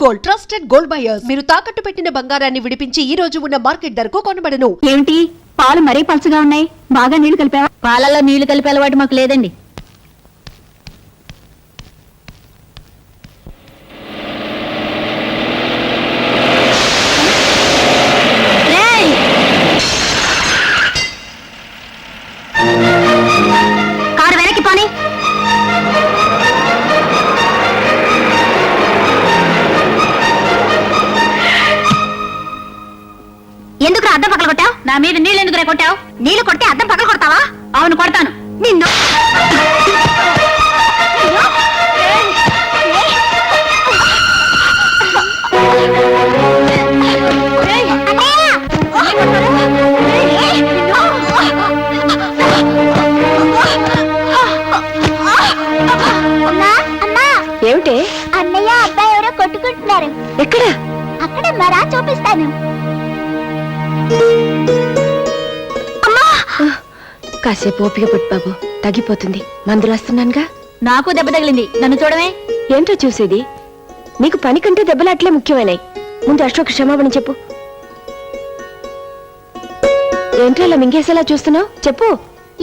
Gold trusted gold buyers. మీరు తాకట్టు పెట్టిన బంగారాన్ని విడిపించి ఈ రోజు ఉన్న మార్కెట్ ధరకు కొనబడను. ఏమిటి పాలు మరీ పలుచగా ఉన్నాయి? బాగా నీళ్లు కలిపావా? పాలలో నీళ్లు కలిపే అలవాటు మాకు లేదండి. కారు వెనక్కి పోనీ. ఎందుకు అద్దం పగల కొట్టావు? నా మీద నీళ్ళు ఎందుకు కొట్టావు? నీళ్లు కొట్టి అద్దం పగల కొడతావా? అవును కొడతాను. నిన్ను ఏమిటి? అన్నయ్య అబ్బాయి ఎవరో కొట్టుకుంటున్నారు. ఎక్కడ? అక్కడ మరా చూపిస్తాను. కాసేపు ఓపిక పుట్టు బాబు, తగ్గిపోతుంది. మందులు వస్తున్నానుగా. నాకు దెబ్బ తగిలింది, నన్ను చూడమే. ఏంటో చూసేది? నీకు పని కంటే దెబ్బలాట్లే ముఖ్యమైనాయి. ముందు అశోక్ క్షమాపణ చెప్పు. ఏంటో అలా మింగేసేలా చూస్తున్నావు? చెప్పు.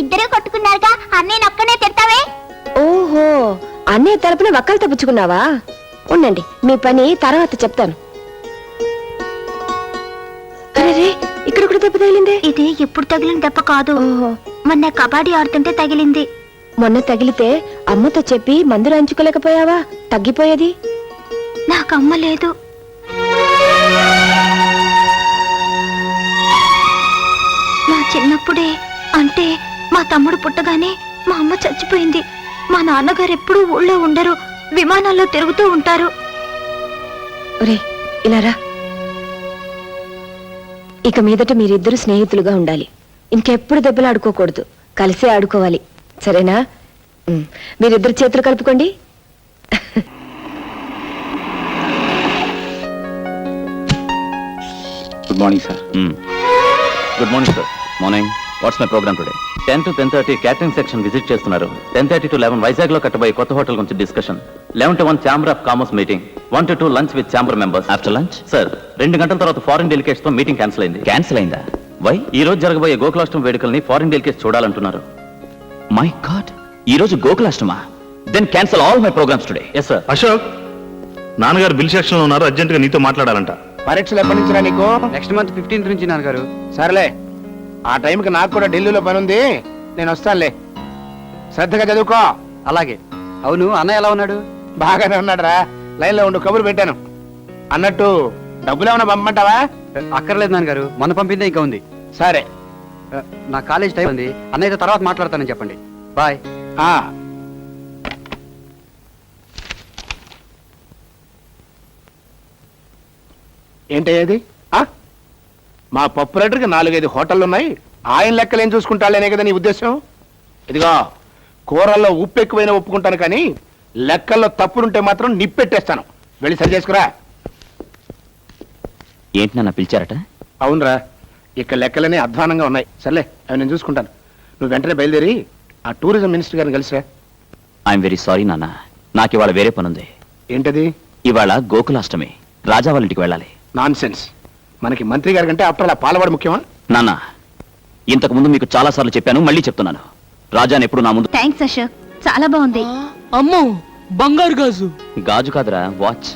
ఇద్దరే కొట్టుకున్నారుగా, అన్నయ్య ఒక్కనే తిడతావే. ఓహో, అన్నయ్య తరపున వక్కలు తప్పుచుకున్నావా? ఉండండి, మీ పని తర్వాత చెప్తాను. అరే, ఇక్కడ కూడా దెబ్బ తగిలిందే. ఇది ఎప్పుడు తగిలిన దెబ్బ కాదు, మొన్న కబడ్డీ ఆడుతుంటే తగిలింది. మొన్న తగిలితే అమ్మతో చెప్పి మందు రాయించుకోలేకపోయావా? తగ్గిపోయేది. నాకు అమ్మ లేదు. నా చిన్నప్పుడే, అంటే మా తమ్ముడు పుట్టగానే మా అమ్మ చచ్చిపోయింది. మా నాన్నగారు ఎప్పుడూ ఊళ్ళో ఉండరు, విమానాల్లో తిరుగుతూ ఉంటారు. ఒరే ఇలా రా. ఇక మీదట మీరిద్దరు స్నేహితులుగా ఉండాలి. ఇంకెప్పుడు దెబ్బలు ఆడుకోకూడదు, కలిసే ఆడుకోవాలి, సరేనా? మీరిద్దరు చేతులు కలుపుకోండి. Good morning sir. Good morning sir. Morning. What's my programme today? 10 to 10:30 catering section visit చేస్తున్నారు. 10:30 to 11 వైజాగ్ లో కట్టబోయే కొత్త హోటల్ గురించి discussion. 11 to 1 chamber of commerce meeting. 1 to 2 lunch with chamber members. After lunch sir 2 గంటల తర్వాత foreign delegates తో meeting cancel అయింది. Cancel అయిందా? Why? ఈ రోజు జరగబోయే గోకులాష్టమి వేడుకల్ని ఫారిన్ డెలిగేట్స్ చూడాలంటున్నారు. మై గాడ్, ఈ రోజు గోకులాష్టమా? Then cancel all my programmes today. Yes sir. Ashok, నాన్నగారు బిల్ సెక్షన్ లో ఉన్నారు, అర్జెంట్ గా నీతో మాట్లాడాలంట. పరీక్షలు ఎప్పటి నుంచిరా నీకు? నెక్స్ట్ మంత్ 15th నుంచి నాన్నగారు. సరేలే, ఆ టైంకి నాకు కూడా ఢిల్లీలో పని ఉంది, నేను వస్తానులే. శ్రద్ధగా చదువుకో. అలాగే. అవును, అన్నయ్య ఎలా ఉన్నాడు? బాగానే ఉన్నాడురా. లైన్ లో ఉండు, కబురు పెట్టాను. అన్నట్టు డబ్బులు ఏమైనా పంపమంటావా? అక్కర్లేదు నాన్నగారు, మొన్న పంపిందే ఇంకా ఉంది. సరే. నా కాలేజ్ టైం ఉంది, అన్నయ్యతో తర్వాత మాట్లాడతానని చెప్పండి. బాయ్. ఏంటయ్యేది? మా పప్పు రేటర్కి 4-5 హోటళ్ళు ఉన్నాయి, ఆయన లెక్కలు ఏం చూసుకుంటాళ్ళనే కదా నీ ఉద్దేశం? ఇదిగో, కూరల్లో ఉప్పు ఎక్కువైనా ఒప్పుకుంటాను, కానీ లెక్కల్లో తప్పులుంటే మాత్రం నిప్పెట్టేస్తాను. వెళ్ళి సరి చేసుకురా. ఏంటి నాన్న పిలిచారట? అవునరా, ఇక్కడ లెక్కలనే అధ్వానంగా ఉన్నాయి. సర్లే, అవి నేను చూసుకుంటాను. నువ్వు వెంటనే బయలుదేరి ఆ టూరిజం మినిస్టర్ గారిని కలిసిరా. ఐఎమ్ వెరీ సారీ నాన్న, నాకు ఇవాళ వేరే పనుంది. ఏంటది? ఇవాళ గోకులాష్టమి, రాజా వాళ్ళ ఇంటికి వెళ్ళాలి. Non sense. మనకి మంత్రి గారి కంటే ఆఫ్టర్ అలా పాలవాడు ముఖ్యమా? నాన్న, ఇంతకు ముందు మీకు చాలా సార్లు చెప్పాను, మళ్ళీ చెప్తున్నాను. రాజాని ఎప్పుడు నా ముందు. థ్యాంక్స్ అశోక్, చాలా బాగుంది. అమ్మో, బంగారు గాజు. గాజు కాదురా, వాచ్.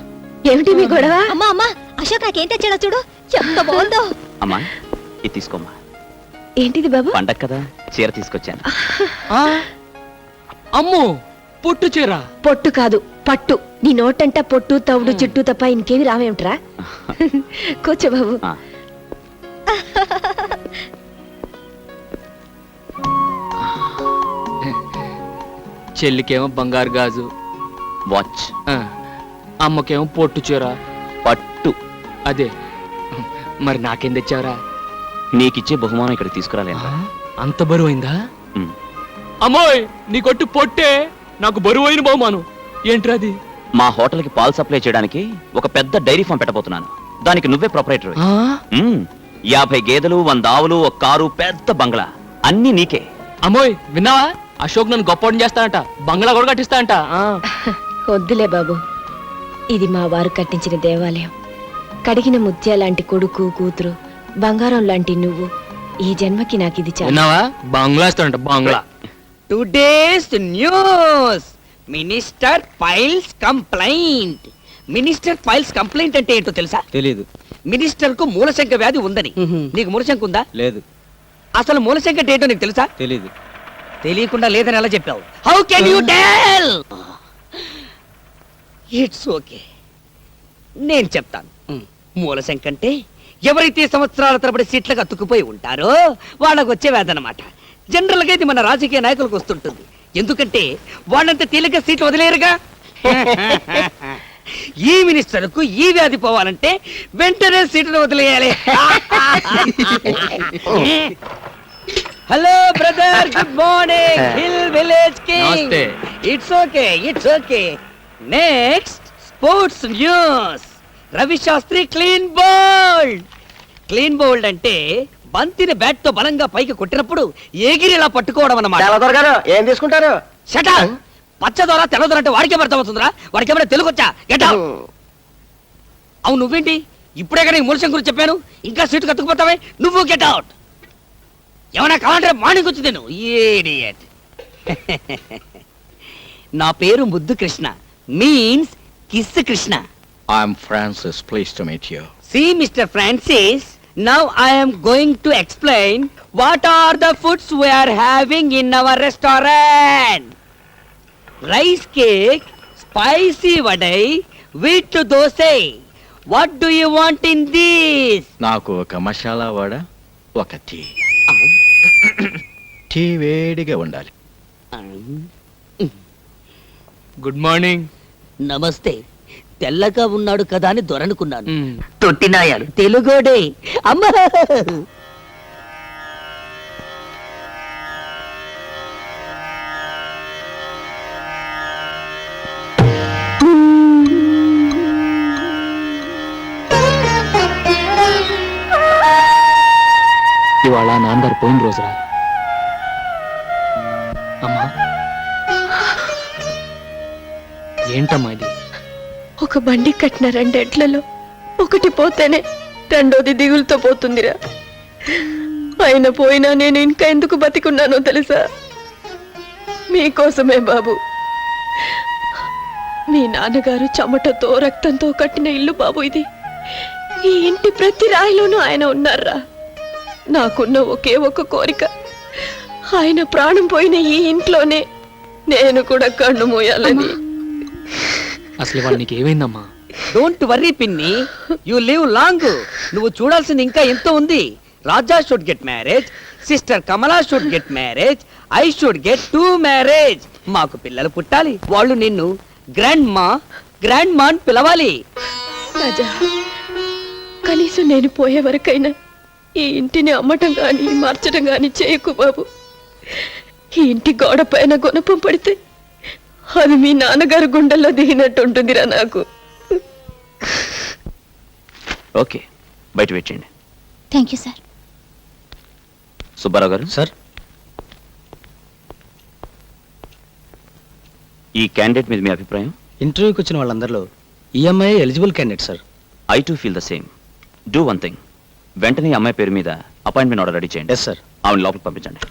ఏమిటి మీ గొడవ? అమ్మా అమ్మా, అశోక్ నాకేం తెచ్చాడో చూడు, ఎంత బాగుందో. అమ్మా, ఇది తీసుకోమ్మా. ఏంటిది బాబు? పండగ కదా, చీర తీసుకొచ్చాను. అమ్మో, పొట్టు చీర. పొట్టు కాదు, పట్టు. నీ నోటంట పొట్టు, తవుడు, చుట్టూ తప్ప ఇంకేమి రావేమిట్రా? కూర్చో బాబు. చెల్లికేమో బంగారు గాజు, వాచ్. అమ్మకేమో పొట్టు చీర, పట్టు. అదే. మరి నాకేం తెచ్చావరా? నీకిచ్చే బహుమానం ఇక్కడ తీసుకురాలేను. అంత బరువైందా? అమ్మోయ్, నీ కొట్టు పొట్టే నాకు బరువైన బహుమానం. ఏంట్రది? మా హోటల్ కి పాలు సప్లై చేయడానికి ఒక పెద్ద డైరీ ఫామ్ పెట్టబోతున్నాను. దానికి నువ్వే ప్రొపరైటర్. 50 గేదెలు, 100 ఆవులు, ఒక కారు, పెద్ద బంగ్లా, అన్ని నీకే. అమ్మోయ్, విన్నావా? అశోక్ నన్ను గొప్ప చేస్తానంట, బంగ్లా కూడా కట్టిస్తానంట. వద్దులే బాబు, ఇది మా వారు కట్టించిన దేవాలయం. కడిగిన ముత్యాలాంటి కొడుకు కూతురు, బంగారం లాంటి నువ్వు. ఈ జన్మకి నాకు ఇది చాలు. విన్నావా? బంగ్లా ఇస్తాడంట, బంగ్లా. Today's news minister files complaint. Minister files complaint అంటే ఏంటో తెలుసా? తెలీదు. మినిస్టర్ కు మూలశంక వ్యాధి ఉందని. నీకు మూలశంక ఉందా? లేదు. అసలు మూలశంక అంటే ఏంటో నీకు తెలుసా? తెలీదు. తెలియకుండా లేదని ఎలా చెప్పావు? How can you tell? It's okay, నేను చెప్తాను. మూలశంక అంటే ఎవరైతే సంవత్సరాల తరబడి సీట్లకు అతుక్కుపోయి ఉంటారో వాళ్ళకు వచ్చే వ్యాధి అన్నమాట. జనరల్ గా ఇది మన రాజకీయ నాయకులకు వస్తుంటుంది. ఎందుకంటే వాళ్ళంత తేలిక సీట్లు వదిలేరుగా. ఈ మినిస్టర్ కు ఈ వ్యాధి పోవాలంటే వెంటనే సీట్లు వదిలేయాలి. Hello brother, good morning. Hill village king. నమస్తే. It's okay, it's okay. Next sports news. Ravi Shastri clean bowled. Clean bowled అంటే బంతిని బ్యాట్ తో బలంగా పైకి కొట్టినప్పుడు ఎగిరిలా పట్టుకోవడం అన్నమాట. ఏం తీసుకుంటారు? షటా పచ్చదోర తెల్లదోర అంటే వాడికే అర్థమవుతుందిరా. వాడికి ఏమైనా తెలుగొచ్చా? Get out. అవును, నువ్వేంటి ఇప్పుడే కానీ మూలశం గురించి చెప్పాను, ఇంకా సీటు కత్తుకుపోతావే? నువ్వు గెట్ అవుట్. ఏమైనా కావాలంటే మార్నింగ్ వచ్చి తిను. ఇడియట్. నా పేరు ముద్దు Krishna, means kiss Krishna. I'm Francis. Pleased to meet you. See, Mr. Francis, now I am going to explain what are the foods we are having in our restaurant. Rice cake, spicy vadai, wheat dosai. What do you want in this? నాకు ఒక మసాలా వడ, ఒక tea. Tea వేడిగా ఉండాలి. Good morning. నమస్తే. తెల్లగా ఉన్నాడు కదా అని దొరనుకున్నాను. తొట్టినాయాడు తెలుగోడే. అమ్మా, ఇవాళ నాన్నగారు పోయిన రోజురా. అమ్మా, ఏంటమ్మా ఇది? ఒక బండి కట్టిన 2 ఎడ్లలో ఒకటి పోతేనే రెండోది దిగులుతో పోతుందిరా. ఆయన పోయినా నేను ఇంకా ఎందుకు బతికున్నానో తెలుసా? మీకోసమే బాబు. మీ నాన్నగారు చెమటతో రక్తంతో కట్టిన ఇల్లు బాబు ఇది. ఈ ఇంటి ప్రతి రాయిలోనూ ఆయన ఉన్నారా. నాకున్న ఒకే ఒక కోరిక, ఆయన ప్రాణం పోయిన ఈ ఇంట్లోనే నేను కూడా కన్ను మూయాలని. అసలు వాళ్ళు నీకు ఏమైందమ్మా? డోంట్ వర్రీ పిన్ని, యు లివ్ లాంగ్. నువ్వు చూడాల్సింది ఇంకా ఎంతో ఉంది. Raja should get marriage, sister Kamala should get marriage, I should get 2 marriage. మాకు పిల్లలు పుట్టాలి. వాళ్ళు నిన్ను గ్రాండ్ మా అని పిలవాలి. రాజా, కనీసం నేను పోయే వరకైనా ఈ ఇంటిని అమ్మటం గాని మార్చడం గాని చేయకు బాబు. ఈ ఇంటి గోడ పైన గుణపం పడితే అది మీ నాన్నగారు గుండెల్లో దిగినట్టు ఉంటుందిరా నాకు. ఓకే, బయట వెయిట్ చేయండి. Thank you sir. సుబ్బారావు గారు. సార్. ఈ క్యాండిడేట్ మీద మీ అభిప్రాయం? ఇంటర్వ్యూకి వచ్చిన వాళ్ళందరిలో ఈఎంఐ eligible candidate sir. I too feel the same. Do one thing, వెంటనే ఈ అమ్మాయి పేరు మీద అపాయింట్మెంట్ ఆర్డర్ రెడీ చేయండి. Yes sir. ఆవిడ లోపలికి పంపించండి.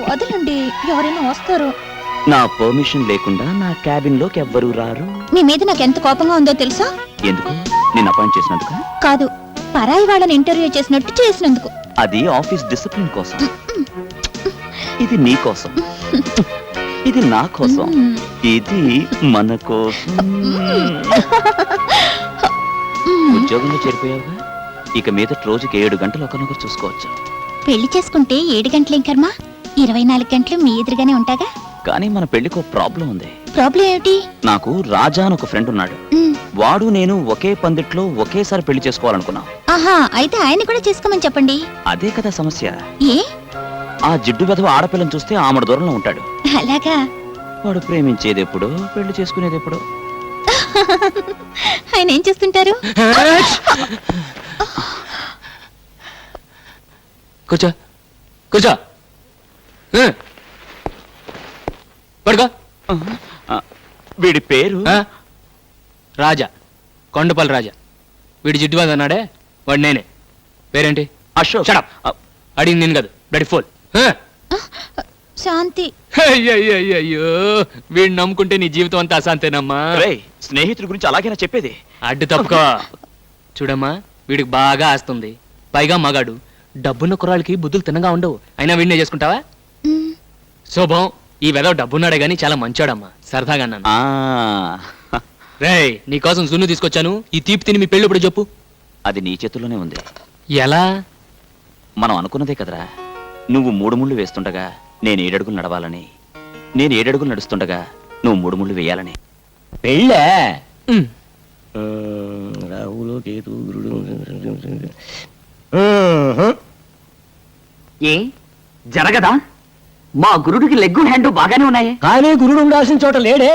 వదలండి, ఎవరైనా వస్తారు. నా పర్మిషన్ లేకుండా నా క్యాబిన్ లోకి ఎవ్వరూ రారు. మీ మీద నాకు ఎంత కోపంగా ఉందో తెలుసా? ఎందుకు? నేను అపాయింట్ చేసినందుకు కాదు, పరాయి వాళ్ళని ఇంటర్వ్యూ చేసినట్టు చేసినందుకు. అది ఆఫీస్ డిసిప్లిన్ కోసం. ఇది నీ కోసం, ఇది నా కోసం, ఇది మన కోసం. ఉద్యోగంలో చేరిపోయావుగా, ఇక మీద రోజుకి 7 గంటలు ఒకరినొకరు చూసుకోవచ్చు. పెళ్లి చేసుకుంటే 7 గంటలేం కర్మ, 24 గంటలు మీ ఎదురుగానే ఉంటాగా. కానీ మన పెళ్లికి ఒక ప్రాబ్లం ఉంది. ప్రాబ్లం ఏమిటి? నాకు రాజా అని ఒక ఫ్రెండ్ ఉన్నాడు. వాడు నేను ఒకే పందిట్లో ఒకేసారి పెళ్లి చేసుకోవాలనుకున్నాం. ఆహా, అయితే ఆయన కూడా చేసుకోమని చెప్పండి. అదే కదా సమస్య. ఏ? ఆ జిడ్డు వెధవ ఆడపిల్లని చూస్తే ఆమెడ దూరంలో ఉంటాడు. అలాగా? వాడు ప్రేమించేది ఎప్పుడో, పెళ్లి చేసుకునేది ఎప్పుడో. ఆయన ఏం చేస్తుంటారు? కూర్చో కూర్చో పడుకో. వీడి పేరు రాజా, కొండపల్లి రాజా. వీడి జిడ్డుబాద్ అన్నాడే వాడు నేనే. పేరేంటి? అశోక్. Shut up. అడిగింది నేను కాదు, బ్లడీ ఫోల్. శాంతి. అయ్యో వీడిని నమ్ముకుంటే నీ జీవితం అంతా అశాంతేనమ్మా. స్నేహితుడి గురించి అలాగైనా చెప్పేది. అడ్డు తప్పుకో. చూడమ్మా, వీడికి బాగా ఆస్తుంది, పైగా మగాడు. డబ్బున్న కుర్రాళ్ళకి బుద్ధులు తిన్నగా ఉండవు. అయినా వీడినే చేసుకుంటావా? శోభం, ఈ వెదవ డబ్బున్నాడే గాని చాలా మంచోడమ్మా. సరదాగా అన్నాను. రేయ్, నీకోసం జున్ను తీసుకొచ్చాను. ఈ తీపి తిని మీ పెళ్ళి ఇప్పుడు చెప్పు. అది నీ చేతుల్లోనే ఉంది. ఎలా? మనం అనుకున్నదే కదరా. నువ్వు 3 ముళ్ళు వేస్తుండగా నేను 7 అడుగులు నడవాలని, నేను 7 అడుగులు నడుస్తుండగా నువ్వు 3 ముళ్ళు వేయాలని. పెళ్ళే రాహులు కేతు గురుడు. ఏ జరగదా? మా గురుడికి లెగ్గు హ్యాండ్ బాగానే ఉన్నాయి, కానీ గురుడు ఉండాల్సిన చోట లేడే,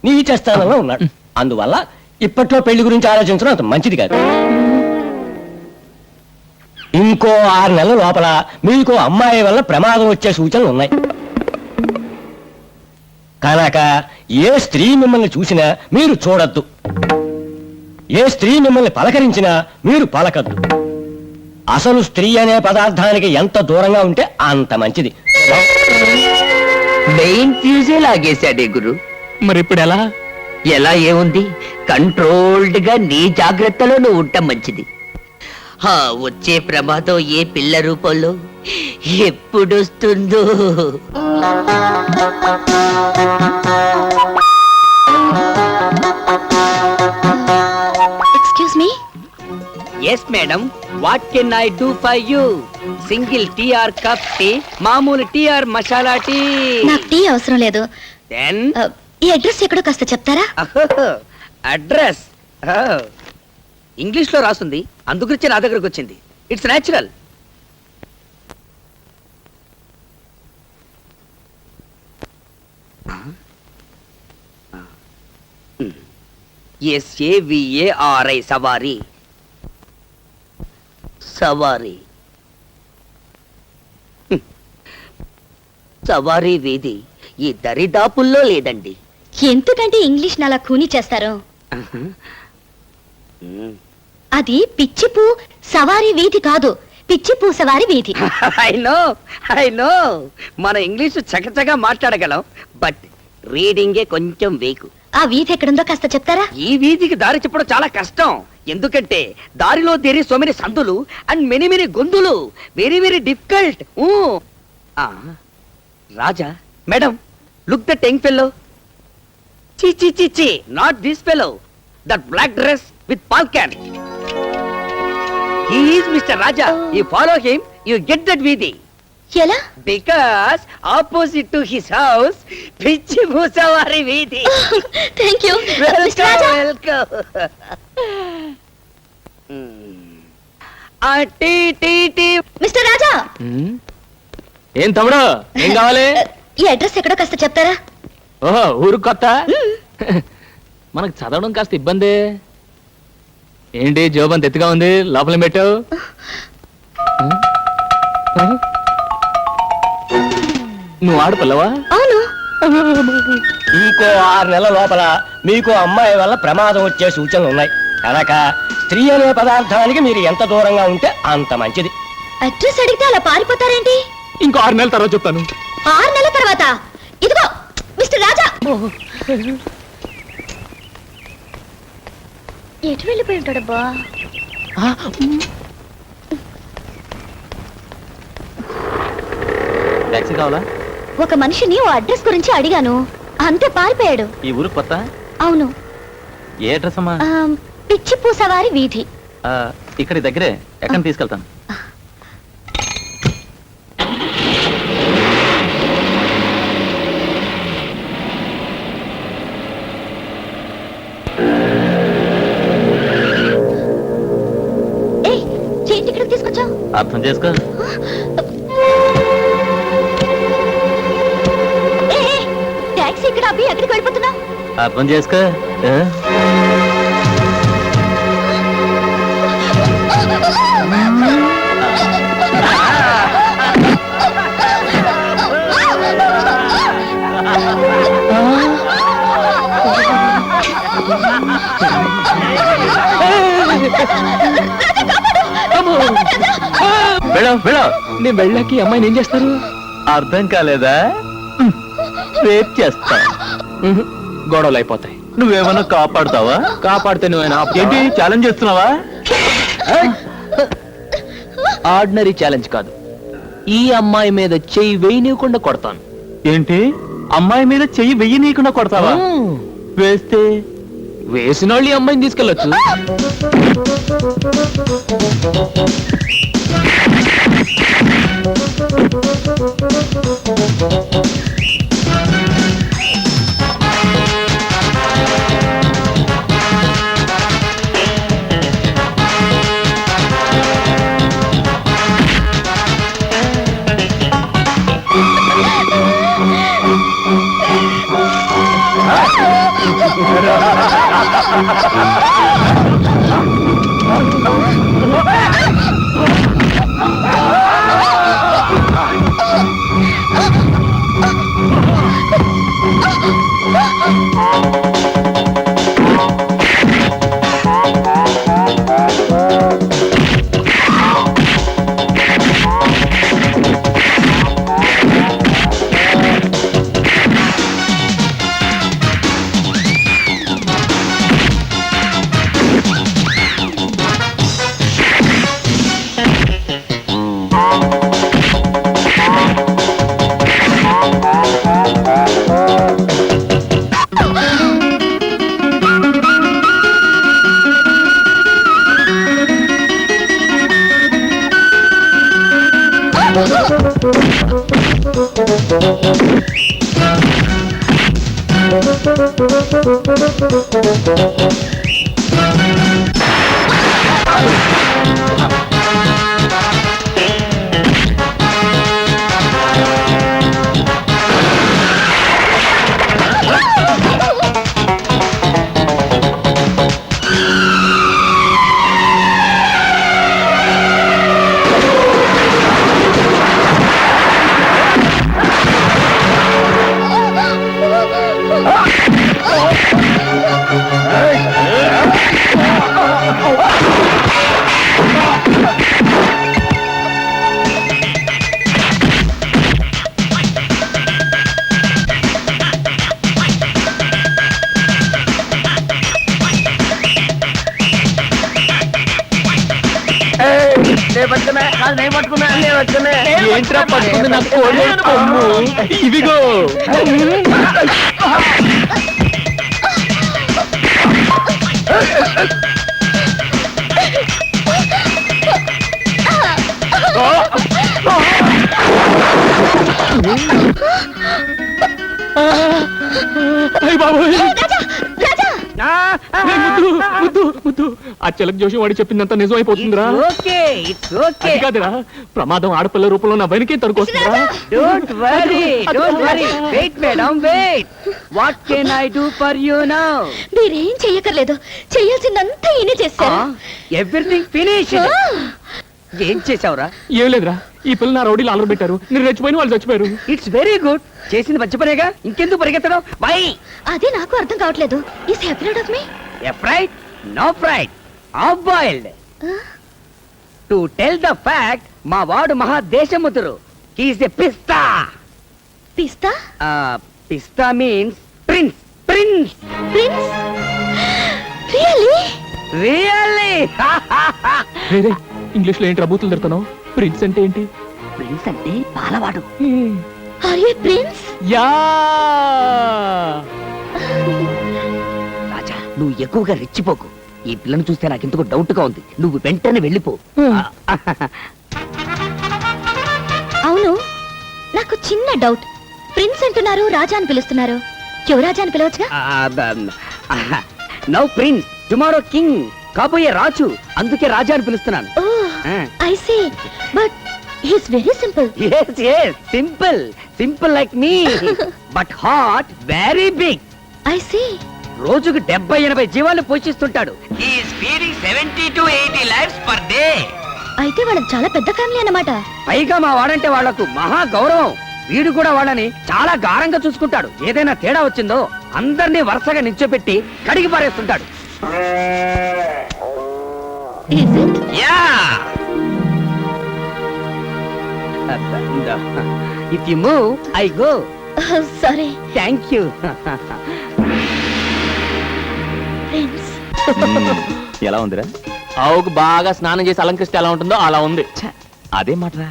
నీ చేస్తానంలో ఉన్నాడు. అందువల్ల ఇప్పట్లో పెళ్లి గురించి ఆలోచించడం అంత మంచిది కాదు. ఇంకో 6 నెలల లోపల మీకు అమ్మాయి వల్ల ప్రమాదం వచ్చే సూచనలు ఉన్నాయి కనుక ఏ స్త్రీ మిమ్మల్ని చూసినా మీరు చూడొద్దు, ఏ స్త్రీ మిమ్మల్ని పలకరించినా మీరు పలకద్దు. అసలు స్త్రీ అనే పదార్థానికి ఎంత దూరంగా ఉంటే అంత మంచిది. మెయిన్ ఫ్యూజే లాగేశాడే గురు. మరి ఇప్పుడు ఎలా? ఎలా ఏముంది, కంట్రోల్డ్ గా నీ జాగ్రత్తలో నువ్వు ఉండటం మంచిది. వచ్చే ప్రమాదం ఏ పిల్ల రూపంలో ఎప్పుడొస్తుందో. Excuse me. Yes madam, what can I do for you? Single టీఆర్ కప్ టీ, మామూలు టీఆర్ మసాలా టీ. నాకు టీ అవసరం లేదు. దెన్ ఈ అడ్రస్ ఎక్కడో కాస్త చెప్తారా? అడ్రస్ ఇంగ్లీష్ లో రాస్తుంది, అందుగురించి నా దగ్గరకు వచ్చింది. It's natural. SAVARI సవారీ. సవారీ సవారీ వీధి ఈ దరిదాపుల్లో లేదండి. ఎందుకంటే ఇంగ్లీష్ అలా కూని చేస్తారు? అది పిచ్చిపూ సవారీ వీధి కాదు, పిచ్చిపూ సవారీ వీధి. ఐ నో మన ఇంగ్లీషు చకచగా మాట్లాడగలం, బట్ రీడింగే కొంచెం వీకు. ఆ వీధి ఎక్కడుందో కాస్త చెప్తారా? ఈ వీధికి దారి చెప్పడం చాలా కష్టం, ఎందుకంటే దారిలో దేరి సో మెనీ సందులు అండ్ మెనీ మెనీ గొంతులు. Very very difficult. Raja madam, look that young fellow. చి చి చి చి, not this fellow, that black dress with pal can. He is Mr. Raja. You follow him, you get that Vidhi. ఎలా? Because opposite to his house, Pichi Musavari Vidhi. Thank you. Welcome. Tea tea tea. Mister Raja, ఏం తమ్ముడు, ఏం కావాలి? ఈ address ఎక్కడో కాస్త చెప్తారా? ఓహో, ఊరు కొత్త. మనకు చదవడం కాస్త ఇబ్బంది. ఏంటి జోబంత ఎత్తుగా ఉంది, లోపల పెట్టావు? నువ్వు ఆడపిల్లవా? అవును. ఇంకో 6 నెలల లోపల మీకు అమ్మాయి వల్ల ప్రమాదం వచ్చే సూచనలు ఉన్నాయి కనుక స్త్రీ అనే పదార్థానికి మీరు ఎంత దూరంగా ఉంటే అంత మంచిది. అడ్రస్ అడిగితే అలా పారిపోతారేంటి? ఇంకో 6 నెలల తర్వాత చెప్తాను. 6 నెలల తర్వాత? ఇదిగో మిస్టర్ రాజా. ఎటు వెళ్ళిపోయి ఉంటాడబ్బా? టాక్సీ కావాలా? ఒక మనిషిని ఓ అడ్రస్ గురించి అడిగాను, అంతే పారిపోయాడు. ఈ ఊరు కొత్త? అవును. ఏ అడ్రస్ అమ్మా? పిచ్చిపూ సవారీ వీధి. ఇక్కడి దగ్గరే, ఎక్కడ తీసుకెళ్తాను. ఏంటి ఇక్కడికి తీసుకొచ్చావు? అర్థం చేసుకో. టాక్సీ ఇక్కడ అబ్బి ఎక్కడికి వెళ్ళిపోతున్నావు? అర్థం చేసుకో. వెళ్ళు. నేను వెళ్ళాక ఈ అమ్మాయిని ఏం చేస్తారు? అర్థం కాలేదా? రేప్ చేస్తా. గొడవలు అయిపోతాయి. నువ్వేమన్నా కాపాడుతావా? కాపాడితే నువ్వేనా? ఏంటి ఛాలెంజ్ చేస్తున్నావా? ఆర్డినరీ ఛాలెంజ్ కాదు, ఈ అమ్మాయి మీద చెయ్యి వేయనీయకుండా కొడతాను. ఏంటి అమ్మాయి మీద చెయ్యి వెయ్యనీయకుండా కొడతావా? వేస్తే వేసిన వాళ్ళు ఈ అమ్మాయిని తీసుకెళ్ళొచ్చు. ఏంట్రా పట్టుకుంది నా కోడి కొమ్ము? ఇదిగో ఆ చిలక జోషి వాడి చెప్పిందంతా నిజం అయిపోతుందిరా. అది కాదురా, ప్రమాదం ఆడపిల్ల రూపంలో నా వెనకే తరుకొస్తుందిరా. Don't worry, don't worry. Wait, madam, wait. What can I do for you now? మీరేం చెయ్యక్కర్లేదు, చెయ్యాల్సిందంతా ఈయనే చేశారు. Everything finished. ఏం చేసావురా? ఏం లేదురా, ఈ పిల్ల నా రౌడీలు అలర పెట్టారు, నేను రెచ్చిపోయిన వాళ్ళు చచ్చిపోయారు. It's very good. చేసింది మంచి పనేగా, ఇంకెందుకు పరిగెత్తడం? వై? అదే నాకు అర్థం కావట్లేదు. Is happy of me? Afraid? No fright. Half boiled. To tell the fact, మా వాడు మహా దేశముతురు. He is a pista. పిస్తా? Pista means prince. Prince. Prince? Really? Really? రే ఇంగ్లీష్ లో ఏంటి రబూతులు తిడతాను? ప్రిన్స్ అంటే ఏంటి? ప్రిన్స్ అంటే పాలవాడు. Are you prince? Yeah. Raja, నువ్వు ఎక్కువగా రెచ్చిపోకు. ఈ పిల్లను చూస్తే నాకెందుకు డౌట్ గా ఉంది. నువ్వు వెంటనే వెళ్ళిపో. అవును, నాకు చిన్న డౌట్. ప్రిన్స్ అంటున్నారు, రాజా అని పిలుస్తున్నారు. యువరాజా అని పిలవచ్చుగా? నౌ ప్రిన్స్, టుమారో కింగ్, కాబోయే రాజు. అందుకే రాజా అని పిలుస్తున్నాను. I see, but he's very simple. yes yes simple simple like me but heart very big. I see. రోజుకు 70-80 జీవాలను పోషిస్తుంటాడు. he is feeding 70 to 80 lives per day. అయితే వాళ్ళకి చాలా పెద్ద ఫ్యామిలీ అన్నమాట. పైగా మా వాడంటే వాళ్లకు మహా గౌరవం. వీడు కూడా వాళ్ళని చాలా గారంగా చూసుకుంటాడు. ఏదైనా తేడా వచ్చిందో అందరినీ వరుసగా నిల్చోపెట్టి కడిగి పారేస్తుంటాడు. Is it? Yeah. If you move, I go. Sorry Thank you. Friends. ఎలా ఉందిరా? ఆవుకు బాగా స్నానం చేసి అలంకరిస్తే ఎలా ఉంటుందో అలా ఉంది. అదే మాటరా,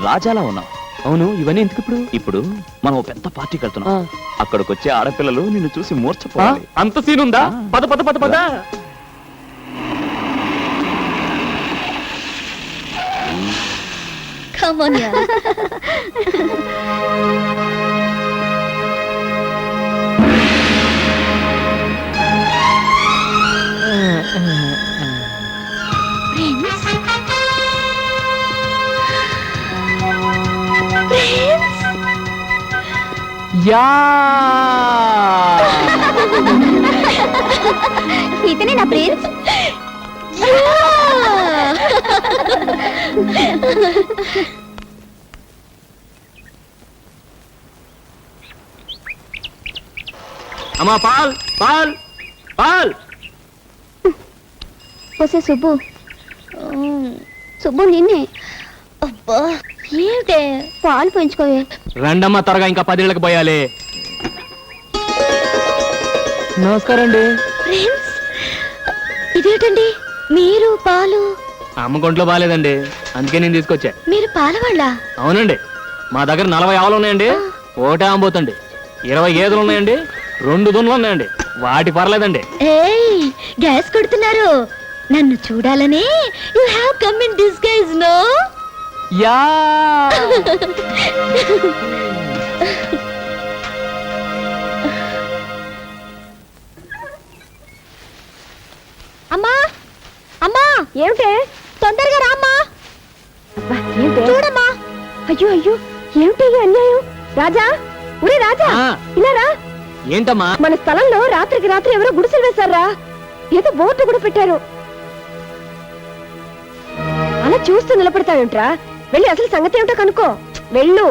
రాజాలా ఉన్నావు. అవును, ఇవన్నీ ఎందుకు ఇప్పుడు? ఇప్పుడు మనం ఓ పెద్ద పార్టీకి వెళ్తున్నాం. అక్కడికి వచ్చే ఆడపిల్లలు నిన్ను చూసి మూర్చపోవాలి. అంత సీన్ ఉందా? పద పద పద పద. Come on, yeah. యా ఇతనే నా ప్రిన్స్. అమ్మా పాల్ పాల్ పాల్. వస్తే సుబ్బు. సుబ్బు నిన్నే. అబ్బా ఏంటే పాలు పెంచుకోవే. రండమ్మా త్వరగా, ఇంకా 10 ఏళ్ళకి పోయాలి. నమస్కారం అండి. ఫ్రెండ్స్, ఇదేంటండి మీరు పాలు? అమ్మ కొంట్లో బాగాలేదండి, అందుకే నేను తీసుకొచ్చా. మీరు పాలవాళ్ళ? అవునండి, మా దగ్గర 40 ఆవులు ఉన్నాయండి, ఒకటే ఆంబోతండి. 20 గేదెలు ఉన్నాయండి, 2 దున్నులు ఉన్నాయండి, వాటి పర్లేదండి. ఏయ్, గ్యాస్ కొడుతున్నారు. నన్ను చూడాలనే you have come in disguise no? Yeah. అమ్మా అమ్మా, ఏమిటే? తొందరగా రామ్మా. చూడమ్మా. అయ్యో అయ్యో, ఏమిటి ఈ అన్యాయం? రాజా, ఒరే రాజా, ఇలా రా. ఏంటమ్మా? మన స్థలంలో రాత్రికి రాత్రి ఎవరో గుడిసెలు వేశారా? ఏదో బోర్డు కూడా పెట్టారు. అలా చూస్తూ నిలబడతావేంట్రా? వెళ్ళి అసలు సంగతి ఏమిటో కనుక్కో. వెళ్ళు.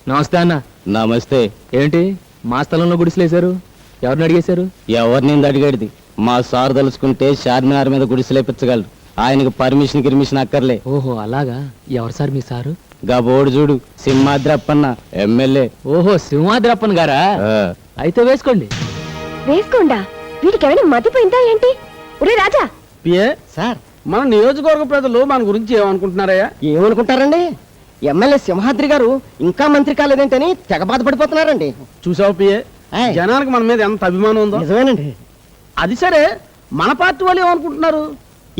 నమస్తే అన్న. నమస్తే. ఏంటి మా స్థలంలో గుడిసెలేశారు? ఎవరిని అడిగేశారు? ఎవరిని అడిగేది? మా సార్ తలుచుకుంటే చార్మినార్ మీద గుడిసెలేపించగలరు. ఆయనకు పర్మిషన్ గిర్మిషన్ అక్కర్లే. ఓహో అలాగా. ఎవరు సార్ మీ సారు? గా బోర్డు చూడు, సింహాద్రప్పన్న ఎమ్మెల్యే. ఓహో, సింహాద్రప్పన్ గారా? అయితే వేసుకోండి. వేసుకోండా? వీటికి ఏమైనా మతిపోయిందా ఏంటి? ఒరే రాజా. సార్, మన నియోజకవర్గ ప్రజలు మన గురించి ఏమనుకుంటున్నారయ్యా? ఏమనుకుంటారండి? ఎమ్మెల్యే సింహాద్రి గారు ఇంకా మంత్రి కాలేదేంటని తెగ బాధపడిపోతున్నారండి. చూసావు పిఏ, జనానికి మన మీద ఎంత అభిమానం ఉందో. నిజమేనండి. అది సరే, మన పార్టీ వాళ్ళు ఏమనుకుంటున్నారు?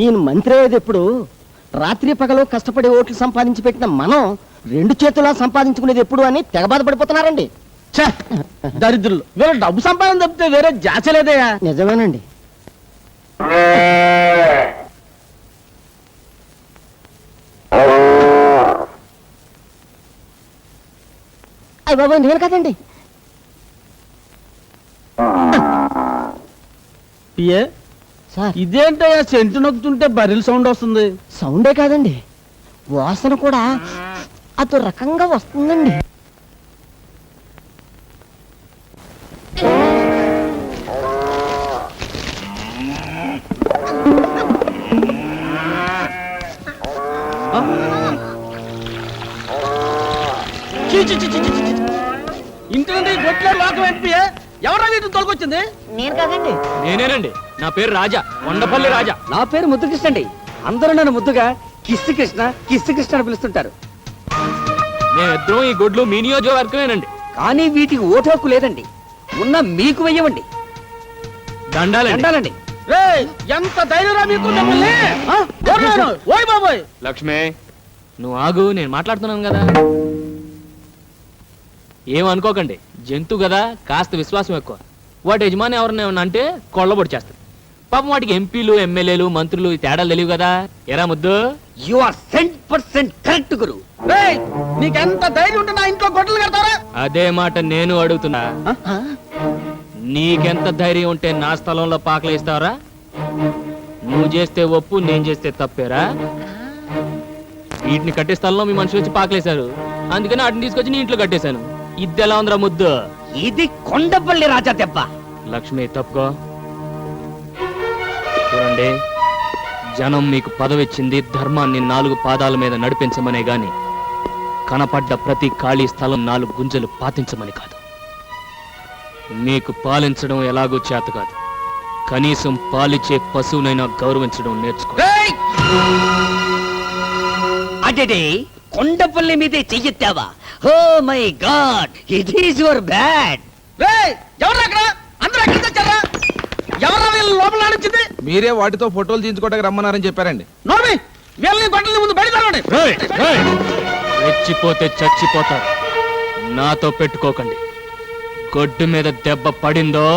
ఈయన మంత్రి అయ్యేది ఎప్పుడు? రాత్రి పగలు కష్టపడి ఓట్లు సంపాదించి పెట్టిన మనం 2 చేతులా సంపాదించుకునేది ఎప్పుడు అని తెగ బాధపడిపోతున్నారండి. దరిద్రులు, వీళ్ళు డబ్బు సంపాదన తప్పితే వేరే జాచలేదయ్యా. నిజమేనండి. అయ్య బాబు, నేను కదండి. పిఏ, ఇదేంటయ్యా సెంటు నొక్కుతుంటే బరిల్ సౌండ్ వస్తుంది? సౌండే కాదండి, వాసన కూడా అదో రకంగా వస్తుందండి. ఇంటి నుండి గొట్లో లోకం ఏంటి పిఏ? ఎవరా వీటిని తొలగొచ్చింది? నేను కాదండి. నేనేనండి. నా పేరు రాజా, కొండపల్లి రాజా. నా పేరు ముద్దుకృష్ణ అండి. అందరూ నన్ను ముద్దుగా కిస్సు కృష్ణ అని పిలుస్తుంటారు. మేమిద్దరం ఈ గొడ్లు మీ నియోజకవర్గమేనండి. కానీ వీటికి ఓటు హక్కు లేదండి. ఉన్న మీకు వెయ్యవండి. దండాలండి. ఎంత ధైర్యం మీకు! ఓయ్ బాబోయ్! లక్ష్మి, నువ్వు ఆగు, నేను మాట్లాడుతున్నాను కదా. ఏమనుకోకండి, జంతు కదా, కాస్త విశ్వాసం ఎక్కువ. వాటి యజమాని ఎవరన్నా ఏమన్నా అంటే కొళ్ళబొడి చేస్తారు. పాపం వాటికి ఎంపీలు, ఎమ్మెల్యేలు, మంత్రులు ఈ తేడాలు తెలియవు కదా. ఎరా ముద్దు, యు ఆర్ 100% కరెక్ట్ గురు. నీకెంత ధైర్యం ఉంటే నా ఇంట్లో గొడ్డలు కడతారా? అదే మాట నేను అడుగుతున్నా. నీకెంత ధైర్యం ఉంటే నా స్థలంలో పాకలు ఇస్తావరా? నువ్వు చేస్తే ఒప్పు, నేను చేస్తే తప్పేరా? వీటిని కట్టే స్థలంలో మీ మనుషులు వచ్చి పాకలేశారు, అందుకని వాటిని తీసుకొచ్చి నీ ఇంట్లో కట్టేశాను. ఇది ఎలా ఉందిరా ముద్దు? ఇది కొండపల్లి రాజా దెబ్బ. లక్ష్మి తప్పుకో. చూడండి, జనం మీకు పదవిచ్చింది ధర్మాన్ని 4 పాదాల మీద నడిపించమనే గాని కనపడ్డ ప్రతి ఖాళీ స్థలం 4 గుంజలు పాతించమని కాదు. మీకు పాలించడం ఎలాగో చేత కాదు, కనీసం పాలిచ్చే పశువునైనా గౌరవించడం నేర్చుకో. అదే కొండపల్లి మీదే చెయ్యెత్తావా? Oh my god, it is your bad. మీరే వాటితో ఫోటోలు తీయించుకోవడానికి రమ్మన్నారని చెప్పారండి. రెచ్చిపోతే చచ్చిపోతారు. నాతో పెట్టుకోకండి. గొడ్డు మీద దెబ్బ పడిందో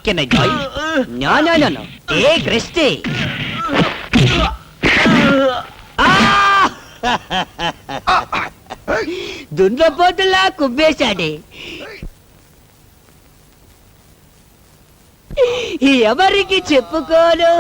Can I join? No. Take rest. దున్నపోతులా కుబ్బేశాడే. ఎవరికి చెప్పుకోను.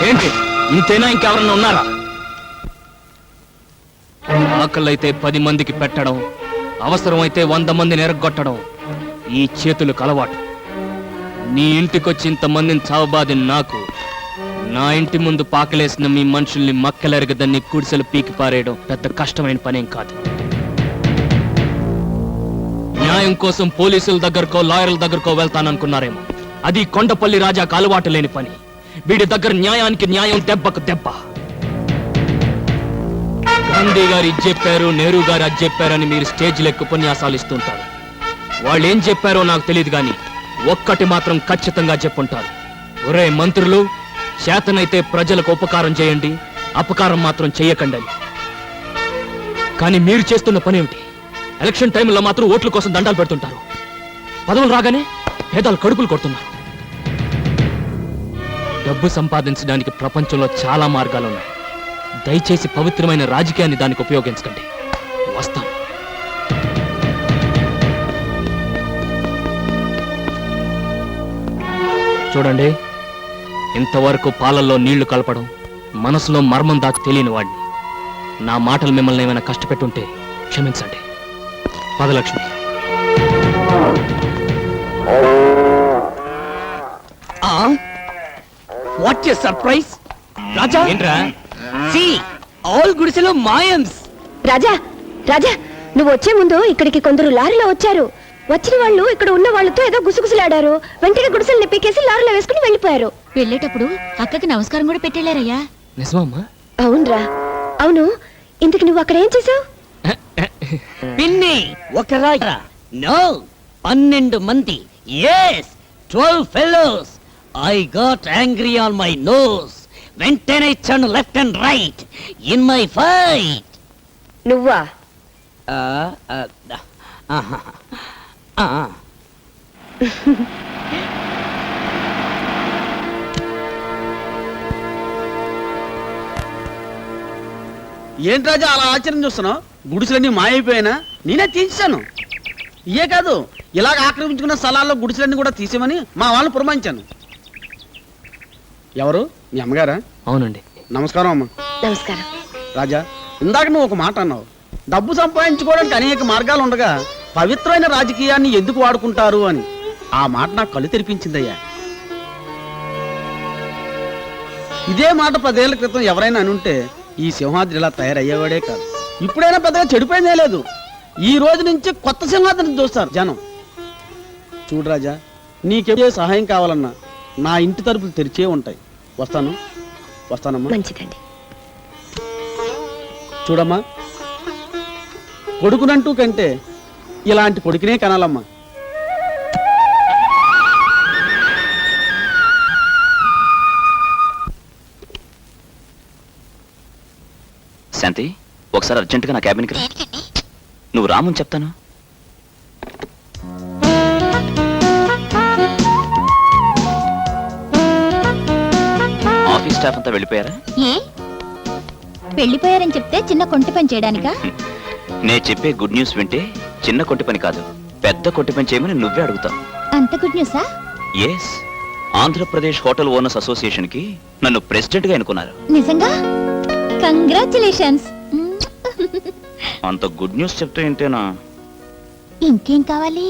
ఏంటి ఇంతేనా? ఇంకెవరన్నా ఉన్నారా? ఆకలైతే 10 మందికి పెట్టడం, అవసరమైతే 100 మందిని ఎరగొట్టడం ఈ చేతులకు అలవాటు. నీ ఇంటికొచ్చి ఇంతమందిని చావబాది నాకు, నా ఇంటి ముందు పాకలేసిన మీ మనుషుల్ని మక్కలెరగదని కుడిసెలు పీకి పారేయడం పెద్ద కష్టమైన పనేం కాదు. న్యాయం కోసం పోలీసుల దగ్గరకో లాయర్ల దగ్గరకో వెళ్తాననుకున్నారేమో. అది కొండపల్లి రాజాకు అలవాటు లేని పని. వీడి దగ్గర న్యాయానికి న్యాయం, దెబ్బకు దెబ్బ. గాంధీ గారు ఇది చెప్పారు, నెహ్రూ గారు అది చెప్పారని మీరు స్టేజ్ లెక్క ఉపన్యాసాలు ఇస్తుంటారు. వాళ్ళు ఏం చెప్పారో నాకు తెలియదు కానీ ఒక్కటి మాత్రం ఖచ్చితంగా చెప్పుంటారు. ఒరే మంత్రులు, చేతనైతే ప్రజలకు ఉపకారం చేయండి, అపకారం మాత్రం చెయ్యకండి అని. కానీ మీరు చేస్తున్న పనేమిటి? ఎలక్షన్ టైంలో మాత్రం ఓట్ల కోసం దండాలు పెడుతుంటారు. పదవులు రాగానే పేదలు కడుపులు కొడుతున్నారు. డబ్బు సంపాదించడానికి ప్రపంచంలో చాలా మార్గాలున్నాయి. దయచేసి పవిత్రమైన రాజకీయాన్ని దానికి ఉపయోగించకండి. వస్తాను. చూడండి, ఇంతవరకు పాలల్లో నీళ్లు కలపడం, మనసులో మర్మం దాచి తెలియని వాడిని. నా మాటలు మిమ్మల్ని ఏమైనా కష్టపెట్టుంటే క్షమించండి. పదలక్ష్మి. What a surprise. రాజా ఏంట్రా? సి ఆల్ గుడిసెలో మాయమ్స్. రాజా రాజా, నువ్వు వచ్చే ముందు ఇక్కడికి కొందరు లారీలో వచ్చారు. వచ్చిన వాళ్ళు ఇక్కడ ఉన్న వాళ్ళతో ఏదో గుసగుసలాడారు. వెంటనే గుడిసెల్ని పీకేసి లారీలో వేసుకుని వెళ్ళిపోయారు. వెళ్ళేటప్పుడు అక్కకి నమస్కారం కూడా పెట్టేళ్ళారయ్యా. నిజమమ్మా? అవునరా, అవును. ఇంతకు నువ్వు అక్కడ ఏం చేసావు? పిన్ని ఒక రాజా, నో 12 మంది. Yes 12 fellows. I got angry on my nose. వెంటనే ఇచ్చాను left and right in my fight. నువ్వా? ఏంటి రాజా అలా ఆశ్చర్యం చూస్తున్నావు? గుడిసెలన్నీ మాయైపోయినా నేనే తీసేశాను. ఇయే కాదు, ఇలాగ ఆక్రమించుకున్న స్థలాల్లో గుడిసెలన్నీ కూడా తీసేమని మా వాళ్ళని పురమాయించాను. ఎవరు? మీ అమ్మగారా? అవునండి. నమస్కారం అమ్మా. నమస్కారం. రాజా, ఇందాక నువ్వు ఒక మాట అన్నావు. డబ్బు సంపాదించుకోవడానికి అనేక మార్గాలు ఉండగా పవిత్రమైన రాజకీయాన్ని ఎందుకు వాడుకుంటారు అని. ఆ మాట నాకు కళ్ళు తెరిపించిందయ్యా. ఇదే మాట 10 ఏళ్ల క్రితం ఎవరైనా అనుంటే ఈ సింహాద్రి ఇలా తయారయ్యేవాడే కాదు. ఇప్పుడైనా పెద్దగా చెడిపోయిందే లేదు. ఈ రోజు నుంచి కొత్త సింహాద్రిని చూస్తారు జనం. చూడు రాజా, నీకే సహాయం కావాలన్నా నా ఇంటి తలుపులు తెరిచే ఉంటాయి. వస్తానమ్మా. మంచిదండి. చూడమ్మా, కొడుకునంటూ కంటే ఇలాంటి కొడుకునే కనాలమ్మా. శాంతి, ఒకసారి అర్జెంటుగా నా క్యాబిన్కి రా. నువ్వు రామని చెప్తాను. ఆఫీస్ స్టాఫ్ అంతా వెళ్ళిపోయారా? ఏ వెళ్ళిపోయారని చెప్తే చిన్న కొంటి పని చేయడానికా? నేను చెప్పే గుడ్ న్యూస్ వింటే చిన్న కొట్టి పని కాదు, పెద్ద కొట్టి పని చేయమని నువ్వే అడుగుతావు. అంత good న్యూసా? Yes, Andhra Pradesh hotel owners association కి నన్ను ప్రెసిడెంట్ గా ఎన్నుకున్నారు. నిజంగా? కంగ్రాచులేషన్స్. అంత గుడ్ న్యూస్ చెప్తే ఏంటేనా? ఇంకేం కావాలి?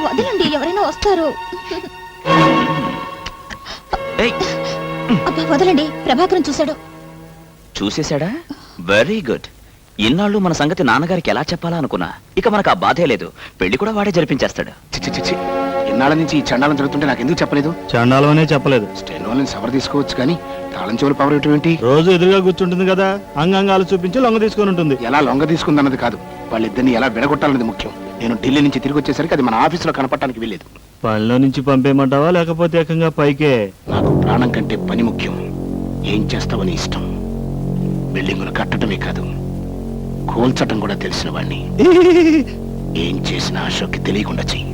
వదలండి, ఎవరైనా వస్తారు. అబ్బా వదలండి, ప్రభాకరం చూశాడు. చూసేశాడా? Very good. ఇన్నాళ్ళు మన సంగతి నాన్నగారికి ఎలా చెప్పాలా అనుకున్నా. ఇక మనకు ఆ బాధే లేదు. పెళ్లి కూడా వాడే జరిపించేస్తాడు. చిచ్చి ఇన్నాళ్ళ నుంచి ఈ చండాలం జరుగుతుంటే నాకు ఎందుకు చెప్పలేదు? చండాలం అనే చెప్పలేదు. స్టెనోని సవర్ తీసుకోవచ్చు కానీ తాళం చెవులు పవర్ ఇవ్వటం ఏంటి? రోజు ఎదురుగా కూర్చుంటుంది కదా, అంగాంగాలు చూపించి లొంగ తీసుకొని ఉంటుంది. ఎలా లొంగ తీసుకుందన్నది కాదు, వాళ్ళిద్దరిని ఎలా విడగొట్టాలన్నది ముఖ్యం. నేను ఢిల్లీ నుంచి తిరిగి వచ్చేసరికి అది మన ఆఫీసులో కనపడటానికి వెళ్ళేది. పనిలో నుంచి పంపేయమంటావా లేకపోతే ఏకంగా పైకే? నాకు ప్రాణం కంటే పని ముఖ్యం. ఏం చేస్తావని ఇష్టం. బిల్డింగులు కట్టడమే కాదు, కూల్చటం కూడా తెలిసిన వాణ్ణి. ఏం చేసినా అశోక్కి తెలియకుండా చెయ్యి.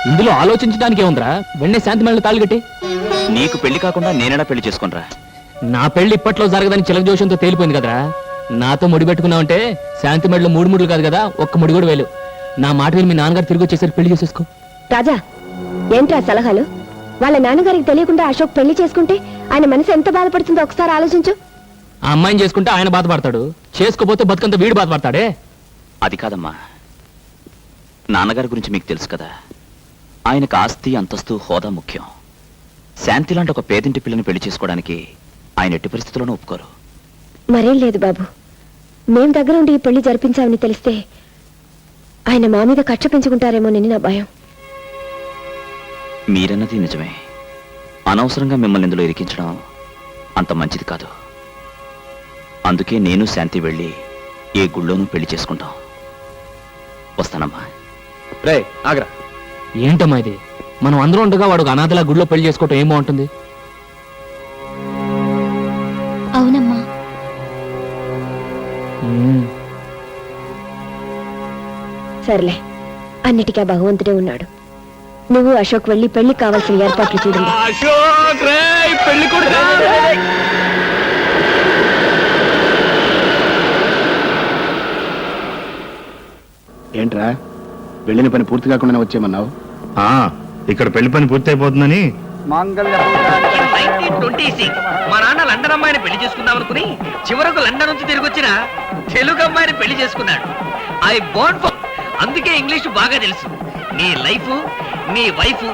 ఇందులో ఆలోచించడానికి ఏముందిరా? వెంటనే శాంతి మేళ తాళి కట్టి. నీకు పెళ్లి కాకుండా నేనేడా పెళ్లి చేసుకునిరా? నా పెళ్లి ఇప్పట్లో జరగదని చిలక జోషంతో తేలిపోయింది కదరా. నాతో ముడి పెట్టుకున్నావంటే శాంతి మెడలో 3 ముడులు కాదు కదా, ఒక్క ముడి కూడా వేలు. నా మాట విని మీ నాన్నగారు తిరిగి వచ్చేసరికి పెళ్లి చేసేసుకో. రాజా, ఏంట్రా సలహాలు? వాళ్ళ నాన్నగారికి తెలియకుండా అశోక్ పెళ్లి చేసుకుంటే ఆయన మనసు ఎంత బాధపడుతుందో ఒకసారి ఆలోచించు. ఆ అమ్మాయిని చేసుకుంటే ఆయన బాధపడతాడు, చేసుకోపోతే బతుకంతా వీడు బాధపడతాడే. అది కాదమ్మా, నాన్నగారి గురించి మీకు తెలుసు కదా. ఆయనకు ఆస్తి, అంతస్తు, హోదా ముఖ్యం. శాంతి లాంటి ఒక పేదింటి పిల్లని పెళ్లి చేసుకోవడానికి ఆయన ఎట్టి పరిస్థితుల్లోనూ ఒప్పుకోరు. మరేం లేదు బాబు, మేం దగ్గర ఉండి ఈ పెళ్లి జరిపించామని తెలిస్తే ఆయన మా మీద కక్ష పెంచుకుంటారేమోనని నా భయం. మీరన్నది నిజమే. అనవసరంగా మిమ్మల్ని ఇందులో ఇరికించడం అంత మంచిది కాదు. అందుకే నేను శాంతి వెళ్ళి ఏ గుళ్ళోనూ పెళ్లి చేసుకుంటాం. వస్తానమ్మా. రే ఆగ్రా. ఏంటమ్మా ఇది? మనం అందరూ ఉండగా వాడు అనాథలా గుడిలో పెళ్లి చేసుకోవటం ఏం బాగుంటుంది? అవునమ్మా. సర్లే, అన్నిటికీ ఆ భగవంతుడే ఉన్నాడు. నువ్వు అశోక్ వెళ్ళి పెళ్లి కావాల్సిన ఏర్పాట్లు చూడండి. ఏంట్రా, వెళ్ళిన పని పూర్తి కాకుండా వచ్చేయమన్నావు? ఇక్కడ పెళ్లి పని పూర్తి అయిపోతుందని. 1926 మా నాన్న లండన్ అమ్మాయిని పెళ్లి చేసుకుందాం అనుకుని చివరకు లండన్ నుంచి తిరిగి వచ్చిన తెలుగు అమ్మాయిని పెళ్లి చేసుకున్నాడు. ఐ బోర్న్ ఫర్, అందుకే ఇంగ్లీష్ బాగా తెలుసు. నీ లైఫ్, నీ వైఫ్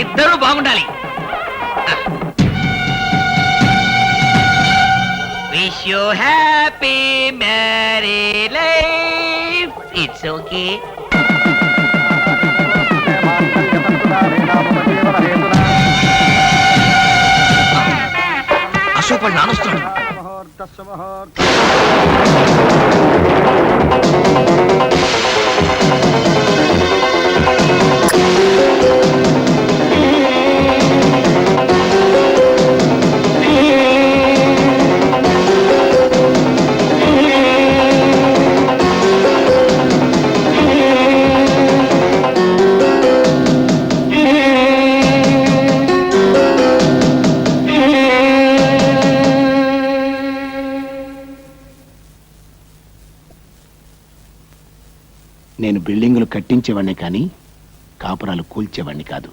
ఇద్దరూ బాగుండాలి. Wish you happy marry life. It's okay. Ashok వాళ్ళు నానొస్తున్నాడు. నేను బిల్డింగులు కట్టించేవాడిని కానీ కాపురాలు కూల్చేవాడిని కాదు.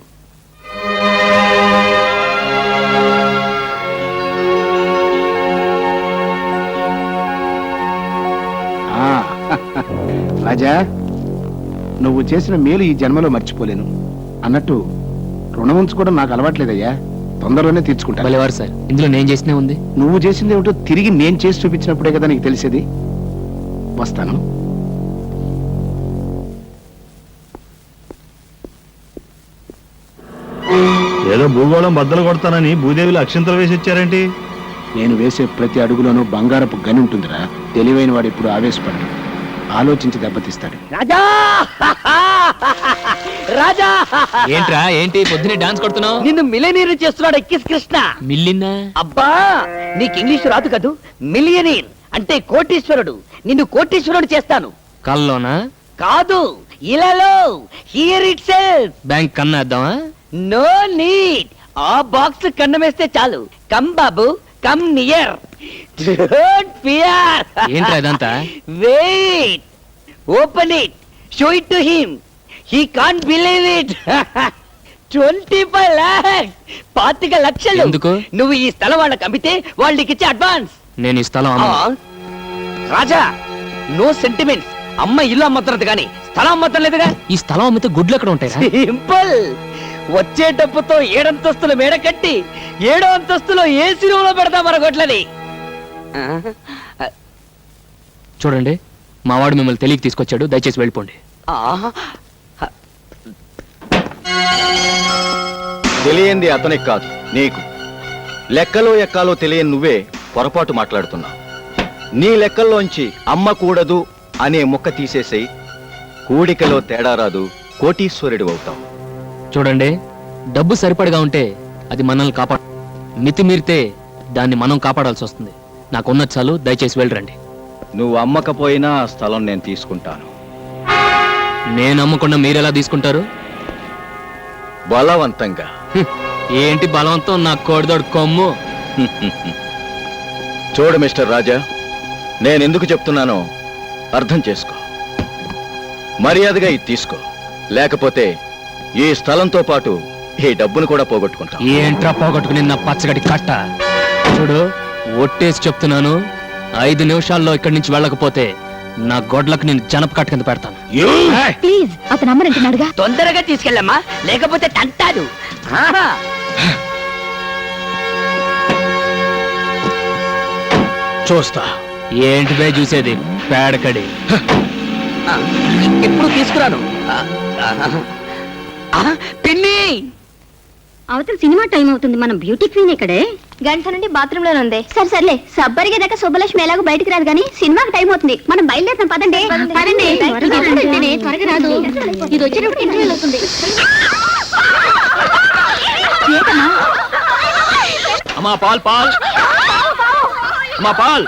రాజా, నువ్వు చేసిన మేలు ఈ జన్మలో మర్చిపోలేను. అన్నట్టు రుణం ఉంచుకోవడం నాకు అలవాట్లేదయ్యా, తొందరలోనే తీర్చుకుంటా. భలేవారు సార్, ఇందులో నేను చేసినే ఉంది. నువ్వు చేసింది ఏమిటో తిరిగి నేను చేసి చూపించినప్పుడే కదా నీకు తెలిసేది. వస్తాను. ఏదో భూగోళం బద్దలు కొడతానని భూదేవిలో అక్షంతలు వేసి ఇచ్చారేంటి? నేను వేసే ప్రతి అడుగులోనూ బంగారపు గని ఉంటుందిరా. తెలివైన వాడు ఎప్పుడు ఆవేశపడడు, ఆలోచించి దెబ్బతీస్తాడు. రాజా రాజా ఏంట్రా ఏంటి పొద్దునే డాన్స్ కొడుతున్నావు? నిన్ను మిలియనీర్ చేస్తున్నాడు ఎక్కిస్ కృష్ణ. మిల్లిన్నా? అబ్బా, నీకు ఇంగ్లీష్ రాదు కదూ. మిలియనీర్ అంటే కోటీశ్వరుడు. నిన్ను కోటీశ్వరుడు చేస్తాను. కల్లోనా? కాదు, ఇలాలో. Here itself. బ్యాంక్ కన్నా వేద్దామా? No need. ఆ బాక్స్ కన్నమేస్తే చాలు. కమ్ బాబు, కమ్ నియర్. Don't fear. ఏంట్రా ఇదంతా? Wait, open it, show it to him. He can't believe it. 25 lakhs, 25 లక్షలు. ఎందుకు? నువ్వు ఈ స్థలం వాళ్ళకి అమ్మితే వాళ్ళకి ఇచ్చే అడ్వాన్స్. నేను ఈ స్థలం అమ్మను. రాజా, నో సెంటిమెంట్స్. అమ్మ ఇల్లు అమ్మతున్నది కానీ స్థలం అమ్మతం లేదుగా. ఈ స్థలం అమ్మితే గుడ్లు ఎక్కడ ఉంటాయి? సింపుల్. వచ్చే డబ్బుతో 7 అంతస్తుల మేడ కట్టి 7వ అంతస్తులో ఏసీ రూమ్ లో పెడతా మరొకట్లని. చూడండి, మావాడు మిమ్మల్ని తెలియక తీసుకొచ్చాడు, దయచేసి వెళ్ళిపోండి. తెలియంది అతనికి కాదు, నీకు. లెక్కలో ఎక్కాలో తెలియని నువ్వే పొరపాటు మాట్లాడుతున్నావు. నీ లెక్కల్లోంచి అమ్మ కూడదు అనే ముక్క తీసేసి కూడికలో తేడా రాదు, కోటీశ్వరుడు అవుతావు. చూడండి, డబ్బు సరిపడగా ఉంటే అది మనల్ని కాపాడు, మితిమీరితే దాన్ని మనం కాపాడాల్సి వస్తుంది. నాకున్న చాలు, దయచేసి వెళ్ళరండి. నువ్వు అమ్మకపోయినా ఆ స్థలం నేను తీసుకుంటాను. నేను అమ్మకుండా మీరెలా తీసుకుంటారు? బలవంతంగా. ఏంటి బలవంతం? నా కోడిదోడు కొమ్ము. చూడు మిస్టర్ రాజా, నేను ఎందుకు చెప్తున్నానో అర్థం చేసుకో. మర్యాదగా ఇది తీసుకో, లేకపోతే ఈ స్థలంతో పాటు ఈ డబ్బును కూడా పోగొట్టుకుంటా. ఏంట్రా పోగొట్టుకుని నా పచ్చగడి కట్ట? చూడు, ఒట్టేసి చెప్తున్నాను, 5 నిమిషాల్లో ఇక్కడి నుంచి వెళ్ళకపోతే నా గొడ్లకు నేను జనప కట్ట కింద పెడతాను. ప్లీజ్, అతను అమ్మనంటున్నాడుగా. తొందరగా తీసుకెళ్ళమ్మా, లేకపోతే తంటాడు. చూస్తా. ఏంటి బే చూసేది? పేడకడి. ఎప్పుడు తీసుకురాను. పిన్ని, అవతల సినిమా టైం అవుతుంది. మనం బ్యూటీ క్వీన్ ఇక్కడే. గంట నుండి బాత్రూమ్ లోనే ఉంది. సరే సర్లే, సబ్బరిగే దాకా శుభలక్ష్మి ఎలాగో బయటికి రాదు కానీ సినిమాకి టైం అవుతుంది. మనం బయలుదేరుతాం. పదండి పదండి. త్వరగా రాదు, ఇది వచ్చేటప్పుడు ఇంటర్వ్యూలు అవుతుంది. అమ్మా పాల్ పాల్, అమ్మా పాల్.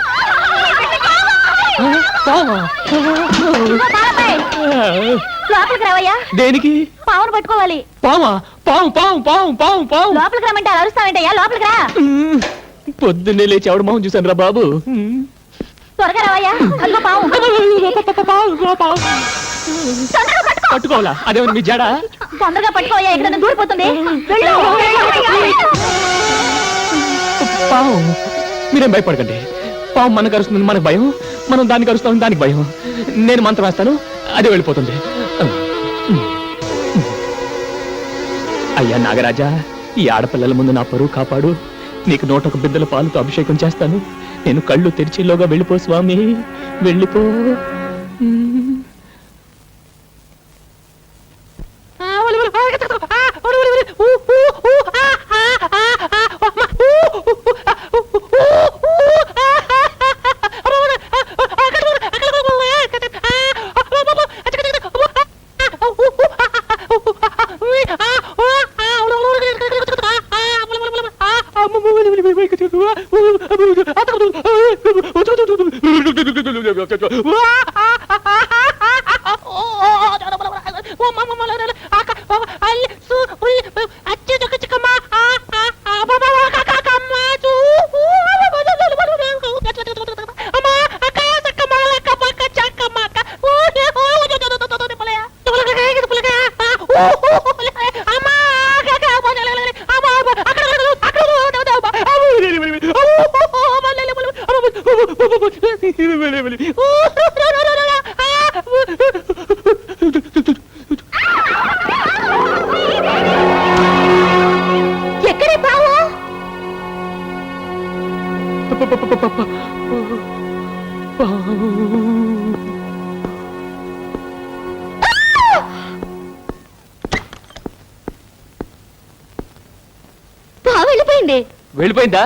లోపలికి రావయ్యా. దేనికి? పావును పట్టుకోవాలి. పామా? పాము పాము పాము పాము పాము. లోపలికి రమ్మంటే అలా అరుస్తావేంటయ్యా? లోపలికి రా. పొద్దున్నే లేచి ఎవడ మొహం చూశాను రా బాబు. త్వరగా రావయ్యా. అదిగో పావు. పట్టుకోవాలా? అదేమన్నా మీ జడ? తొందరగా పట్టుకోవయ్యా, ఎక్కడ దూరిపోతుంది. వెళ్ళు. పాము. మీరేం భయపడకండి. పాము మనకు అరుస్తుంది, మనకు భయం. మనం దానికి అరుస్తాం, దానికి భయం. నేను మంత్రం వేస్తాను, అదే వెళ్ళిపోతుంది. అయ్యా నాగరాజా, ఈ ఆడపిల్లల ముందు నా పరువు కాపాడు. నీకు 101 బిద్దల పాలతో అభిషేకం చేస్తాను. నేను కళ్ళు తెరిచేలోగా వెళ్ళిపో స్వామి, వెళ్ళిపో. ఎక్కడే పావు? పావు వెళ్ళిపోయింది. వెళ్ళిపోయిందా?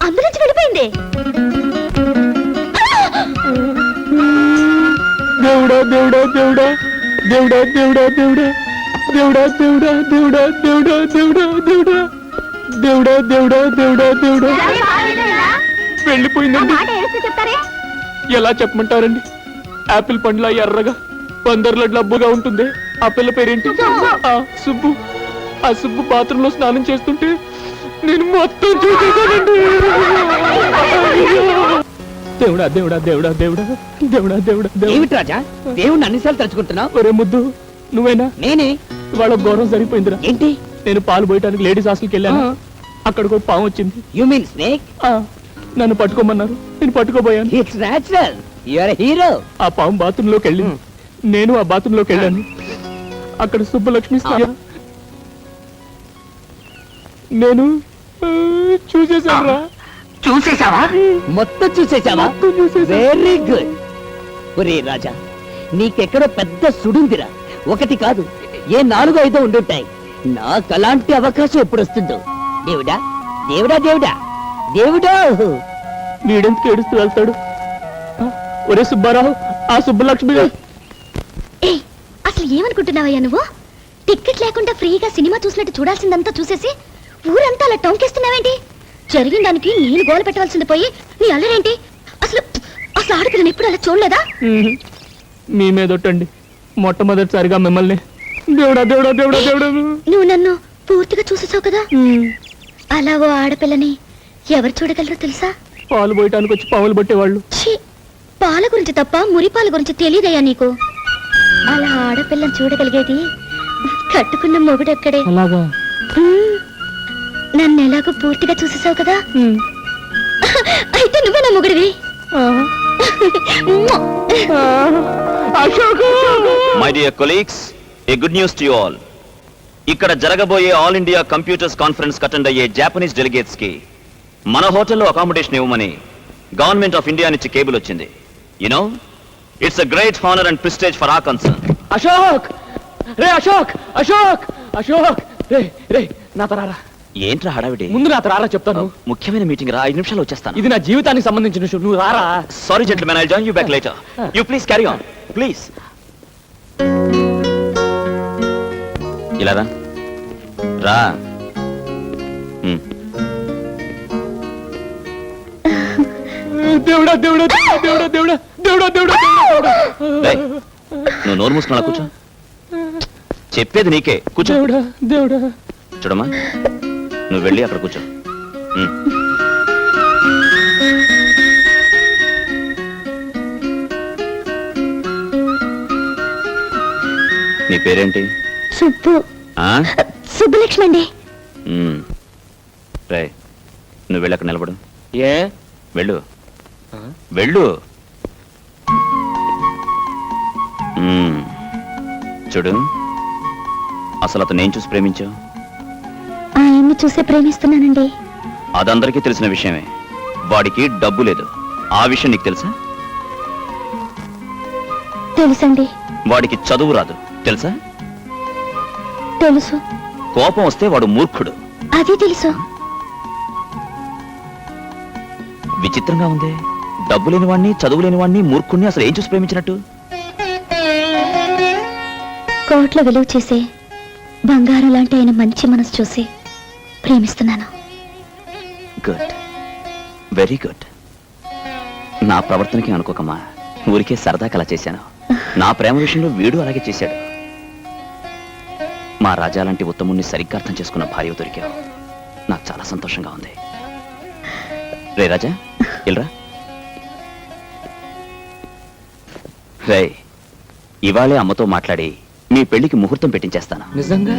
అందులోంచి వెళ్ళిపోయింది. దేవుడా దేవుడా దేవుడా దేవుడా దేవుడా దేవుడా దేవుడా దేవుడా దేవుడా దేవుడా దేవుడా దేవుడా దేవుడా దేవుడా దేవుడా దేవుడా వెళ్ళిపోయిందండి. చెప్తారే? ఎలా చెప్పమంటారండి? యాపిల్ పండ్ల ఎర్రగా పందర్ల డబ్బుగా ఉంటుంది. ఆ పిల్ల పేరేంటి? ఆ సుబ్బు. ఆ సుబ్బు బాత్రూంలో స్నానం చేస్తుంటే నేను మొత్తం చూసేసానండి. దేవుడా దేవుడా దేవుడా దేవుడా దేవుడా దేవుడా ఏమిటి రాజా దేవుణ్ణి అన్నిసార్లు తలుచుకుంటున్నావు? ఒరే ముద్దు, నువ్వేనా? నేనే. వాళ్ళ ఘోరం సరిపోయిందిరా. ఏంటి? నేను పాలు పోయటానికి లేడీస్ హాస్టల్కి వెళ్ళాను. అక్కడికి ఒక పాము వచ్చింది. You mean snake? నన్ను పట్టుకోమన్నారు, నేను పట్టుకోబోయాను. It's natural, you are hero. ఆ పాము బాత్రూమ్ లోకి వెళ్ళింది. నేను ఆ బాత్రూమ్ లోకి వెళ్ళాను. అక్కడ సుబ్బలక్ష్మి స్నానం. నేను చూసేసాను. చూసేసావా? మొత్తం చూసేసావా? Very good. ఒరే రాజా, నీకెక్కడో పెద్ద సుడుందిరా. ఒకటి కాదు, ఏ 4-5 ఉండుంటాయి. నాకు అలాంటి అవకాశం ఎప్పుడు వస్తుందో. దేవుడా దేవుడా దేవుడా దేవుడా. వీడెందుకు ఏడుస్తూ వెళ్తాడు? ఒరే సుబ్బారావు, ఆ సుబ్బలక్ష్మి. అసలు ఏమనుకుంటున్నావయ్యా నువ్వు? టికెట్ లేకుండా ఫ్రీగా సినిమా చూసినట్టు చూడాల్సిందంతా చూసేసి ఊరంతా అలా టొంకేస్తున్నావేంటి? జరిగిన దానికి నేను గోల పెట్టవలసింది పోయి నీ అల్లరేంటి? అసలు అసలు ఆడపిల్లని ఎప్పుడు అలా చూడలేదా? మీ మీదొట్టండి, మొట్టమొదటిసారిగా మిమ్మల్ని. దేవుడా దేవుడా దేవుడా దేవుడా. నువ్వు నన్ను పూర్తిగా చూసేసావు కదా. అలా ఓ ఆడపిల్లని ఎవరు చూడగలరో తెలుసా? పాలు పోయటానికి వచ్చి పావులు పట్టేవాళ్ళు. ఛీ, పాల గురించి తప్ప మురిపాల గురించి తెలియదయ్యా నీకు. అలా ఆడపిల్లని చూడగలిగేది కట్టుకున్న మొగుడెక్కడే. అలాగా? నన్ను ఎలాగో పూర్తిగా చూసేసావు కదా. అయితే నువ్వే నా మొగుడివి. My dear colleagues, a good news to you all. ఇక్కడ జరగబోయే all India computers conference attend అయ్యే జాపనీస్ డెలిగేట్స్ కి మన హోటల్లో అకామిడేషన్ ఇవ్వమని గవర్నమెంట్ ఆఫ్ ఇండియా నుంచి కేబుల్ వచ్చింది. You know, it's a great honour and prestige for our concern. Ashok రే, అశోక్ అశోక్ అశోక్ రే రే, నాతో రారా. ఏంట్రా హడావిడి? ముందు నాతో రారా, చెప్తాను. ముఖ్యమైన మీటింగ్ రా, 5 నిమిషాలు వచ్చేస్తాను. ఇది నా జీవితానికి సంబంధించిన విషయం, నువ్వు రారా. Sorry gentlemen, I join you back later. You please carry on please. ఇలా రా రా. దేవుడా దేవుడా దేవుడా దేవుడా దేవుడా దేవుడా దేవుడా. నువ్వు నోరు మూసుకున్నా కూర్చో. చెప్పేది నీకే, కూర్చో. దేవుడా దేవుడా. చూడమ్మా, నువ్వు వెళ్ళి అక్కడ కూర్చో. నీ పేరేంటి? సుబ్బు. సుబ్బలక్ష్మి అండి. రే, నువ్వు వెళ్ళి అక్కడ నిలబడు. ఏ? వెళ్ళు వెళ్ళు. చూడు, అసలు అతను ఏం చూసి ప్రేమించావు? ఆయన్ని చూసే ప్రేమిస్తున్నానండి. అదందరికీ తెలిసిన విషయమే. వాడికి డబ్బు లేదు, ఆ విషయం నీకు తెలుసా? తెలుసండి. వాడికి చదువు రాదు, తెలుసా? తెలుసు. కోపం వస్తే వాడు మూర్ఖుడు, అది తెలుసు. విచిత్రంగా ఉంది. డబ్బు లేని వాడిని, చదువు లేని వాడిని, మూర్ఖుడిని అసలు ఏం చూసి ప్రేమించినట్టు? కోట్ల విలువ చేసే బంగారం లాంటి ఆయన మంచి మనసు చూసి ప్రేమిస్తున్నాను. Good, very good. నా ప్రవర్తనకి అనుకోకమ్మా, ఊరికే సరదాకి అలా చేశాను. నా ప్రేమ విషయంలో వీడు అలాగే చేశాడు. మా రాజా లాంటి ఉత్తముణ్ణి సరిగ్గా అర్థం చేసుకున్న భార్య దొరికావు. నాకు చాలా సంతోషంగా ఉంది. రే రాజా, ఇల్రా. రే, ఇవాళే అమ్మతో మాట్లాడి మీ పెళ్లికి ముహూర్తం పెట్టించేస్తాను. నిజంగా?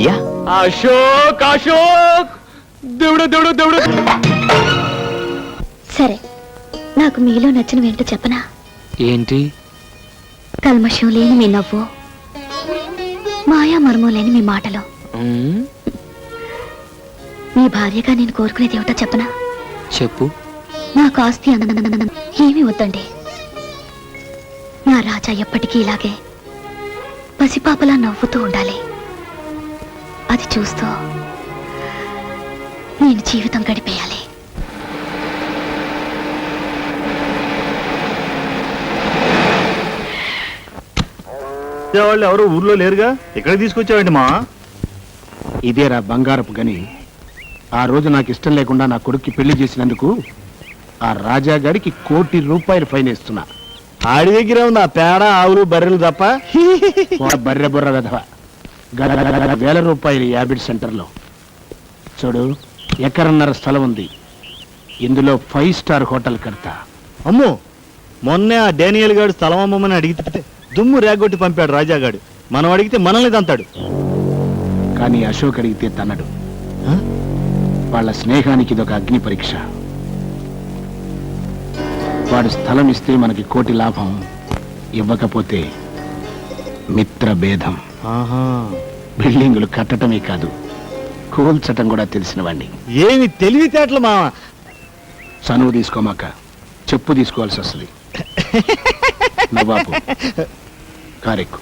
యా. అశోక్ అశోక్, దేవుడా దేవుడా దేవుడా. సరే, నాకు మీలో నచ్చినవేంటో చెప్పనా? ఏంటి? కల్మషం లేని మీ నవ్వు, మాయా మర్మం లేని మీ మాటలు. ఉమ్, మీ భార్యగా నేను కోరుకునేది ఏమిటో చెప్పనా? చెప్పు. నాకు ఆస్తి ఏమీ వద్దండి. నా రాజా ఎప్పటికీ ఇలాగే పసిపాపలా నవ్వుతూ ఉండాలి. అది చూస్తూ నేను జీవితం గడిపేయాలి. వాళ్ళు ఎవరు ఊర్లో లేరుగా, ఇక్కడ తీసుకొచ్చావండి మా? ఇదేరా బంగారపు గని. ఆ రోజు నాకు ఇష్టం లేకుండా నా కొడుక్కి పెళ్లి చేసినందుకు ఆ రాజాగాడికి ₹1,00,00,000 ఫైన్ వేస్తున్నా. ఆడి దగ్గర ఉంది ఆ పేడ, ఆవులు, బర్రెలు తప్ప. బర్రె బుర్ర వెధవ. ₹1,000 యాబిడ్ సెంటర్లో. చూడు, ఎకరన్నర స్థలం ఉంది. ఇందులో 5 స్టార్ హోటల్ కడతా. అమ్మో, మొన్నే ఆ డానియల్ గాడు స్థలం అమ్మమని అడిగితే దుమ్ము రేగొట్టి పంపాడు రాజాగాడు. మనం అడిగితే మనల్ని తంతాడు. కానీ అశోక్ అడిగితే తన్నడు. వాళ్ళ స్నేహానికి ఇదొక అగ్ని పరీక్ష. వాడు స్థలం ఇస్తే మనకి 1,00,00,000 లాభం, ఇవ్వకపోతే మిత్ర భేదం. బిల్డింగులు కట్టడమే కాదు, కూల్చటం కూడా తెలిసిన వాడిని. ఏమి తెలివితేటలు మావా. చనువు తీసుకోమాక చెప్పు తీసుకోవాల్సి వస్తుంది. నవాబు కారెక్కు.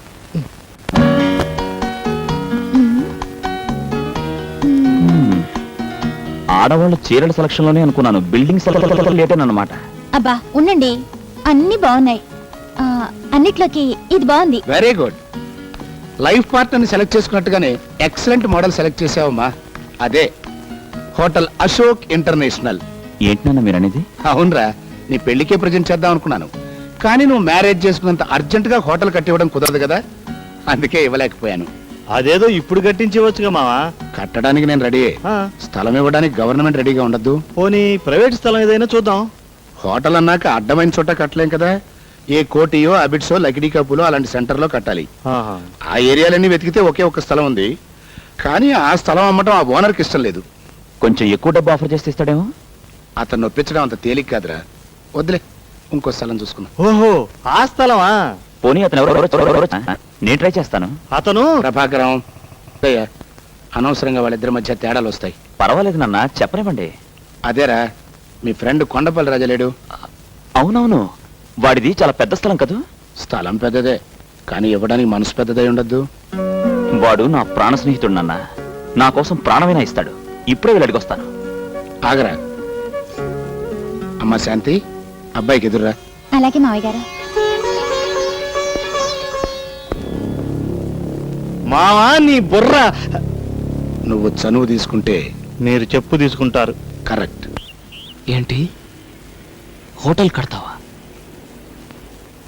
ఆడవాళ్ళ చీరల సెలక్షన్ లోనే అనుకున్నాను, బిల్డింగ్ సెలక్షన్ లేటేనమాట. అబ్బా ఉండండి, అన్ని బాగున్నాయి. అన్నిట్లోకి ఇది బాగుంది. Very good. లైఫ్ పార్ట్నర్ని సెలెక్ట్ చేసుకున్నట్టుగానే ఎక్సలెంట్ మోడల్ సెలెక్ట్ చేసావమ్మా. అదే హోటల్ అశోక్ ఇంటర్నేషనల్. ఏంటన్నా మీరు అనేది? అవునరా, నీ పెళ్లికే ప్రజెంట్ చేద్దాం అనుకున్నాను. కానీ నువ్వు మ్యారేజ్ చేసుకున్నంత అర్జెంట్ గా హోటల్ కట్టివ్వడం కుదరదు కదా, అందుకే ఇవ్వలేకపోయాను. అదేదో ఇప్పుడు కట్టించవచ్చుగా మావా. కట్టడానికి నేను రెడీ. స్థలం ఇవ్వడానికి గవర్నమెంట్ రెడీగా ఉండద్దు. పోనీ ప్రైవేట్ స్థలం ఏదైనా చూద్దాం. హోటల్ అన్నాక అడ్డమైన చోట కట్టలేం కదా. ఏ కోటియో, అబిడ్సో, లకిడీ కప్పులో అలాంటి సెంటర్లో కట్టాలి. ఆ ఏరియాలన్నీ వెతికితే ఒకే ఒక స్థలం ఉంది. కానీ ఆ స్థలం అమ్మటం ఆ ఓనర్కి ఇష్టం లేదు. కొంచెం ఎక్కువ డబ్బు ఆఫర్ చేస్తే ఇస్తాడేమో. అతను నొప్పించడం అంత తేలిక కాదురా. వద్దులే, ఇంకో స్థలం చూసుకున్నా. ఓహో, ఆ స్థలమా? పోనీ అతను ఎవరో నేను ట్రై చేస్తాను. అతను ప్రభాకరం. అయ్యా, అనవసరంగా వాళ్ళిద్దరి మధ్య తేడాలు వస్తాయి. పర్వాలేదు నాన్న, చెప్పనివ్వండి. అదేరా, మీ ఫ్రెండ్ కొండపల్లి రాజా లేడు? అవునవును, వాడిది చాలా పెద్ద స్థలం కదూ. స్థలం పెద్దదే, కానీ ఇవ్వడానికి మనసు పెద్దదై ఉండద్దు. వాడు నా ప్రాణ స్నేహితుడు నాన్న, నా కోసం ప్రాణమైనా ఇస్తాడు. ఇప్పుడే వీళ్ళడికి వస్తాను. ఆగరా. అమ్మా శాంతి, అబ్బాయికి ఎదురురా. అలాగే మావయ్య గారు. మావా నీ బుర్ర. నువ్వు చనువు తీసుకుంటే మీరు చెప్పు తీసుకుంటారు. కరెక్ట్. ఏంటి, హోటల్ కడతావా?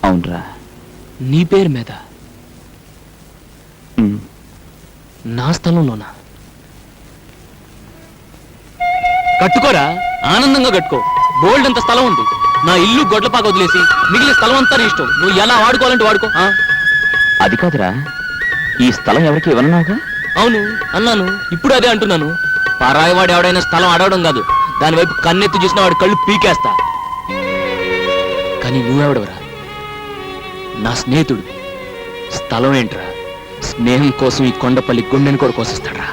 అవునరా. నీ పేరు మీద? నా స్థలంలోనా? కట్టుకోరా, ఆనందంగా కట్టుకో. బోల్డ్ అంత స్థలం ఉంది. నా ఇల్లు గొడ్లపాక వదిలేసి మిగిలిన స్థలం అంతా నీ ఇష్టం. నువ్వు ఎలా వాడుకోవాలంటే వాడుకో. అది కాదురా, ఈ స్థలం ఎవరికి ఇవ్వనున్నావుగా? అవును అన్నాను, ఇప్పుడు అదే అంటున్నాను. పరాయివాడు ఎవడైనా స్థలం అడవడం కాదు, దాని వైపు కన్నెత్తి చూసిన వాడి కళ్ళు పీకేస్తా. కానీ నువ్వెవడవరా? నా స్నేహితుడు. స్థలం ఏంట్రా? స్నేహం కోసం ఈ కొండపల్లి గుండెని కూడా కోసిస్తాడ్రా.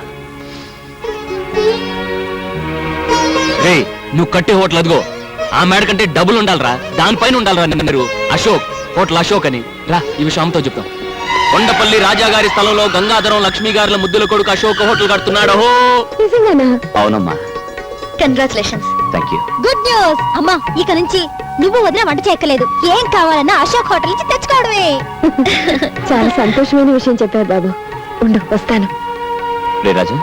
రే, నువ్వు కట్టే హోటల్ అదిగో, ఆ మేడ కంటే డబ్బులు ఉండాలరా, దానిపైన ఉండాలరా. మీరు అశోక్, హోటల్ అశోక్ అని. రా, ఈ విషయం అమ్మతో చెప్తాం. కొండపల్లి రాజాగారి స్థలంలో గంగాధరం లక్ష్మీ గారుల ముద్దుల కొడుకు అశోక్ హోటల్ కడుతున్నాడు. అవునమ్మా. Congratulations. Thank you. Good news. అమ్మా, ఇక నుంచి నువ్వు వదిన వంట చేయక్కలేదు. ఏం కావాలన్నా అశోక్ హోటల్ నుంచి తెచ్చుకోవడమే. చాలా సంతోషమైన విషయం చెప్పారు బాబు. ఉండు, వస్తాను. రే రాజా,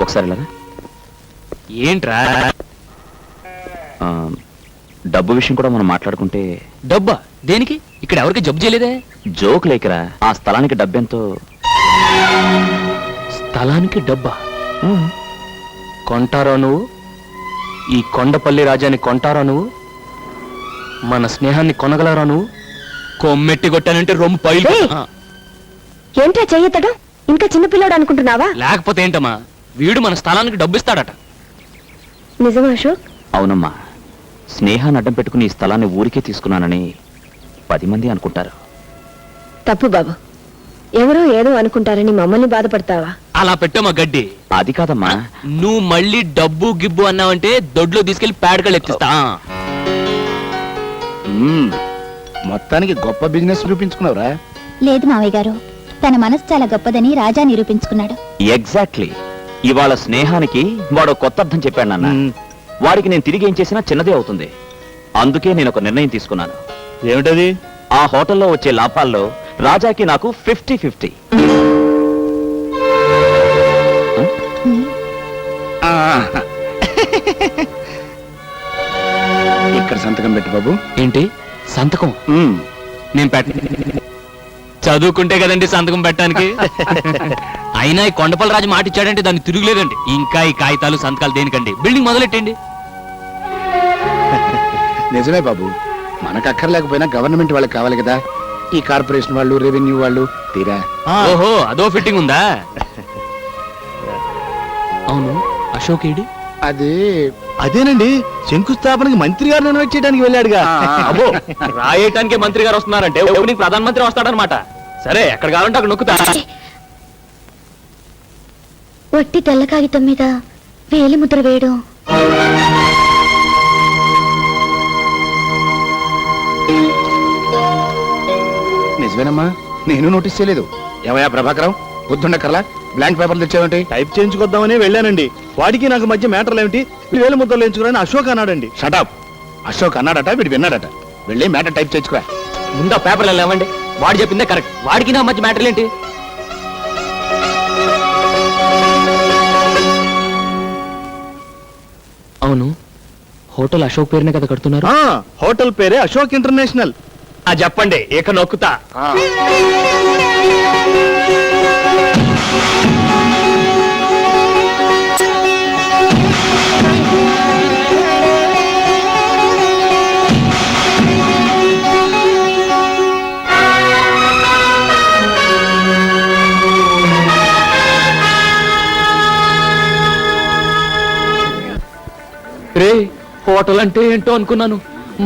ఒకసారి ఇలాగా. ఏంట్రా? డబ్బు విషయం కూడా మనం మాట్లాడుకుంటే. డబ్బా దేనికి? ఇక్కడ ఎవరికి జబ్బు చేయలేదే. జోక్ లేకరా, ఆ స్థలానికి డబ్బెంతో. స్థలానికి డబ్బా? కొంటారా నువ్వు? ఈ కొండపల్లి రాజాని కొంటారా నువ్వు? మన స్నేహాన్ని కొనగలరా నువ్వు? కొమ్మెట్టి కొట్టానంటే రొమ్ము పైలు. ఏంట్రా చెయ్యతడు? ఇంకా చిన్నపిల్లాడు అనుకుంటున్నావా? లేకపోతే ఏంటమ్మా, వీడు మన స్థలానికి డబ్బు ఇస్తాడట. నిజమా అశోక్? అవునమ్మా, స్నేహాన్ని అడ్డం పెట్టుకుని ఈ స్థలాన్ని ఊరికే తీసుకున్నానని 10 మంది అనుకుంటారు. తప్పు బాబు. ఎవరో ఏదో అనుకుంటారని మమ్మల్ని బాధపడతావా? అలా పెట్టామా గడ్డి. అది కాదమ్మా. నువ్వు మళ్ళీ డబ్బు గిబ్బు అన్నావంటే దొడ్లో తీసుకెళ్లి పేడకలు ఎత్తిస్తా. మొత్తానికి గొప్ప బిజినెస్ నిరూపించుకున్నావురా. లేదు మావయ్య గారు, తన మనసు చాలా గొప్పదని రాజా నిరూపించుకున్నాడు. ఎగ్జాక్ట్లీ. ఇవాళ స్నేహానికి వాడు కొత్త అర్థం చెప్పాడు నాన్న. వాడికి నేను తిరిగి ఏం చేసినా చిన్నదే అవుతుంది. అందుకే నేను ఒక నిర్ణయం తీసుకున్నాను. ఏమిటది? ఆ హోటల్లో వచ్చే లాభాల్లో రాజాకి నాకు 50-50. ఇక్కడ సంతకం పెట్టు బాబు. ఏంటి సంతకం? నేను చదువుకుంటే కదండి సంతకం పెట్టడానికి. అయినా ఈ కొండపల్లి రాజు మాట ఇచ్చాడంటే దాన్ని తిరుగులేదండి. ఇంకా ఈ కాగితాలు సంతకాలు దేనికండి? బిల్డింగ్ మొదలెట్టండి. నిజమే బాబు, మనకు అక్కర్లేకపోయినా గవర్నమెంట్ వాళ్ళకి కావాలి కదా. ఈ కార్పొరేషన్ వాళ్ళు, రెవెన్యూ వాళ్ళు తీరా. ఓహో, అదో ఫిట్టింగ్ ఉందా? అవును, అశోక్ ఏడి? అదేనండి, శంకుస్థాపనకి మంత్రి గారిని ఇన్వైట్ చేయడానికి వెళ్ళాడుగా. అబ్బో, రాయటానికి మంత్రి గారు వస్తున్నారంటే ఓపెనింగ్ ప్రధానమంత్రి వస్తాడనమాట. సరే, ఎక్కడ కావాలంటే అక్కడ నొక్కుతా. ఒట్టి తెల్ల కాగితం మీద వేలి ముద్ర వేయడం నిజమేనమ్మా, నేను నోటీస్ చేయలేదు. ఏమయ్యా ప్రభాకరం, పొద్దుండకర్లా బ్లాంక్ పేపర్లు తెచ్చావేంటి? టైప్ చేయించుకొద్దామని వెళ్ళానండి. వాడికి నాకు మధ్య మ్యాటర్లు ఏమిటి? 1000 ముద్దలు వేయించుకుని అశోక్ అన్నాడండి. షటప్. అశోక్ అన్నాడట, వీడు విన్నాడట. వెళ్ళి మ్యాటర్ టైప్ చేయించుకో. ముందు పేపర్లు లేవండి. వాడు చెప్పిందే కరెక్ట్. వాడికి నా మధ్య మ్యాటర్లు ఏంటి? అవును, హోటల్ అశోక్ పేరునే కదా కడుతున్నారు? హోటల్ పేరే అశోక్ ఇంటర్నేషనల్. చెప్పండి, ఇక నొక్కుతా. రే, హోటల్ అంటే ఏంటో అనుకున్నాను.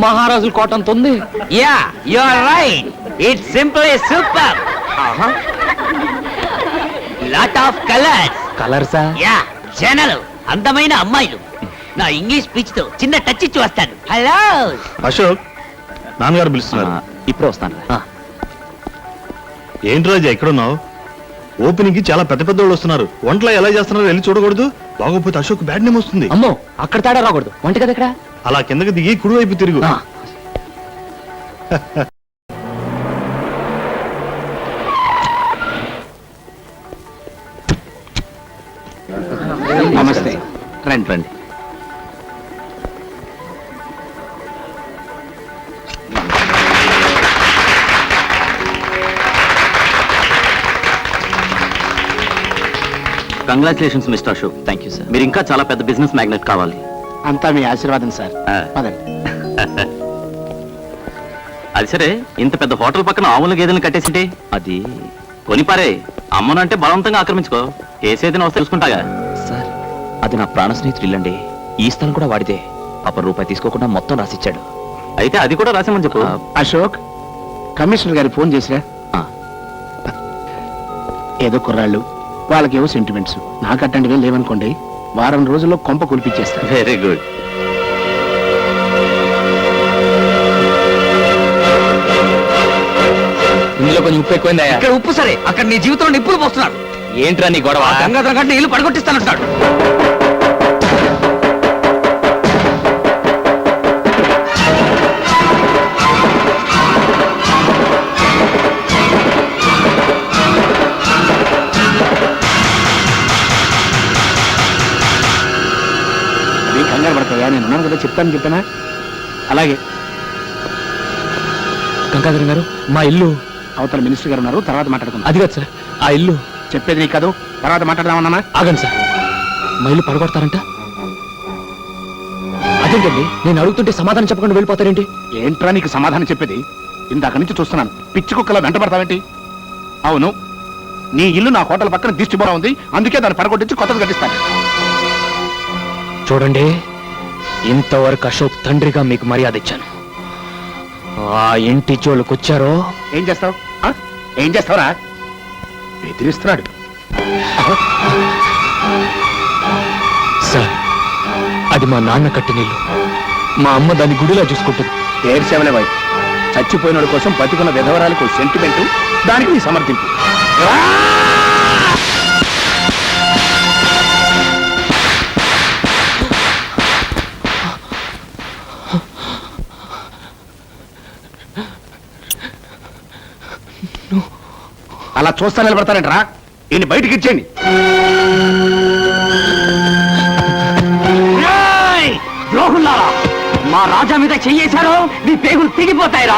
మహారాజుల కోట అంత ఉంది. Yeah, you are right. It's simply super. Lot of colours. కలర్సా? యా, జనలు, అందమైన అమ్మాయిలు. నా ఇంగ్లీష్ స్పీచ్ తో చిన్న టచ్ ఇచ్చి వస్తాను. హలో అశోక్, నాన్నగారు పిలుస్తున్నారు. ఇప్పుడే వస్తాను. ఏంటి రాజా ఎక్కడున్నావు? ఓపెనింగ్ కి చాలా పెద్ద పెద్ద వాళ్ళు వస్తున్నారు. వంటలో ఎలా చేస్తున్నారో వెళ్ళి చూడకూడదు. బాగోపోతే అశోక్ బ్యాడ్ నేమ్ వస్తుంది. అమ్మో, అక్కడ తేడా రాకూడదు. వంట కదా ఇక్కడ. అలా కిందకి దిగి కుడివైపు తిరుగు. నమస్తే. రండి రండి. Congratulations mister Ashok. Thank you sir. మీరు ఇంకా చాలా పెద్ద బిజినెస్ మ్యాగ్నెట్ కావాలి. అంతా మీ ఆశీర్వాదం సార్. పదండి. అది సరే, ఇంత పెద్ద హోటల్ పక్కన ఆవుల గేదెలను కట్టేసింటే అది కొనిపారే. అమ్మనంటే బలవంతంగా ఆక్రమించుకో. కేసేదైనా వస్తే చూసుకుంటాగా. సార్, అది నా ప్రాణ స్నేహితుడు ఇల్లండి. ఈ స్థలం కూడా వాడితే. పాప రూపాయి తీసుకోకుండా మొత్తం రాసిచ్చాడు. అయితే అది కూడా రాసామని చెప్పు. అశోక్, కమిషనర్ గారికి ఫోన్ చేసిరా. ఏదో కుర్రాళ్ళు, వాళ్ళకేవో సెంటిమెంట్స్. నాకు అట్లాంటివే లేవనుకోండి, వారం రోజుల్లో కొంప కులిపించేస్తారు. Very good. ఇందులో కొంచెం ఉప్పు ఎక్కువైందా? ఇక్కడ ఉప్పు సరే, అక్కడ నీ జీవితంలో నిప్పులు పోస్తున్నారు. ఏంట్రా నీ గొడవ? గంగాధర గంట ఇల్లు పడగొట్టిస్తానంటాడు. కంగారు పడతాయా, నేను ఉన్నాను కదా, చెప్పానా? అలాగే. గంగాధరం గారు, మా ఇల్లు అవతల మినిస్టర్ గారు ఉన్నారు, తర్వాత మాట్లాడుకుందాం. అది కాదు సార్, ఆ ఇల్లు. చెప్పేది నీకు కాదు, తర్వాత మాట్లాడదామన్నా. ఆగండి సార్, మా ఇల్లు పడగొడతారంట. అదేంటండి, నేను అడుగుతుంటే సమాధానం చెప్పకుండా వెళ్ళిపోతారేంటి? ఏంట్రా నీకు సమాధానం చెప్పేది? ఇందాక నుంచి చూస్తున్నాను, పిచ్చి కుక్కలా వెంట పడతావేంటి? అవును, నీ ఇల్లు నా హోటల్ పక్కన దిష్టిబోరా ఉంది, అందుకే దాన్ని పడగొట్టించి కొత్తది కట్టిస్తాను. చూడండి, ఇంతవరకు అశోక్ తండ్రిగా మీకు మర్యాద ఇచ్చాను. ఆ ఇంటి జోలికొచ్చారో ఏం చేస్తావు? ఏం చేస్తావురా? బెదిరిస్తున్నాడు. సార్, అది మా నాన్న కట్టినిల్లు. మా అమ్మ దాన్ని గుడిలా చూసుకుంటుంది. ఏడ్చేవలే బాయ్, చచ్చిపోయినోడి కోసం బతికున్న విధవరాలకు సెంటిమెంటు, దానికి నీ సమర్థింపు. అలా చూస్తా నిలబడతానంటరా? ఈయన బయటికి ఇచ్చేయండి. ద్రోహుల్లారా, మా రాజా మీద చెయ్యేశారో మీ పేగులు తెగిపోతాయిరా.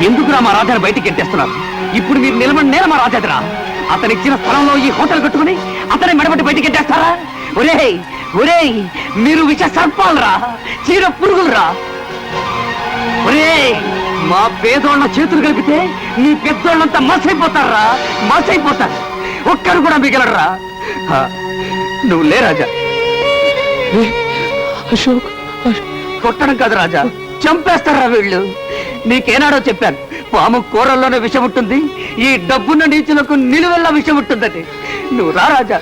ఎందుకురా మా రాజాని బయటికి ఎత్తేస్తున్నారు? ఇప్పుడు మీరు నిలబడి నేల మా రాజాదిరా. అతను ఇచ్చిన స్థలంలో ఈ హోటల్ కట్టుకుని అతని మెడబట్టి బయటికి ఎత్తేస్తారా? ఒరేయ్ ఒరేయ్, మీరు విష సర్పాలరా, చీర పురుగులరా. ఒరేయ్, మా పేదోళ్ళ చేతులు కలిపితే మీ పెద్దోళ్ళంతా మసైపోతారా, మసైపోతారు. ఒక్కరు కూడా మిగలరా. నువ్వు లే రాజా. అశోక్, కొట్టడం కాదు రాజా, చంపేస్తారా వీళ్ళు. నీకేనాడో చెప్పాను, పాము కూరల్లోనే విషం ఉంటుంది, ఈ డబ్బున్న నీచులకు నిలువెల్లా విషం ఉంటుందని. నువ్వు రా రాజా.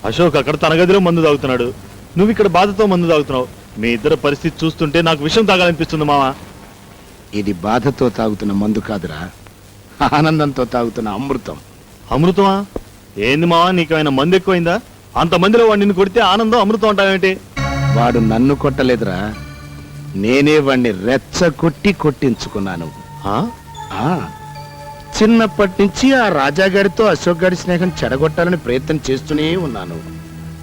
అశోక్ అక్కడ తన గదిలో మందు తాగుతున్నాడు, నువ్వు ఇక్కడ బాధతో మందు తాగుతున్నావు. మీ ఇద్దరు పరిస్థితి చూస్తుంటే నాకు విషయం తాగాలనిపిస్తుంది మావా. ఇది బాధతో తాగుతున్న మందు కాదురా, ఆనందంతో తాగుతున్న అమృతం. అమృతమా? ఏంది మావా, నీకేమైనా మందు ఎక్కువైందా? అంతమందిలో వాడు నిన్ను కొడితే ఆనందం అమృతం అంటావేంటి? వాడు నన్ను కొట్టలేదురా, నేనే వాణ్ణి రెచ్చగొట్టి కొట్టించుకున్నాను. చిన్నప్పటి నుంచి ఆ రాజాగారితో అశోక్ గారి స్నేహం చెడగొట్టాలని ప్రయత్నం చేస్తూనే ఉన్నాను,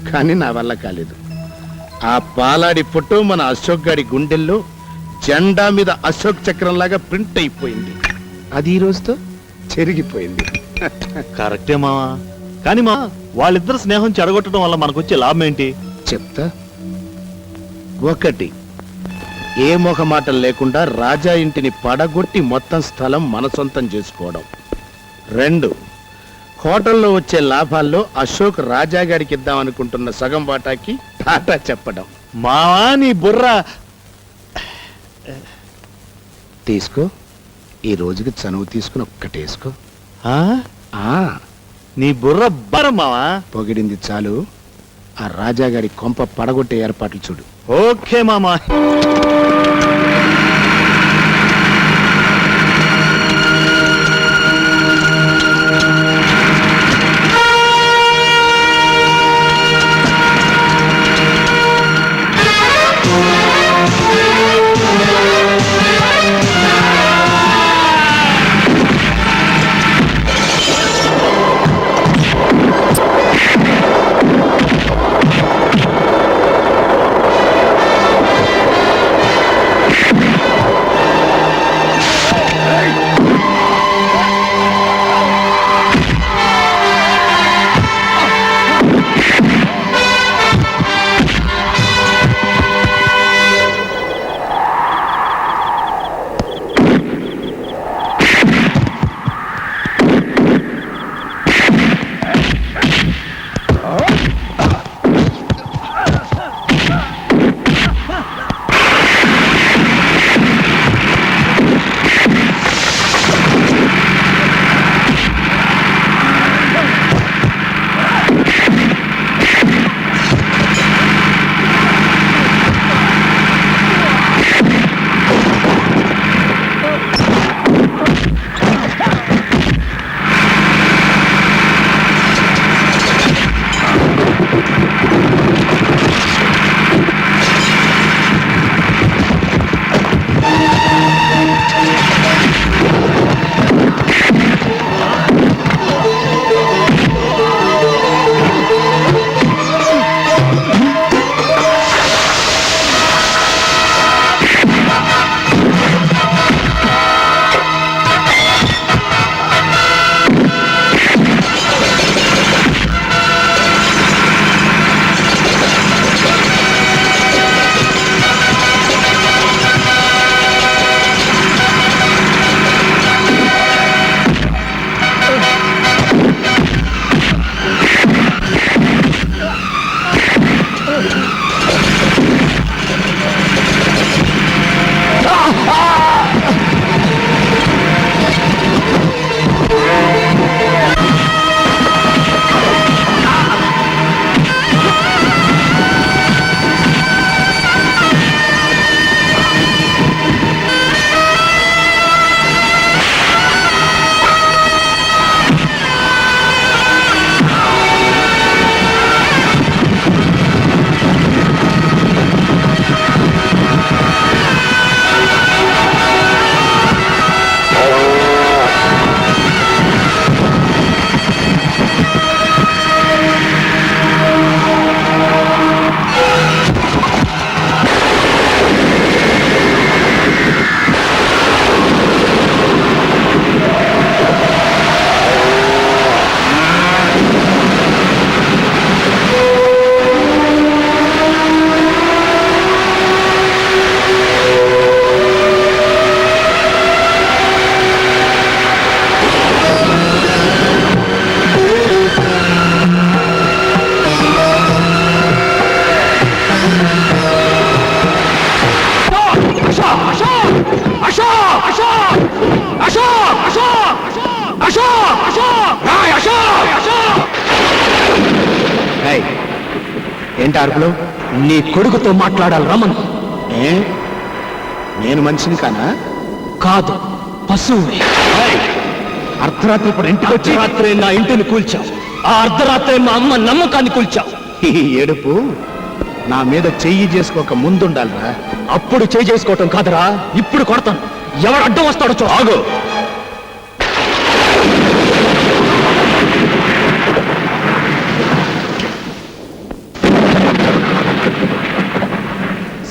కానీ నా వల్ల కాలేదు. ఆ పాలాడి ఫోటో మన అశోక్ గారి గుండెల్లో జెండా మీద అశోక్ చక్రంలాగా ప్రింట్ అయిపోయింది. అది ఈ రోజుతో చెరిగిపోయింది. కరెక్టే మావా, కానీ మా వాళ్ళిద్దరు స్నేహం చెడగొట్టడం వల్ల మనకొచ్చే లాభం ఏంటి చెప్తా. ఒకటి, ఏ మొహమాటం లేకుండా రాజా ఇంటిని పడగొట్టి మొత్తం స్థలం మన సొంతం చేసుకోవడం. 2, హోటల్లో వచ్చే లాభాల్లో అశోక్ రాజా గారికి ఇద్దాం అనుకుంటున్న సగం వాటాకి టాటా చెప్పడం. మావా నీ బుర్ర తీసుకో, ఈ రోజుకి చనువు తీసుకుని ఒక్కటేసుకో. నీ బుర్ర బరం మావా. పొగిడింది చాలు, ఆ రాజా గారి కొంప పడగొట్టే ఏర్పాట్లు చూడు. ఓకే మామా. ఏంటి అరుపులు? నీ కొడుకుతో మాట్లాడాలి రమన్. ఏ నేను మనిషిని కానా? కాదు, పశువు. అర్ధరాత్రి ఇప్పుడు ఇంటికి వచ్చి రాత్రే నా ఇంటిని కూల్చావు. ఆ అర్ధరాత్రే మా అమ్మ నమ్మకాన్ని కూల్చావు. ఈ ఏడుపు నా మీద చెయ్యి చేసుకోక ముందుండాలిరా. అప్పుడు చేయి చేసుకోవటం కాదురా, ఇప్పుడు కొడతాను. ఎవరు అడ్డం వస్తాడో చూ. ఆగు.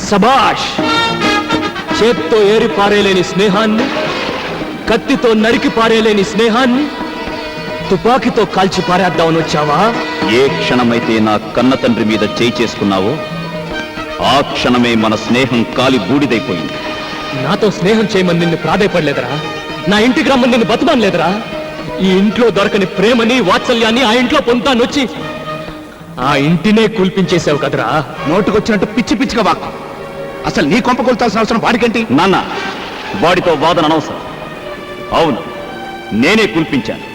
సబాష్! చేత్తో ఏరి పారేలేని స్నేహాన్ని, కత్తితో నరికి పారేలేని స్నేహాన్ని తుపాకీతో కాల్చి పారేద్దామని వచ్చావా? ఏ క్షణమైతే నా కన్న తండ్రి మీద చేయి చేసుకున్నావో ఆ క్షణమే మన స్నేహం కాలి బూడిదైపోయింది. నాతో స్నేహం చేయమని నిన్ను ప్రాధాయపడలేదురా. నా ఇంటికి రమ్మని నిన్ను బతుమానలేదురా. ఈ ఇంట్లో దొరకని ప్రేమని వాత్సల్యాన్ని ఆ ఇంట్లో పొందుతానొచ్చి ఆ ఇంటినే కూల్పించేశావు కదరా. నోటుకొచ్చినట్టు పిచ్చి పిచ్చిగా వాక్కు. అసలు నీ కొంప కొల్తాల్సిన అవసరం వాడికేంటి? నాన్న, వాడితో వాదన అనవసరం. అవును, నేనే కూల్పించాను.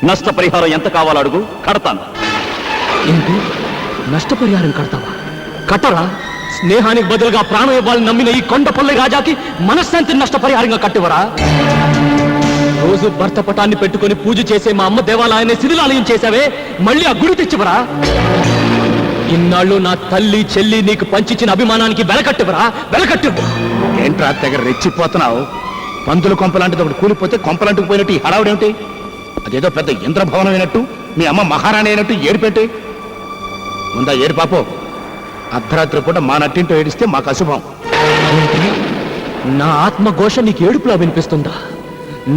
నష్టపరిహారం ఎంత కావాలో అడుగు, కడతాను. ఏంటి? నష్టపరిహారం కడతావా? కట్టరా. స్నేహానికి బదులుగా ప్రాణం ఇవ్వాలని నమ్మిన ఈ కొండపల్లి రాజాకి మనశ్శాంతిని నష్టపరిహారంగా కట్టివరా? రోజు భర్త పటాన్ని పెట్టుకుని పూజ చేసే మా అమ్మ దేవాలయాన్ని శిథిలాలయం చేశావే, మళ్ళీ ఆ గుడి తెచ్చివరా? ఇన్నాళ్ళు నా తల్లి చెల్లి నీకు పంచిచ్చిన అభిమానానికి వెలకట్టివరా? వెలకట్టివు. ఏంట్రా తెగ రెచ్చిపోతున్నావు? పందుల కొంపలాంటిది ఒకటి కూలిపోతే కొంపలాంటికి పోయినట్టు ఈ హడావుడేమిటి? అదేదో పెద్ద ఇంద్రభవనం అయినట్టు, మీ అమ్మ మహారాణి అయినట్టు ఏడిపెట్టి ముందా ఏడు పాపో. అర్ధరాత్రి పూట మా నట్టింటో ఏడిస్తే మాకు అశుభం. నా ఆత్మఘోష నీకు ఏడుపులా వినిపిస్తుందా?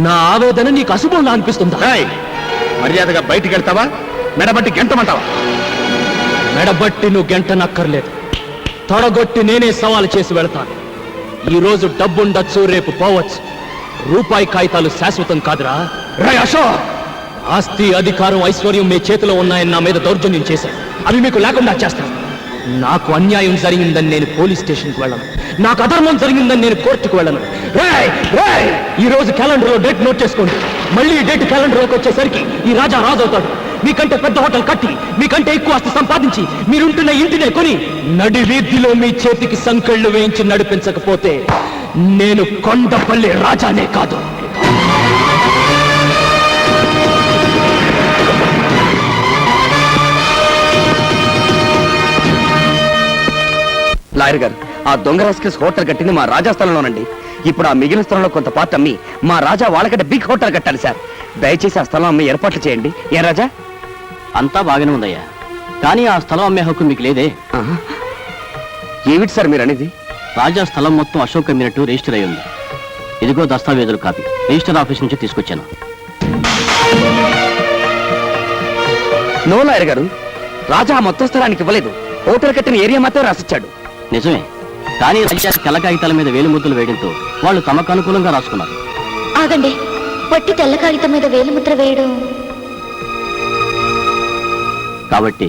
నా ఆవేదన నీకు అశుభంలా అనిపిస్తుందా? మర్యాదగా బయటికి వెళ్తావా, మెడబట్టి గెంటమంటావా? మెడబట్టి నువ్వు గెంటనక్కర్లేదు. తొడగొట్టి నేనే సవాలు చేసి వెళ్తాను. ఈ రోజు డబ్బుండొచ్చు, రేపు పోవచ్చు. రూపాయి కాగితాలు శాశ్వతం కాదురా. రే అశోక్, ఆస్తి అధికారం ఐశ్వర్యం మీ చేతిలో ఉన్నాయని నా మీద దౌర్జన్యం చేశాను. అవి మీకు లేకుండా చేస్తాను. నాకు అన్యాయం జరిగిందని నేను పోలీస్ స్టేషన్కి వెళ్ళను. నాకు అధర్మం జరిగిందని నేను కోర్టుకు వెళ్ళను. ఈ రోజు క్యాలెండర్లో డేట్ నోట్ చేసుకోండి. మళ్ళీ ఈ డేట్ క్యాలెండర్లోకి వచ్చేసరికి ఈ రాజా రాజు అవుతాడు. మీకంటే పెద్ద హోటల్ కట్టి, మీకంటే ఎక్కువ ఆస్తి సంపాదించి, మీరుంటున్న ఇంటినే కొని నడి వీధిలో మీ చేతికి సంకెళ్ళు వేయించి నడిపించకపోతే నేను కొండపల్లి రాజానే కాదు. లాయర్ గారు, ఆ దొంగ రాస్కెల్స్ హోటల్ కట్టింది మా రాజా స్థలంలోనండి. ఇప్పుడు ఆ మిగిలిన స్థలంలో కొంత పార్ట్ అమ్మి మా రాజా వాళ్ళకంటే బిగ్ హోటల్ కట్టాలి సార్. దయచేసి ఆ స్థలం అమ్మి ఏర్పాట్లు చేయండి. ఏ రాజా? అంతా బాగానే ఉందయ్యా, కానీ ఆ స్థలం అమ్మే హక్కు మీకు లేదే. ఏమిటి సార్ మీరు అనేది? రాజా స్థలం మొత్తం అశోక్ అమ్మినట్టు రిజిస్టర్ అయి ఉంది. ఇదిగో దస్తావేజుల కాపీ, రిజిస్టర్ ఆఫీస్ నుంచి తీసుకొచ్చాను. నో లాయర్ గారు, రాజా మొత్తం స్థలానికి ఇవ్వలేదు. హోటల్ కట్టిన ఏరియా మాత్రం రాసిచ్చాడు. నిజమే, కానీ రాజా తెల్ల కాగితాల మీద వేలు ముద్రలు వేయడంతో వాళ్ళు తమకు అనుకూలంగా రాసుకున్నారు. ఆగండి, పొట్టి తెల్ల కాగితం మీద వేలిముద్ర వేయడం. కాబట్టి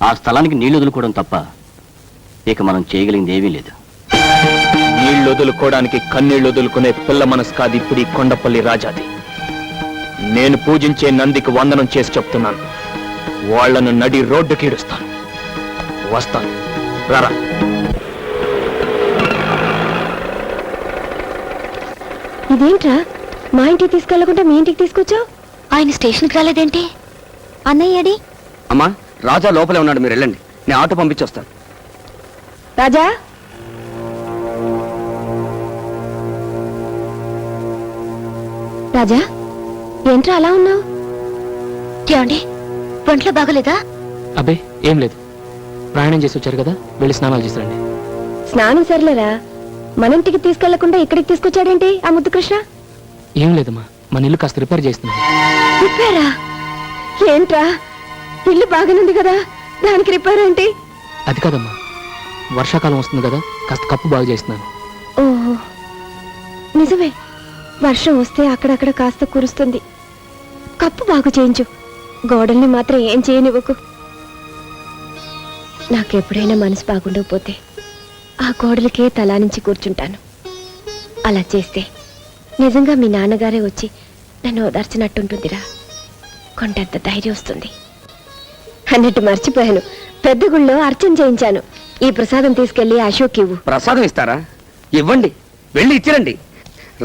ఆ స్థలానికి నీళ్లు వదులుకోవడం తప్ప ఇక మనం చేయగలిగింది ఏమీ లేదు. నీళ్లు వదులుకోవడానికి కన్నీళ్లు వదులుకునే పిల్ల మనసు కాదు ఇప్పుడు ఈ కొండపల్లి రాజాది. నేను పూజించే నందికి వందనం చేసి చెప్తున్నాను, వాళ్లను నడి రోడ్డుకి ఈడుస్తాను. వస్తాను, రారా. ఇదేంట్రా, మా ఇంటికి తీసుకెళ్లకుండా మీ ఇంటికి తీసుకొచ్చావు? ఆయన స్టేషన్కి రాలేదేంటి? అన్నయ్యడి? అమ్మా, రాజా లోపలే ఉన్నాడు, మీరు వెళ్ళండి. నేను ఆటో పంపించొస్తాను. రాజా, రాజా, ఏంట్రా అలా ఉన్నావు? ఏమండి, ఒంట్లో బాగోలేదా? అబ్బే ఏం లేదు, ప్రయాణం చేసి వచ్చారు కదా, వెళ్ళి స్నానాలు చేసిరండి. స్నానం సర్లేరా, మన ఇంటికి తీసుకెళ్లకుండా ఇక్కడికి తీసుకొచ్చాడేంటి ఆ ముద్దు కృష్ణ? ఏం లేదమ్మా, మన ఇల్లు కాస్త రిపేర్ చేస్తున్నాను. రిపేరా? ఏంట్రా, ఇల్లు బాగానుంది కదా, దానికి రిపేర్ ఏంటి? అది కాదమ్మా, వర్షాకాలం వస్తుంది కదా, కాస్త కప్పు బాగు చేస్తున్నాను. ఓహో, నిజమే, వర్షం వస్తే అక్కడక్కడ కాస్త కురుస్తుంది. కప్పు బాగు చేయించు, గోడల్ని మాత్రం ఏం చేయనివ్వకు. నాకెప్పుడైనా మనసు బాగుండకపోతే ఆ గోడలకే తలానించి కూర్చుంటాను. అలా చేస్తే నిజంగా మీ నాన్నగారే వచ్చి నన్ను ఓదార్చినట్టుంటుందిరా. కొండంత ధైర్యం వస్తుంది. అన్నట్టు మర్చిపోయాను, పెద్ద గుళ్ళో అర్చన చేయించాను. ఈ ప్రసాదం తీసుకెళ్లి అశోక్ ఇవ్వు. ప్రసాదం ఇస్తారా? ఇవ్వండి, వెళ్ళి ఇచ్చిరండి.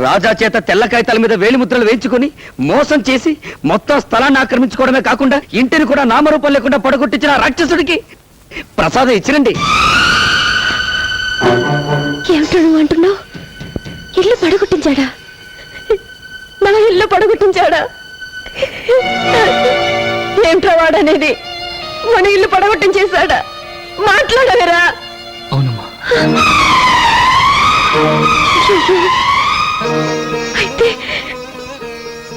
రాజా చేత తెల్ల కాగితాల మీద వేలిముద్రలు వేయించుకుని మోసం చేసి మొత్తం స్థలాన్ని ఆక్రమించుకోవడమే కాకుండా ఇంటిని కూడా నామరూపం లేకుండా పడగొట్టించిన రాక్షసుడికి ప్రసాదం ఇచ్చిరండి. ఏమిటో నువ్వు అంటున్నావు? ఇల్లు పడగొట్టించాడా? నా ఇల్లు పడగొట్టించాడా? ఏమిట్రా వాడనేది? మన ఇల్లు పడగొట్టించేశాడా? మాట్లాడవేరా? అవునమ్మా. అయితే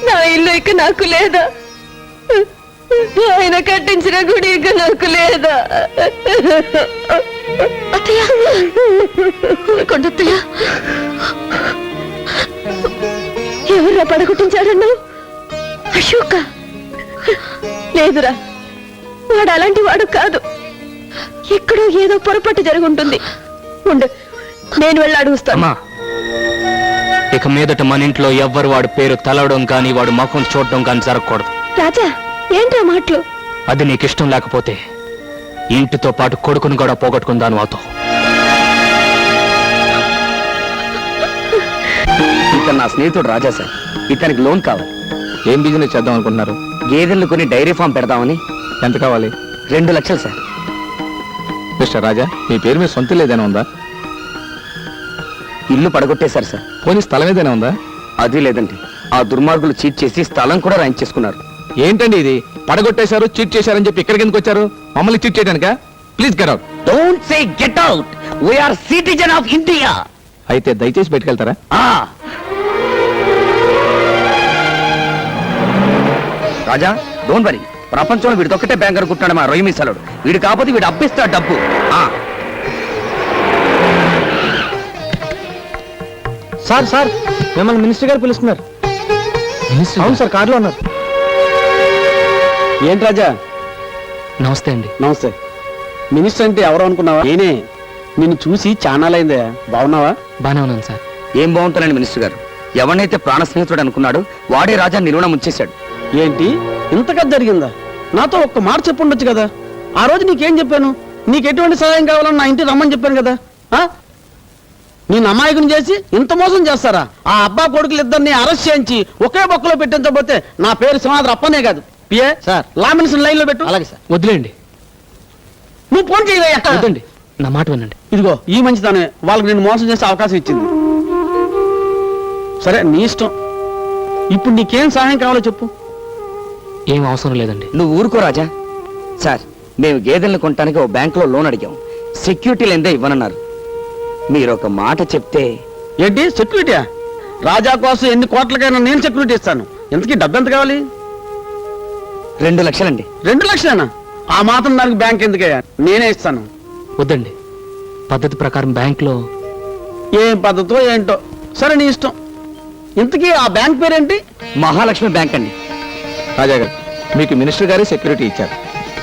నా ఇల్లు ఇక నాకు లేదా? ఆయన కట్టించిన గుడి ఇక నాకు లేదా? అత్తయ్య, కొండత్తయ్య, ఎవర్రా పడగొట్టించాడన్నావు? అశోక? లేదురా, వాడు అలాంటి వాడు కాదు. ఎక్కడో ఏదో పొరపాటు జరుగుంటుంది. ఉండు, నేను వెళ్ళి అడుగుస్తాను. అమ్మా, ఇక మీదట మన ఇంట్లో ఎవ్వరు వాడి పేరు తలవడం కానీ వాడు ముఖం చూడడం కానీ జరగకూడదు. రాజా, ఏంట్రా మాటలు? అది నీకు ఇష్టం లేకపోతే ఇంటితో పాటు కొడుకుని కూడా పోగొట్టుకుందాను అవుతావు. ఇతను నా స్నేహితుడు రాజా సార్. ఇతనికి లోన్ కావాలి. ఏం బిజినెస్ చేద్దాం అనుకుంటున్నారు? గేదెలు కొని డైరీ ఫామ్ పెడదామని. ఎంత కావాలి? 2 లక్షలు సార్. మిస్టర్ రాజా, మీ పేరు మీద సొంత ఏదైనా ఉందా? ఇల్లు పడగొట్టేశారు సార్. పోనీ స్థలం ఏదైనా ఉందా? అది లేదండి. ఆ దుర్మార్గులు చీట్ చేసి స్థలం కూడా రాయించేసుకున్నారు. ఏంటండి ఇది? పడగొట్టేశారు, చీట్ చేశారని చెప్పి ఇక్కడికి ఎందుకు వచ్చారు? మమ్మల్ని చీట్ చేయడానికా? Please get out. Don't say get out. We are citizen of India. అయితే దయచేసి బయటకెళ్తారా? రాజా, డోంట్ వరీ. ప్రపంచంలో వీడితొక్కటే బ్యాంక్ అనుకుంటున్నాడు మా రొయ్యి మిసాలుడు. వీడు కాకపోతే వీడు అప్పిస్తాడు డబ్బు. సార్ సార్, మిమ్మల్ని మినిస్టర్ గారు పిలుస్తున్నారు. అవును సార్, కార్లో ఉన్నారు. ఏంటి రాజా? నమస్తే అండి. నమస్తే. మినిస్టర్ అంటే ఎవరు అనుకున్నావా? నేనే. నిన్ను చూసి చానాలైందే. బాగున్నావా? బానే ఉన్నాను సార్. ఏం బాగుంటానండి మినిస్టర్ గారు. ఎవరినైతే ప్రాణ స్నేహితుడు అనుకున్నాడు వాడే రాజా నిలువన ముంచేశాడు. ఏంటి ఇంతగా జరిగిందా? నాతో ఒక్క మాట చెప్పుండొచ్చు కదా. ఆ రోజు నీకేం చెప్పాను? నీకు ఎటువంటి సహాయం కావాలని నా ఇంటికి రమ్మని చెప్పాను కదా. నేను అమాయకుని చేసి ఇంత మోసం చేస్తారా? ఆ అబ్బా కొడుకులు ఇద్దరిని అరెస్ట్ చేయించి ఒకే బొక్కలో పెట్టించబోతే నా పేరు సింహాద్రి అప్పనే కాదు. PA sir, law minister line లో పెట్టు. అలాగే సార్. వదిలేండి. నువ్వు ఫోన్ చేయవయ్యా. వద్దండి, నా మాట వినండి. ఇదిగో ఈ మంచిదానే వాళ్ళకి నేను మోసం చేసే అవకాశం ఇచ్చింది. సరే, నీ ఇష్టం. ఇప్పుడు నీకేం సహాయం కావాలో చెప్పు. ఏం అవసరం లేదండి. నువ్వు ఊరుకో రాజా. సార్, మేము గేదెలను కొనడానికి ఓ బ్యాంకులో లోన్ అడిగాం. సెక్యూరిటీ లేదే ఇవ్వనన్నారు. మీరు ఒక మాట చెప్తే. ఏంటి సెక్యూరిటీయా? రాజా కోసం ఎన్ని కోట్లకైనా నేను సెక్యూరిటీ ఇస్తాను. ఇంతకీ డబ్బు ఎంత కావాలి? 2 లక్షలండి. 2 లక్షలేనా? ఆ మాత్రం దానికి బ్యాంక్ ఎందుకయ్యా? నేనే ఇస్తాను. వద్దండి, పద్ధతి ప్రకారం బ్యాంకులో. ఏం పద్ధతో ఏంటో. సరే, నీ ఇష్టం. ఇంతకీ ఆ బ్యాంక్ పేరేంటి? మహాలక్ష్మి బ్యాంక్ అండి. రాజా గారు, మీకు మినిస్టర్ గారే సెక్యూరిటీ ఇచ్చారు.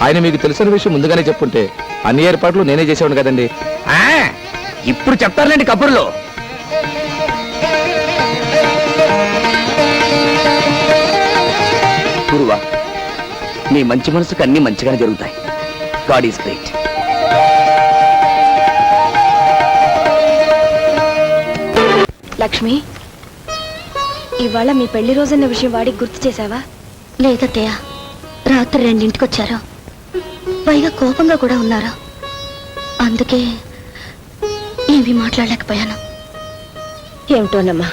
ఆయన మీకు తెలిసిన విషయం ముందుగానే చెప్పుంటే అన్ని ఏర్పాట్లు నేనే చేసేవాడు కదండి. ఇప్పుడు చెప్తారులేండి కబుర్లో. గురువా, నీ మంచి మనసుకు అన్ని మంచిగానే జరుగుతాయి. God is great. లక్ష్మి, ఇవాళ మీ పెళ్లి రోజన్న విషయం వాడికి గుర్తు చేశావా? లేదత్తయ్య, రాత్రి 2ంటికి వచ్చారు. పైగా కోపంగా కూడా ఉన్నారు. అందుకే ఏమీ మాట్లాడలేకపోయాను. ఏమిటోనమ్మా,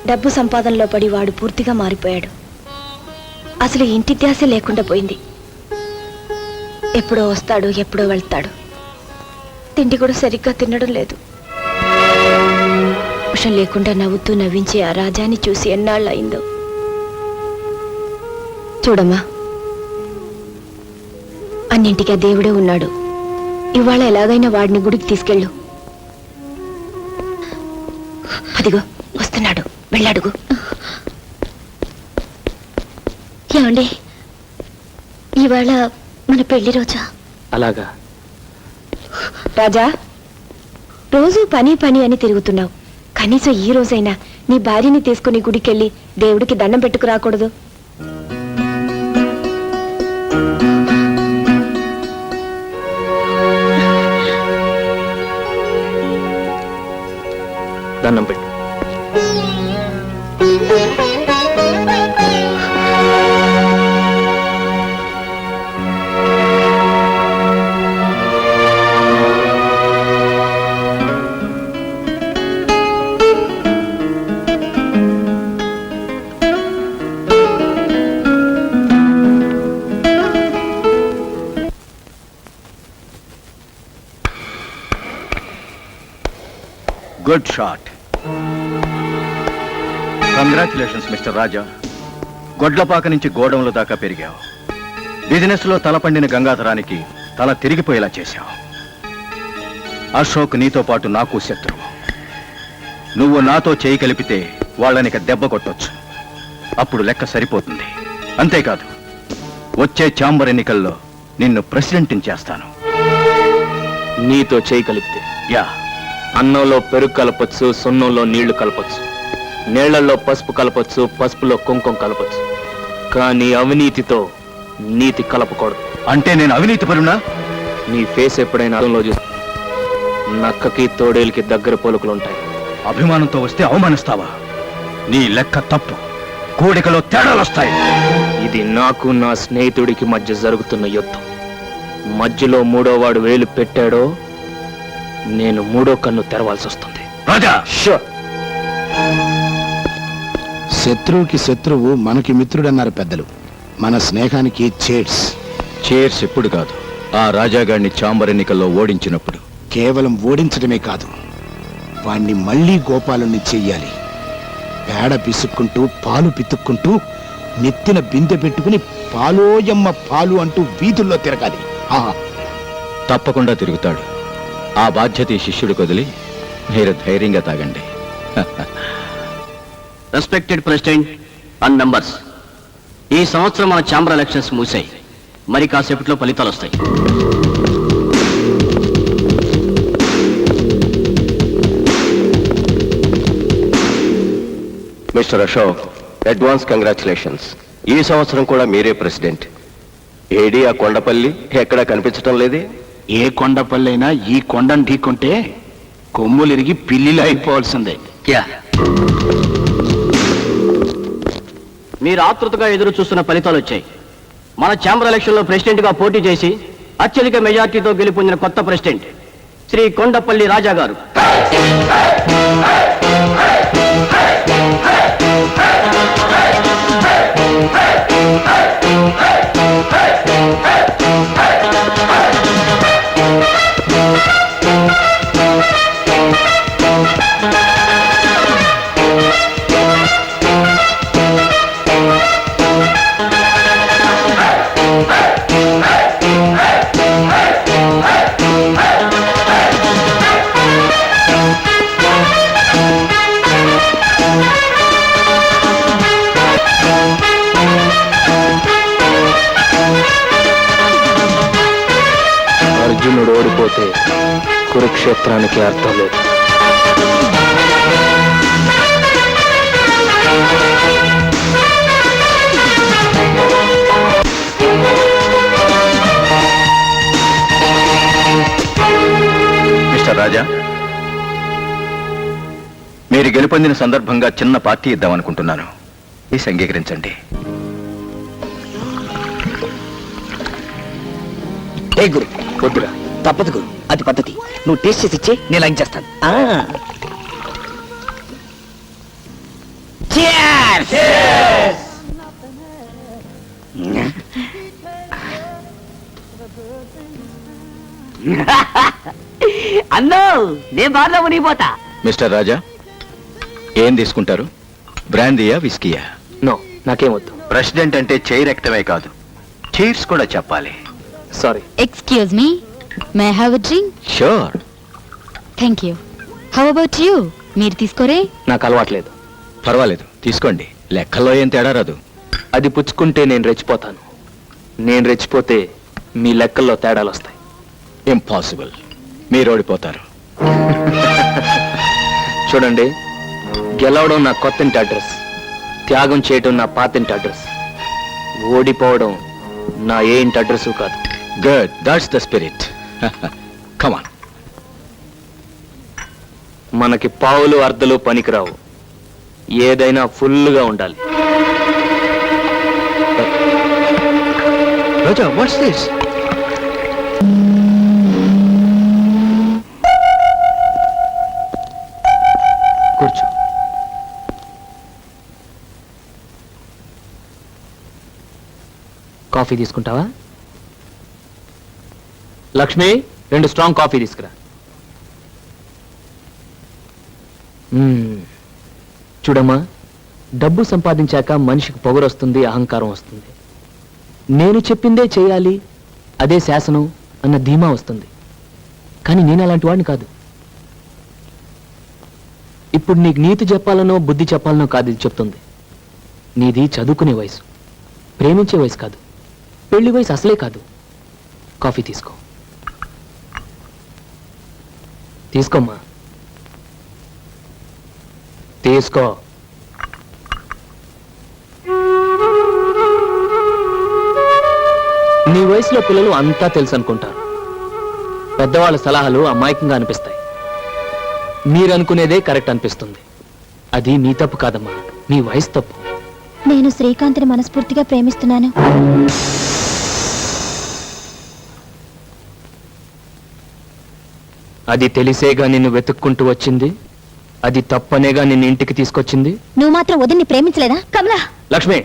డబ్బు సంపాదనలో పడి వాడు పూర్తిగా మారిపోయాడు. అసలు ఇంటి ధ్యాస లేకుండా పోయింది. ఎప్పుడో వస్తాడు, ఎప్పుడో వెళ్తాడు. తిండి కూడా సరిగ్గా తినడం లేదు. విషం లేకుండా నవ్వుతూ నవ్వించే ఆ రాజాని చూసి ఎన్నాళ్ళు అయిందో. చూడమ్మా, అన్నింటికీ ఆ దేవుడే ఉన్నాడు. ఇవాళ ఎలాగైనా వాడిని గుడికి తీసుకెళ్ళు. అదిగో వస్తున్నాడు, వెళ్ళడుగు. ఏమండి, ఇవాళ మన పెళ్లి రోజా? అలాగా. రాజా, రోజు పని పని అని తిరుగుతున్నావు. కనీసం ఈ రోజైనా నీ భార్యని తీసుకుని గుడికెళ్ళి దేవుడికి దండం పెట్టుకురాకూడదు? దండం పెట్టు. Good shot. కంగ్రాచులేషన్స్ మిస్టర్ రాజా. గొడ్లపాక నుంచి గోడౌన్ల దాకా పెరిగావు. బిజినెస్ లో తలపండిన గంగాధరానికి తల తిరిగిపోయేలా చేశావు. అశోక్ నీతో పాటు నాకు శత్రువు. నువ్వు నాతో చేయి కలిపితే వాళ్ళనిక దెబ్బ కొట్టొచ్చు. అప్పుడు లెక్క సరిపోతుంది. అంతేకాదు, వచ్చే ఛాంబర్ ఎన్నికల్లో నిన్ను ప్రెసిడెంట్ని చేస్తాను. నీతో చేయి కలిపితే యా, అన్నంలో పెరుగు కలపొచ్చు, సున్నంలో నీళ్లు కలపొచ్చు, నీళ్లలో పసుపు కలపొచ్చు, పసుపులో కుంకుమ కలపొచ్చు. కానీ అవినీతితో నీతి కలపకూడదు. అంటే నేను అవినీతి పరునా? నీ ఫేస్ ఎప్పుడైనా అర్థంలో చూసి నక్కకి తోడేలికి దగ్గర పోలుకులుంటాయి. అభిమానంతో వస్తే అవమానిస్తావా? నీ లెక్క తప్పు. కూడికలో తేడాలు వస్తాయి. ఇది నాకు నా స్నేహితుడికి మధ్య జరుగుతున్న యుద్ధం. మధ్యలో మూడోవాడు వేలు పెట్టాడో నేను మూడో కన్ను తెరవాల్సి వస్తుంది. రాజా, శత్రువుకి శత్రువు మనకి మిత్రుడన్నారు పెద్దలు. మన స్నేహానికి చేర్స్. చేర్స్ ఎప్పుడు కాదు, ఆ రాజాగాడిని ఛాంబర్ ఎన్నికల్లో ఓడించినప్పుడు. కేవలం ఓడించడమే కాదు, వాణ్ణి మళ్ళీ గోపాలుని చెయ్యాలి. పేడ పిసుక్కుంటూ పాలు పితుక్కుంటూ నెత్తిన బిందె పెట్టుకుని పాలోయమ్మ పాలు అంటూ వీధుల్లో తిరగాలి. ఆహా, తప్పకుండా తిరుగుతాడు. ఆ బాధ్యత ఈ శిష్యుడికి వదిలి మీరు ధైర్యంగా తాగండి. రెస్పెక్టెడ్ ప్రెసిడెంట్ అండ్ మెంబర్స్, ఈ సంవత్సరం మన ఛాంబర్ ఎలక్షన్స్ మూసాయి. మరి కాసేపట్లో ఫలితాలు వస్తాయి. Mister Ashok, advance congratulations. ఈ సంవత్సరం కూడా మీరే ప్రెసిడెంట్. ఏడి ఆ కొండపల్లి ఎక్కడా కనిపించటం లేదే? ఏ కొండపల్లి అయినా ఈ కొండను ఢీకుంటే కొమ్ములు ఇరిగి పిల్లిలు అయిపోవాల్సిందే. మీరు ఆతృతగా ఎదురు చూస్తున్న ఫలితాలు వచ్చాయి. మన ఛాంబర్ ఎలక్షన్ లో ప్రెసిడెంట్ గా పోటీ చేసి అత్యధిక మెజార్టీతో గెలుపొందిన కొత్త ప్రెసిడెంట్ శ్రీ కొండపల్లి రాజా గారు. అర్జునుడు ఓడిపోతే కురుక్షేత్రానికి అర్థం లేదు. మిస్టర్ రాజా, మీరు గెలుపొందిన సందర్భంగా చిన్న పార్టీ ఇద్దామనుకుంటున్నాను. ఈ అంగీకరించండి. ఏ గురు, వద్దురా, తప్పదు గురు, అది పద్ధతి. నువ్వు టేస్ట్ చేసి ఇచ్చే, నేను లైన్ చేస్తాను. అన్నో, నేను బాగా మునిగిపోతా. మిస్టర్ రాజా, ఏం తీసుకుంటారు? బ్రాందీయా, విస్కీయా? నో, నాకేం వద్దు. ప్రెసిడెంట్ అంటే చైర్ ఎక్కడమే కాదు, చైర్స్ కూడా చెప్పాలి. Sorry. Excuse me, may I have a drink? Sure. Thank you. How about you? మీరు తీసుకోరే? నాకు అలవాట్లేదు. పర్వాలేదు, తీసుకోండి. లెక్కల్లో ఏం తేడా రాదు. అది పుచ్చుకుంటే నేను రెచ్చిపోతాను. నేను రెచ్చిపోతే మీ లెక్కల్లో తేడాలు వస్తాయి. ఇంపాసిబుల్, మీరు ఓడిపోతారు. చూడండి, గెలవడం నా కొత్తింటి అడ్రస్, త్యాగం చేయడం నా పాతింటి అడ్రస్, ఓడిపోవడం నా ఏ ఇంటి అడ్రస్ కాదు. Good, that's the spirit. Come on. మనకి పావులు అర్ధలు పనికిరావు, ఏదైనా ఫుల్గా ఉండాలి. రోజా, వాట్స్ దిస్? కూర్చో. కాఫీ తీసుకుంటావా? లక్ష్మి, 2 స్ట్రాంగ్ కాఫీ తీసుకురా. చూడమ్మా, డబ్బు సంపాదించాక మనిషికి పొగరు వస్తుంది, అహంకారం వస్తుంది. నేను చెప్పిందే చేయాలి, అదే శాసనం అన్న ధీమా వస్తుంది. కానీ నేను అలాంటి వాడిని కాదు. ఇప్పుడు నీకు నీతి చెప్పాలనో బుద్ధి చెప్పాలనో కాదు ఇది చెప్తుంది. నీది చదువుకునే వయసు, ప్రేమించే వయసు కాదు, పెళ్లి వయసు అసలే కాదు. కాఫీ తీసుకో. తీసుకోమ్మా, తీసుకో. నీ వయసులో పిల్లలు అంతా తెలుసు అనుకుంటారు. పెద్దవాళ్ళ సలహాలు అమాయకంగా అనిపిస్తాయి. మీరనుకునేదే కరెక్ట్ అనిపిస్తుంది. అది మీ తప్పు కాదమ్మా, మీ వయసు తప్పు. నేను శ్రీకాంత్ని మనస్ఫూర్తిగా ప్రేమిస్తున్నాను. అది తెలిసేగా నిన్ను వెతుక్కుంటూ వచ్చింది, అది తప్పనేగా నిన్ను ఇంటికి తీసుకొచ్చింది. నువ్వు మాత్రం వదిన్ని ప్రేమించలేదా కమలా? లక్ష్మి,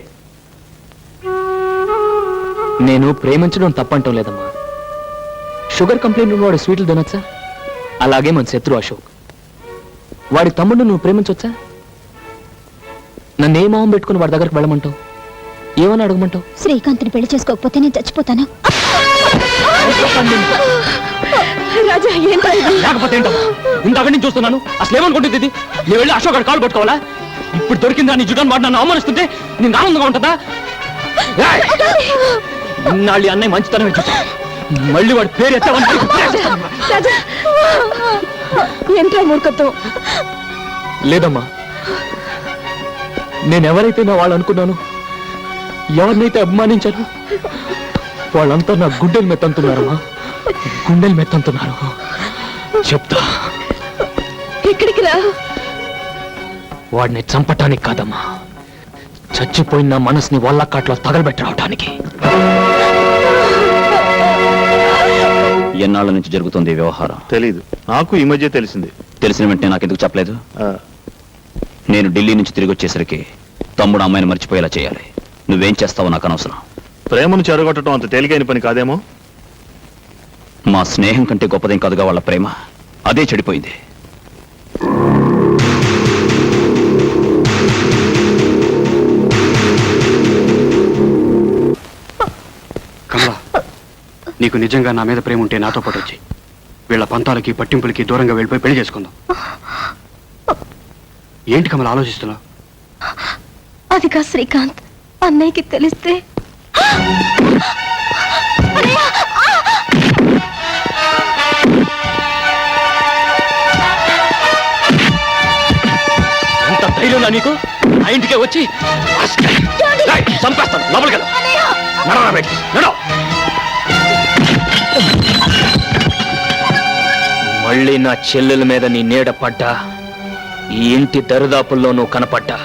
నేను ప్రేమించడం తప్పంటం లేదమ్మా. షుగర్ కంప్లైంట్ ఉన్నవాడు స్వీట్లు తినొచ్చా? అలాగే మన శత్రు అశోక్, వాడి తమ్ముడు నువ్వు ప్రేమించొచ్చా? నన్ను ఏ మొహం పెట్టుకుని వాడి దగ్గరికి వెళ్ళమంటావు? ఏమని అడగమంటావు? శ్రీకాంత్ని పెళ్లి చేసుకోకపోతే నేను చచ్చిపోతాను. రాజా, లేకపోతే ఏంటమ్మా, ఇంతక నుంచి చూస్తున్నాను. అసలు ఏమనుకుంటుంది ఇది? నేను వెళ్ళి అశోక్ గారి కాలు పట్టుకోవాలా? ఇప్పుడు దొరికిందా నీ జుటాన్ని వాడు నన్ను అవమానిస్తుంటే నేను ఆనందంగా ఉంటుందా? ఇన్నాళ్ళు అన్నయ్య మంచితనం చూసా, మళ్ళీ వాడి పేరు ఎత్తావని ఏంట్రా మూర్ఖత్వం? లేదమ్మా, నేనెవరైతే నా వాళ్ళు అనుకున్నాను, ఎవరినైతే అభిమానించాను, వాళ్ళంతా నా గుండెలు మెత్తంటున్నారమ్మా, గుండెలు మెత్తంటున్నారు. చెప్తా. ఇక్కడికి రా. వాడిని చంపటానికి కాదమ్మా, చచ్చిపోయిన నా మనసుని వల్లకాట్లో తగలబెట్టి రావటానికి. ఎన్నాళ్ళ నుంచి జరుగుతుంది ఈ వ్యవహారం? తెలీదు, నాకు ఈ మధ్య తెలిసింది. తెలిసిన వెంటనే నాకెందుకు చెప్పలేదు? నేను ఢిల్లీ నుంచి తిరిగి వచ్చేసరికి తమ్ముడు అమ్మాయిని మర్చిపోయేలా చేయాలి. నువ్వేం చేస్తావో నాకు అనవసరం. ప్రేమను చెరగొట్టడం అంత తేలికైన పని కాదేమో. మా స్నేహం కంటే గొప్పదేం కాదుగా వాళ్ళ ప్రేమ, అదే చెడిపోయింది. కమలా, నీకు నిజంగా నా మీద ప్రేమ ఉంటే నాతో పాటు వచ్చి వీళ్ళ పంతాలకి పట్టింపులకి దూరంగా వెళ్ళిపోయి పెళ్లి చేసుకుందాం. ఏంటి కమల ఆలోచిస్తున్నావు? అది కాదు శ్రీకాంత్, అన్నయ్యకి తెలిస్తే. ఎంత ధైర్యం నీకు? ఆ ఇంటికే వచ్చి చంపేస్తాను. లోపలికి వెళ్ళు. నడవరా బయటికి, నడవ. మళ్ళీ నా చెల్లెల మీద నీ నీడ పడ్డా, ఈ ఇంటి దరిదాపుల్లో నువ్వు కనపడ్డా,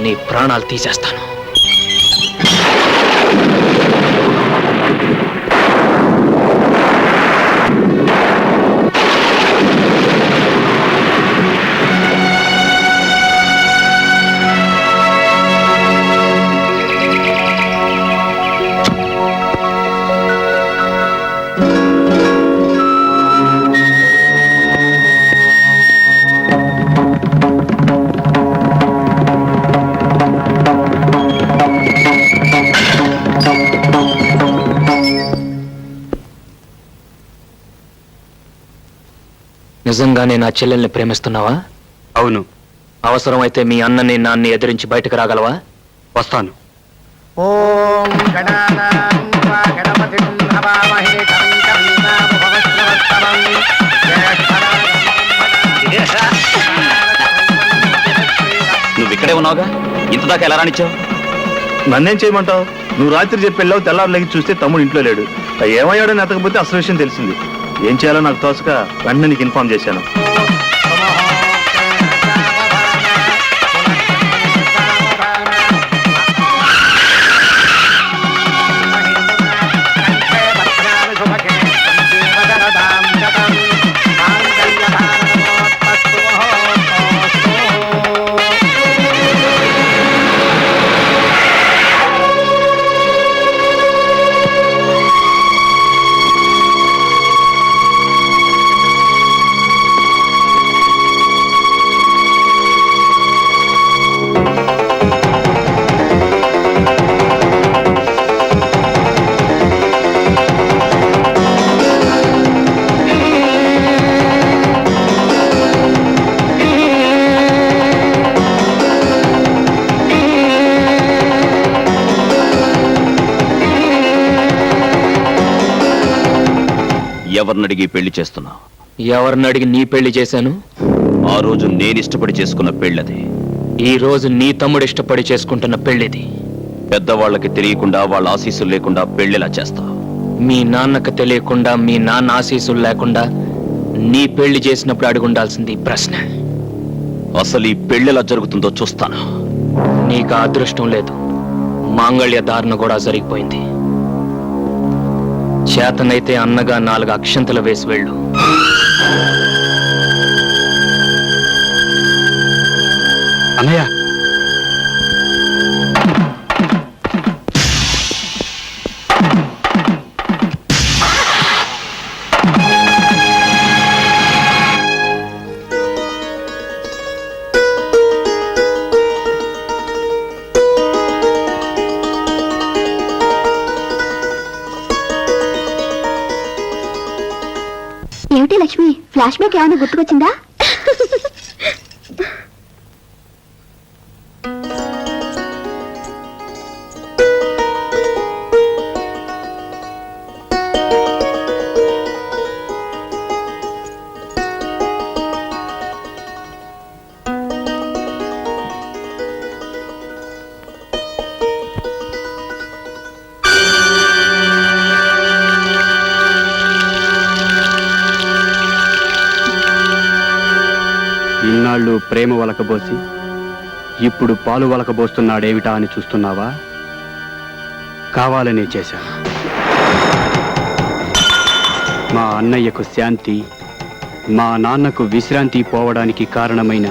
నీ ప్రాణాలు తీసేస్తాను. నిజంగానే నా చెల్లెల్ని ప్రేమిస్తున్నావా? అవును. అవసరమైతే మీ అన్నని నాన్ని ఎదిరించి బయటకు రాగలవా? వస్తాను. ఓం గణానాం త్వా గణపతిం హవామహే కవిం కవీనాముపమశ్రవస్తమం నువ్వు ఇక్కడే ఉన్నావుగా, ఇంతదాకా ఎలా రానిచ్చావు? నన్నేం చేయమంటావు? నువ్వు రాత్రి చెప్పి వెళ్ళావు, తెల్లారు లెగి చూస్తే తమ్ముడు ఇంట్లో లేడు. ఏమయ్యాడో నెతకపోతే అసలు విషయం తెలిసింది. ఏం చేయాలో నాకు తోచక వెంటనే నీకు ఇన్ఫార్మ్ చేశాను. ఎవరినడిగి పెళ్లి చేస్తున్నా? ఎవరిని అడిగి నీ పెళ్లి చేశాను? ఆ రోజు నేను ఇష్టపడి చేసుకున్న పెళ్ళది. ఈ రోజు నీ తమ్ముడు ఇష్టపడి చేసుకుంటున్న పెళ్లిది. పెద్దవాళ్ళకి తెలియకుండా వాళ్ళ ఆశీస్సులు లేకుండా పెళ్లిలా చేస్తా. మీ నాన్నకు తెలియకుండా, మీ నాన్న ఆశీస్సులు లేకుండా నీ పెళ్లి చేసినప్పుడు అడుగుండాల్సింది ఈ ప్రశ్న. అసలు ఈ పెళ్లిలా జరుగుతుందో చూస్తాను. నీకు ఆ అదృష్టం లేదు. మాంగళ్య ధారణ కూడా జరిగిపోయింది. చేతనైతే అన్నగా 4 అక్షంతలు వేసి వెళ్ళు. అన్నయ్య, ఏమిటి లక్ష్మి, ఫ్లాష్ బ్యాక్ ఏమైనా గుర్తుకొచ్చిందా? ఇన్నాళ్ళు ప్రేమ వలకబోసి ఇప్పుడు పాలు వలకబోస్తున్నాడేమిటా అని చూస్తున్నావా? కావాలనే చేశాను. మా అన్నయ్యకు శాంతి, మా నాన్నకు విశ్రాంతి పోవడానికి కారణమైన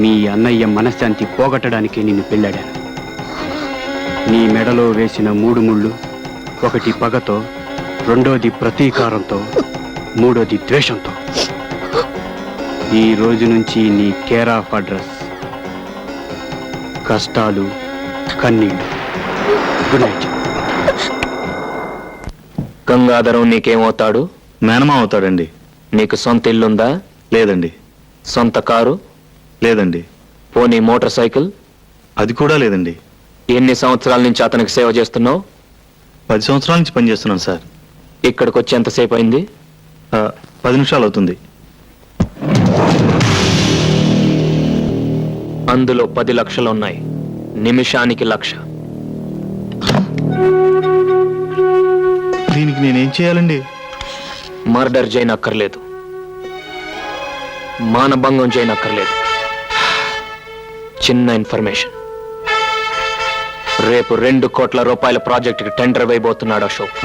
మీ అన్నయ్య మనశ్శాంతి పోగొట్టడానికి నిన్ను పెళ్ళాడాను. నీ మెడలో వేసిన 3 ముళ్ళు, ఒకటి పగతో, రెండోది ప్రతీకారంతో, మూడోది ద్వేషంతో. ఈ రోజు నుంచి నీ కేర్ ఆఫ్ అడ్రస్ కష్టాలు, కన్నీళ్ళు. Good night. గంగాధరం నీకేమవుతాడు? మేనమా అవుతాడండి. నీకు సొంత ఇల్లుందా? లేదండి. సొంత కారు? లేదండి. పోనీ మోటార్ సైకిల్? అది కూడా లేదండి. ఎన్ని సంవత్సరాల నుంచి అతనికి సేవ చేస్తున్నావు? 10 సంవత్సరాల నుంచి పనిచేస్తున్నాను సార్. ఇక్కడికి వచ్చి ఎంతసేపు అయింది? 10 నిమిషాలు అవుతుంది. అందులో 10 లక్షలు ఉన్నాయి. నిమిషానికి 1,00,000. దీనికి నేనేం చేయాలండి? మర్డర్ చేయనక్కర్లేదు, మానభంగం చేయనక్కర్లేదు. చిన్న ఇన్ఫర్మేషన్. రేపు 2 కోట్ల రూపాయల ప్రాజెక్టుకి టెండర్ వేయబోతున్నాడు అశోక్.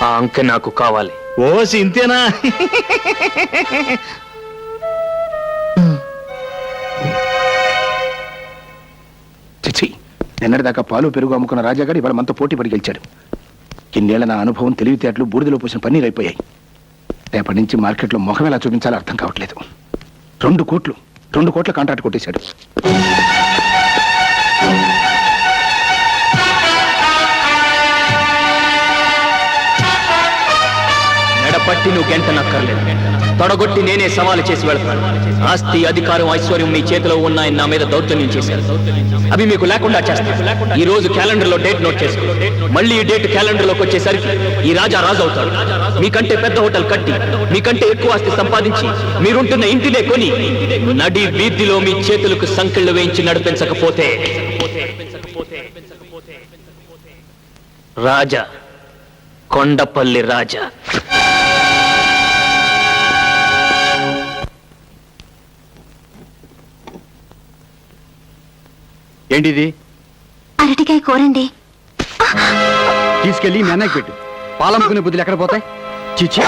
ఆ అంకె నాకు కావాలి. ఓసి ఇంతేనా? చిచి, నిన్నటిదాకా పాలు పెరుగు అమ్ముకున్న రాజాగాడు ఇవాళ మనతో పోటీ పడి గెలిచాడు. ఇన్నేళ్ల నా అనుభవం, తెలివితేటలు బూడిదలో పోసిన పన్నీరు అయిపోయాయి. రేపటి నుంచి మార్కెట్లో మొహం ఎలా చూపించాలో అర్థం కావట్లేదు. 2 కోట్ల కాంట్రాక్ట్ కొట్టేశాడు. మెడపట్టి నువ్వు గెంటనక్కర్లేదు. తొడగొట్టి నేనే సవాలు చేసి వెళ్తాను. ఆస్తి, అధికారం, ఐశ్వర్యం మీ చేతిలో ఉన్నాయని నా మీద దౌర్జన్యం చేశారు. అవి మీకు లేకుండా చేస్తాను. ఈ రోజు క్యాలెండర్ లో డేట్ నోట్ చేసుకో. మళ్ళీ ఈ డేట్ క్యాలెండర్ లోకి వచ్చేసరికి ఈ రాజా రాజు అవుతాడు. మీకంటే పెద్ద హోటల్ కట్టి, మీకంటే ఎక్కువ ఆస్తి సంపాదించి, మీరుంటున్న ఇంటినే కొని, నడి వీధిలో మీ చేతులకు సంకెళ్ళు వేయించి నడిపించకపోతే రాజా, కొండపల్లి రాజా. ఏంటిది? అరటికాయ కూరండి. తీసుకెళ్ళి మీ అన్నయ్యకి పెట్టు. పాలమ్ముకునే బుద్ధులు ఎక్కడ పోతాయి? చిచి.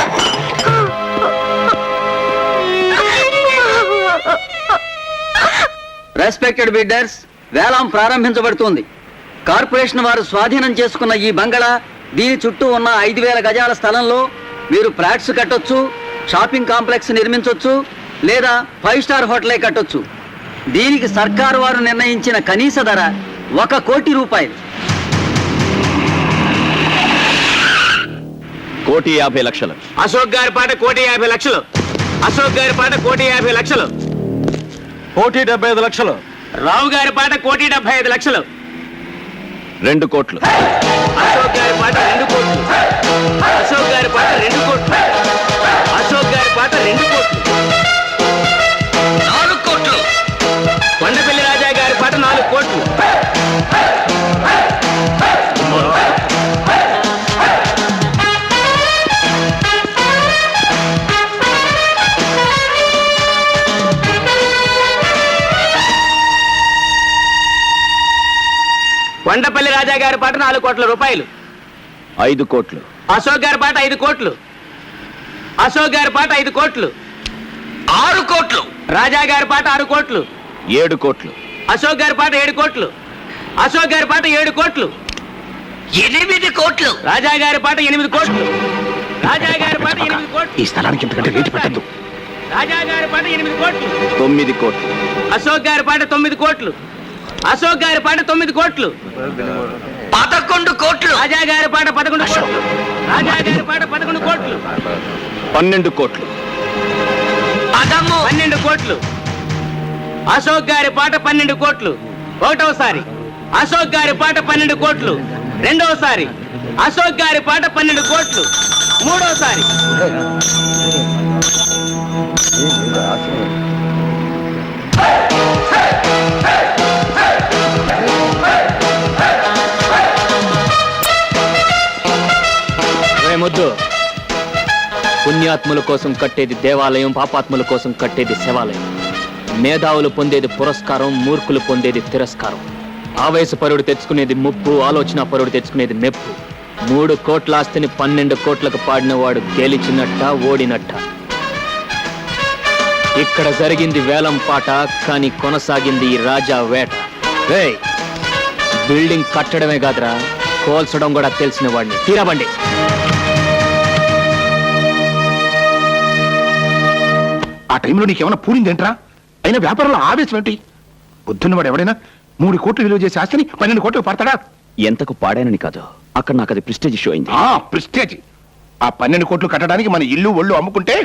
రెస్పెక్టెడ్ బిడ్డర్స్, వేలం ప్రారంభించబడుతోంది. కార్పొరేషన్ వారు స్వాధీనం చేసుకున్న ఈ బంగళా, దీని చుట్టూ ఉన్న 5,000 గజాల స్థలంలో మీరు ఫ్లాట్స్ కట్టొచ్చు, షాపింగ్ కాంప్లెక్స్ నిర్మించొచ్చు, లేదా 5 స్టార్ హోటలే కట్టొచ్చు. దీనికి సర్కారు వారు నిర్ణయించిన కనీస ధర 1 కోటి రూపాయలు. 1,50,00,000. అశోక్ గారి పాట 1,50,00,000. అశోక్ గారి పాట 1,50,00,000. 1,75,00,000. రావు గారి పాట 1,75,00,000. 2 కోట్లు. అశోక్ గారి పాట 2 కోట్లు. అశోక్ గారి పాట 2 కోట్లు. 2 కోట్లు 4 కోట్లు కొండపల్లి రాజా గారి పాట 4 కోట్లు కొండపల్లి రాజా గారి పాట 4 కోట్ల రూపాయలు 5 కోట్లు అశోక్ గారి పాట 5 కోట్లు అశోక్ గారి పాట 5 కోట్లు 6 కోట్లు రాజా గారి పాట 6 కోట్లు 7 కోట్లు అశోక్ గారి పాట 7 కోట్లు అశోక్ గారి పాట 7 కోట్లు 8 కోట్లు రాజా గారి పాట 8 కోట్లు రాజా గారి పాట 8 కోట్లు ఈ స్థలానికి ఇంతకంటే రేటు పెట్టద్దు. రాజా గారి పాట 8 కోట్లు 9 కోట్లు అశోక్ గారి పాట 9 కోట్లు అశోక్ గారి పాట 9 కోట్లు 11 కోట్లు రాజా గారి పాట 11 కోట్లు రాజా గారి పాట 11 కోట్లు 12 కోట్లు 12 కోట్లు అశోక్ గారి పాట 12 కోట్లు ఒకటోసారి అశోక్ గారి పాట 12 కోట్లు రెండోసారి అశోక్ గారి పాట 12 కోట్లు మూడోసారి ముద్దు పుణ్యాత్ముల కోసం కట్టేది దేవాలయం, పాపాత్ముల కోసం కట్టేది శివాలయం. మేధావులు పొందేది పురస్కారం, మూర్ఖులు పొందేది తిరస్కారం. ఆవేశపరుడు తెచ్చుకునేది ముప్పు, ఆలోచన పరుడు తెచ్చుకునేది మెప్పు. 3 కోట్ల ఆస్తిని 12 కోట్లకు పాడినవాడు గెలిచినట్ట, ఓడినట్ట. ఇక్కడ జరిగింది వేలం పాట, కానీ కొనసాగింది ఈ రాజా వేట. రేయ్, బిల్డింగ్ కట్టడమే కాదురా, కోల్చడం కూడా తెలిసిన వాడిని. తీరాబండి. ఆ టైంలో నీకేమైనా పూరిందేంట్రా? అయినా వ్యాపారంలో ఆవేశం ఏంటి? బుద్ధున్నవాడు ఎవడైనా 3 కోట్లు విలువ చేసే ఆస్తిని 12 కోట్లు పడతాడా? ఎంతకు పాడానని కాదు, అక్కడ నాకు అది ప్రెస్టేజ్ షో అయింది. ప్రెస్టేజ్. ఆ 12 కోట్లు కట్టడానికి మన ఇల్లు ఒళ్ళు అమ్ముకుంటే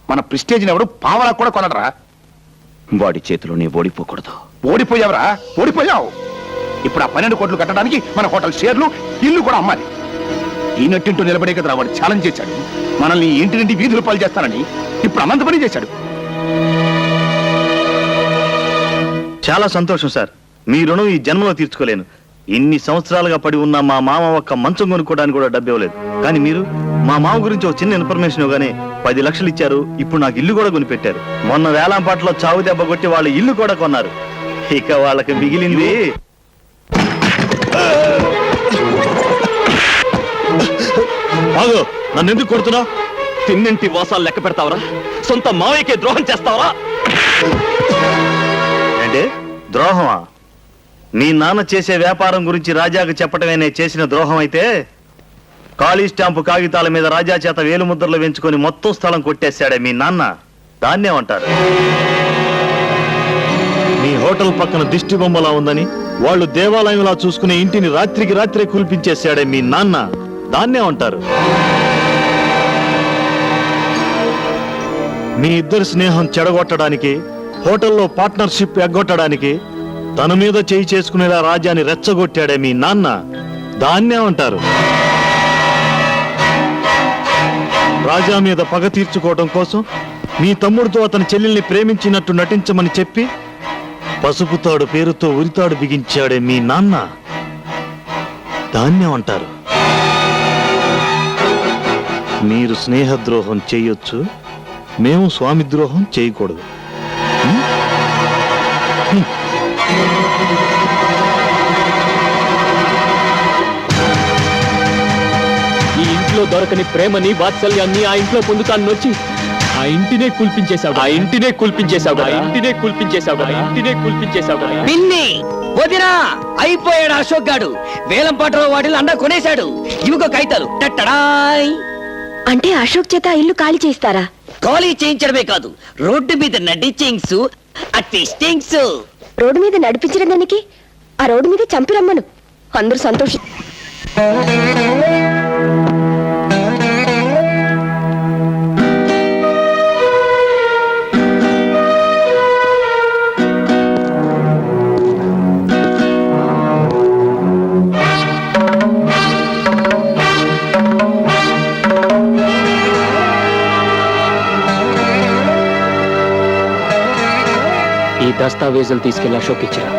మన ప్రెస్టేజ్ని ఎవడు పావలా కూడా కొనడరా. వాడి చేతిలోనే ఓడిపోకూడదు. ఓడిపోయావురా, ఓడిపోయావు. ఇప్పుడు ఆ 12 కోట్లు కట్టడానికి మన హోటల్ షేర్లు, ఇల్లు కూడా అమ్మాలి. ఈనట్టింటూ నిలబడే కదరా వాడు ఛాలెంజ్ చేశాడు. మనల్ని ఇంటి నుండి వీధులు పాలు చేస్తానని ఇప్పుడు అనంత పని చేశాడు. చాలా సంతోషం సార్. మీ రుణం ఈ జన్మలో తీర్చుకోలేను. ఇన్ని సంవత్సరాలుగా పడి ఉన్న మా మామ ఒక్క మంచం కొనుక్కోవడానికి కూడా డబ్బు ఇవ్వలేదు. కానీ మీరు మా మామ గురించి ఒక చిన్న ఇన్ఫర్మేషన్ ఇవ్వగానే 10 లక్షలు ఇచ్చారు. ఇప్పుడు నాకు ఇల్లు కూడా కొనిపెట్టారు. మొన్న వేలంపాటలో చావు దెబ్బ కొట్టి వాళ్ళ ఇల్లు కూడా కొన్నారు. ఇక వాళ్ళకి మిగిలింది. ఆగు, నన్ను ఎందుకు కొడుతున్నావు? తిన్నింటి వాసాలు లెక్క పెడతావరా? సొంత మావయ్యకే ద్రోహం చేస్తావరా? అంటే ద్రోహమా? మీ నాన్న చేసే వ్యాపారం గురించి రాజాకు చెప్పటమే నేను చేసిన ద్రోహం అయితే, ఖాళీ స్టాంపు కాగితాల మీద రాజా చేత వేలుముద్రలు వెంచుకొని మొత్తం స్థలం కొట్టేశాడే మీ నాన్న, దాన్నేమంటారు? మీ హోటల్ పక్కన దిష్టి బొమ్మలా ఉందని వాళ్ళు దేవాలయంలా చూసుకునే ఇంటిని రాత్రికి రాత్రే కూల్పించేశాడే మీ నాన్న, దాన్నేమంటారు? మీ ఇద్దరి స్నేహం చెడగొట్టడానికి, హోటల్లో పార్ట్నర్షిప్ ఎగ్గొట్టడానికి తన మీద చేయి చేసుకునేలా రాజాని రెచ్చగొట్టాడే మీ నాన్న, దాన్నేమంటారు? రాజా మీద పగ తీర్చుకోవడం కోసం మీ తమ్ముడితో అతని చెల్లెల్ని ప్రేమించినట్టు నటించమని చెప్పి పసుపుతాడు పేరుతో ఉరితాడు బిగించాడే మీ నాన్న, దాన్నేమంటారు? మీరు స్నేహద్రోహం చేయొచ్చు, మేము స్వామి ద్రోహం చేయకూడదు. ఈ ఇంట్లో దొరకని ప్రేమని, వాత్సల్యాన్ని ఆ ఇంట్లో పొందుతాను వచ్చి ఆ ఇంటినే కూల్పించేశావు, ఆ ఇంటినే కూల్పించేశావు, ఆ ఇంటినే కూల్పించేశావు, ఆ ఇంటినే కూల్పించేశావు. పిన్ని వదినా అయిపోయాడు అశోక్ గాడు. వేలం పాటలో వాటిలో అండా కొనేశాడు. ఇవిగో కైతాలు టట్టడాయ్. అంటే అశోక్ చేత ఇల్లు ఖాళీ చేస్తారా? ఖాళీ చేయించడమే కాదు, రోడ్డు మీద నడిచింగ్స్, ట్విస్టింగ్స్. రోడ్డు మీద నడిపించిన దానికి ఆ రోడ్డు మీద చంపిరమ్మను, అందరూ సంతోషం. ఈ దస్తావేజులు తీసుకెళ్లి అశోక్ ఇచ్చిరా.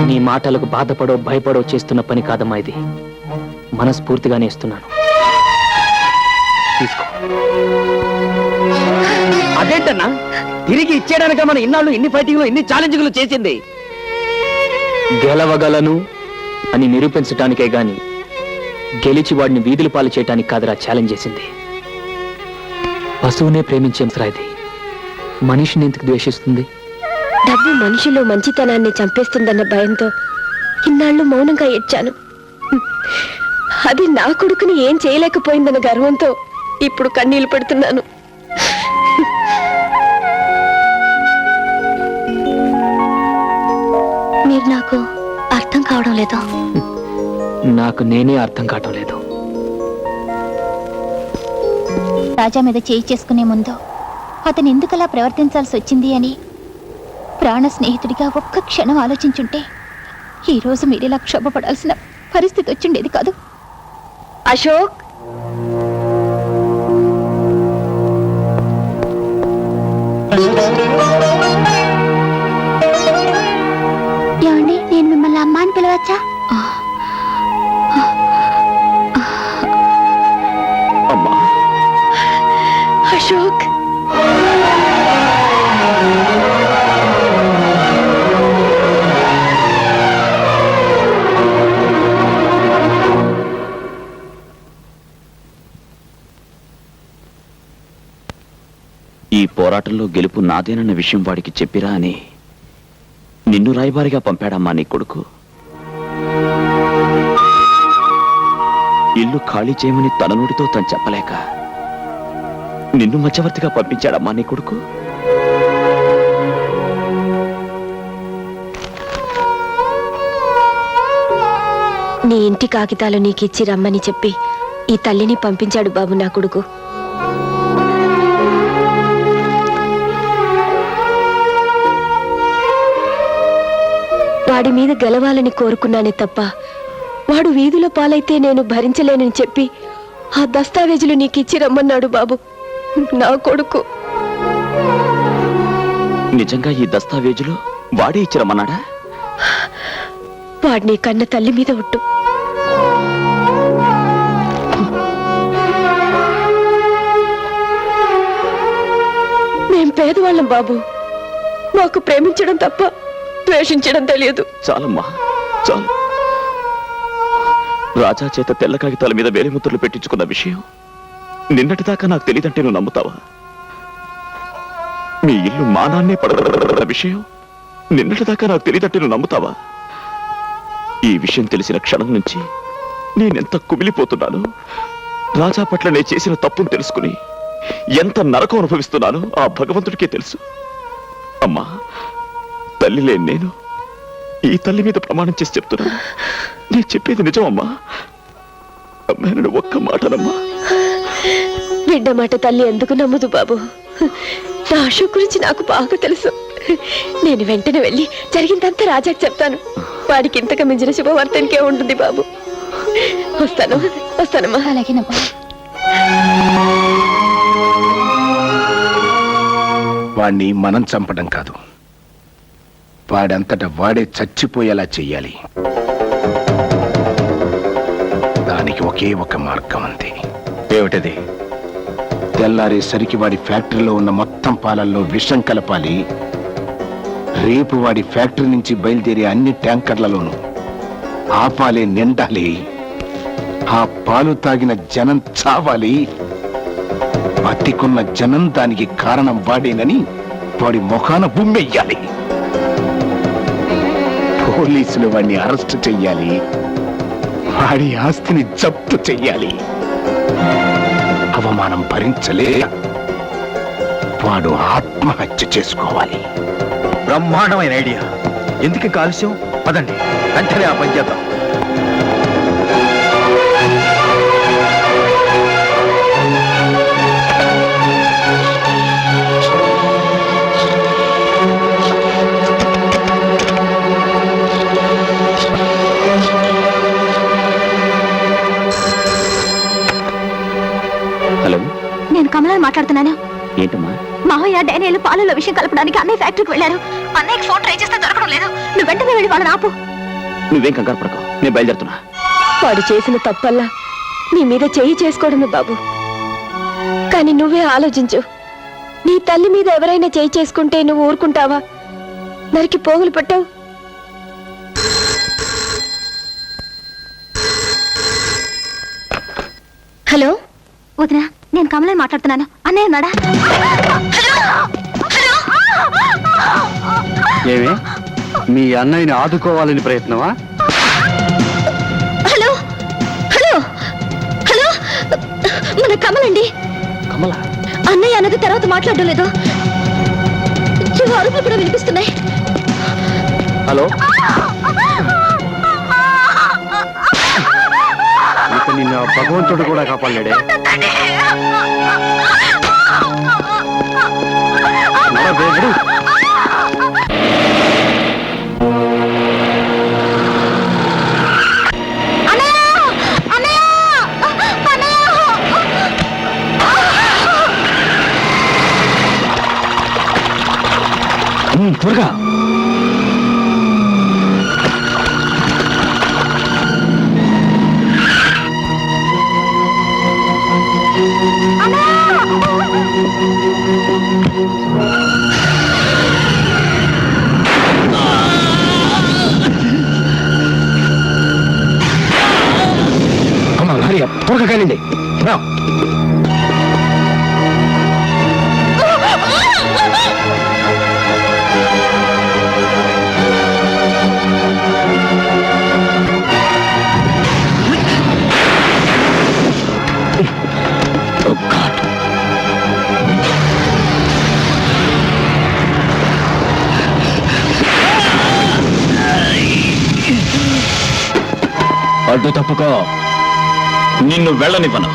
నీ మాటలకు బాధపడో భయపడో చేస్తున్న పని కాదమ్మా ఇది. మనస్ఫూర్తిగానే ఇస్తున్నాను. తీసుకో. అదేంటన్నా తిరిగి ఇచ్చేయడానిక మనం ఇన్నాళ్ళు ఇన్ని ఫైటింగ్లు ఇన్ని ఛాలెంజ్లు చేసింది. గెలవగలను అని నిరూపించటానికే గాని గెలిచి వాడిని వీధుల పాలు చేయటానికి కాదురా ఛాలెంజ్ చేసింది. పశువునే ప్రేమించేం ఇది మనిషిని ఎందుకు ద్వేషిస్తుంది? డబ్బు మనిషిలో మంచితనాన్ని చంపేస్తుందన్న భయంతో ఇన్నాళ్ళు మౌనంగా ఏడ్చాను. అది నా కొడుకుని ఏం చేయలేకపోయిందన్న గర్వంతో ఇప్పుడు కన్నీళ్లు పెడుతున్నాను. మీరు నాకు అర్థం కావడం లేదు. నాకు నేనే అర్థం కావటం లేదు. రాజా మీద చేయి చేసుకునే ముందు అతను ఎందుకలా ప్రవర్తించాల్సి వచ్చింది అని ప్రాణ స్నేహితుడిగా ఒక్క క్షణం ఆలోచించుంటే ఈ రోజు మీరిలా క్షోభపడాల్సిన పరిస్థితి వచ్చిండేది కాదు. అశోక్, ఏమండి, నేను మిమ్మల్ని అమ్మ అని పిలవచ్చా? అశోక్, ఈ పోరాటంలో గెలుపు నాదేనన్న విషయం వాడికి చెప్పిరా అని నిన్ను రాయబారిగా పంపాడమ్మా నీ కొడుకు. ఇల్లు ఖాళీ చేయమని తన నోటితో తను చెప్పలేక నిన్ను మధ్యవర్తిగా పంపించాడమ్మా నీ కొడుకు. నీ ఇంటి కాగితాలు నీకిచ్చి రమ్మని చెప్పి ఈ తల్లిని పంపించాడు బాబు నా కొడుకు. వాడి మీద గెలవాలని కోరుకున్నానే తప్ప వాడు వీధుల పాలైతే నేను భరించలేనని చెప్పి ఆ దస్తావేజులు నీకిచ్చి రమ్మన్నాడు బాబు నా కొడుకు. నిజంగా ఈ దస్తావేజులు వాడే ఇచ్చిరమ్మన్నాడా? వాడిని కన్న తల్లి మీద ఒట్టు. మేం పేదవాళ్ళం బాబు. మాకు ప్రేమించడం తప్ప ద్వేషించడం తెలియదు. చాలమ్మా, చాలు. రాజా చేత తెల్ల కాగితాల మీద వేలిముద్రలు పెట్టించుకున్న విషయం నిన్నటిదాకా నాకు తెలియదంటే నువ్వు నమ్ముతావా? మీ ఇల్లు మానాన్నే పడగల విషయం నిన్నటిదాకా నాకు తెలియదంటే నువ్వు నమ్ముతావా? ఈ విషయం తెలిసిన క్షణం నుంచి నేనెంత కుమిలిపోతున్నాను. రాజా పట్ల నేను చేసిన తప్పును తెలుసుకుని ఎంత నరకం అనుభవిస్తున్నానో ఆ భగవంతుడికే తెలుసు. అమ్మా, తల్లి లేని నేను ఈ తల్లి మీద ప్రమాణం చేసి చెప్తున్నాను, నేను చెప్పేది నిజం అమ్మా. అమ్మాయిని ఒక్క మాటనమ్మా. బిడ్డ మాట తల్లి ఎందుకు నమ్మదు బాబు? నా అశోక్ గురించి నాకు బాగా తెలుసు. నేను వెంటనే వెళ్ళి జరిగిందంతా రాజాకి చెప్తాను. వాడికి ఇంతకు మించిన శుభవార్తనికే ఉంటుంది బాబు. వస్తానమ్మా. అలాగేనమ్మా. వాణ్ణి మనం చంపడం కాదు, వాడంతట వాడే చచ్చిపోయేలా చెయ్యాలి. దానికి ఒకే ఒక మార్గం ఉంది. ఏమిటది? తెల్లారేసరికి వాడి ఫ్యాక్టరీలో ఉన్న మొత్తం పాలల్లో విషం కలపాలి. రేపు వాడి ఫ్యాక్టరీ నుంచి బయలుదేరే అన్ని ట్యాంకర్లలోనూ ఆ పాలే నిండాలి. ఆ పాలు తాగిన జనం చావాలి. బతికున్న జనం దానికి కారణం వాడేనని వాడి ముఖాన బుమ్మెయ్యాలి. పోలీసులు వాడిని అరెస్ట్ చెయ్యాలి. వాడి ఆస్తిని జప్తు చెయ్యాలి. అవమానం భరించలే వాడు ఆత్మహత్య చేసుకోవాలి. బ్రహ్మాండమైన ఐడియా. ఎందుకు కాలుష్యం? పదండి, వెంటనే ఆ పని చేద్దాం. హలో, నేను కమలా మాట్లాడుతున్నాను. ఏంటమ్మా? మావయ్య డానియల్ పాలలో విషయం కలపడానికి అన్నయ్య ఫ్యాక్టరీకి వెళ్ళారు. అన్నయ్యకి ఫోన్ ట్రై చేస్తే దొరకడం లేదు. నువ్వు వెంటనే వెళ్ళి వాళ్ళని ఆపు. నువ్వేం కంగారు పడకు, నేను బయలుదేరుతున్నా. వాడు చేసిన తప్పల్లా నీ మీద చేయి చేసుకోవడమే బాబు. కానీ నువ్వే ఆలోచించు, నీ తల్లి మీద ఎవరైనా చేయి చేసుకుంటే నువ్వు ఊరుకుంటావా? నరికి పోగులు పట్టావు. హలో వదినా, నేను కమలని మాట్లాడుతున్నాను. అన్నయ్య ఉన్నాడా? ఏమే మీ అన్నయ్యని ఆదుకోవాలని ప్రయత్నమా? హలో హలో హలో, మన కమలండి. కమల? అన్నయ్య అన్నది తర్వాత మాట్లాడడం లేదు. అరుపులు కూడా వినిపిస్తున్నాయి. హలో, ఇక నిన్న భగవంతుడు కూడా కాపాడలేడే. దేవుడు త్వరగా. త్వరగా కానివ్వండి. అడ్డు తప్పుకో, నిన్ను వెళ్ళనివ్వను.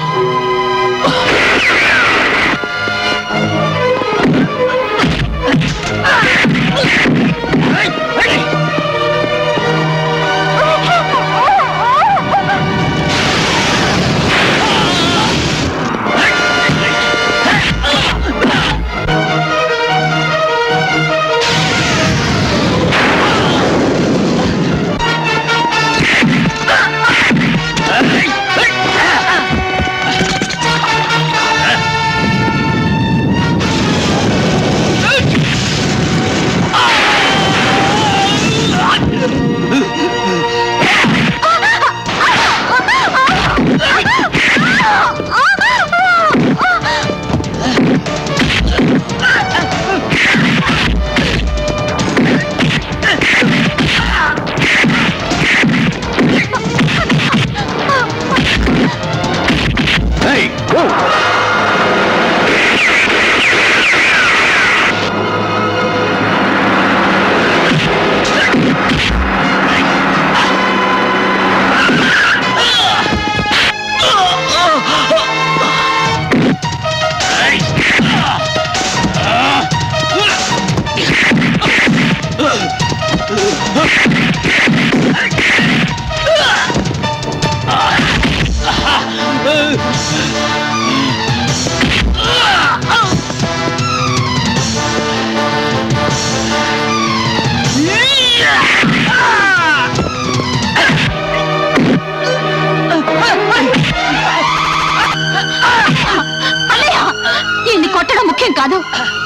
ఇన్ని కొట్టడం ముఖ్యం కాదు.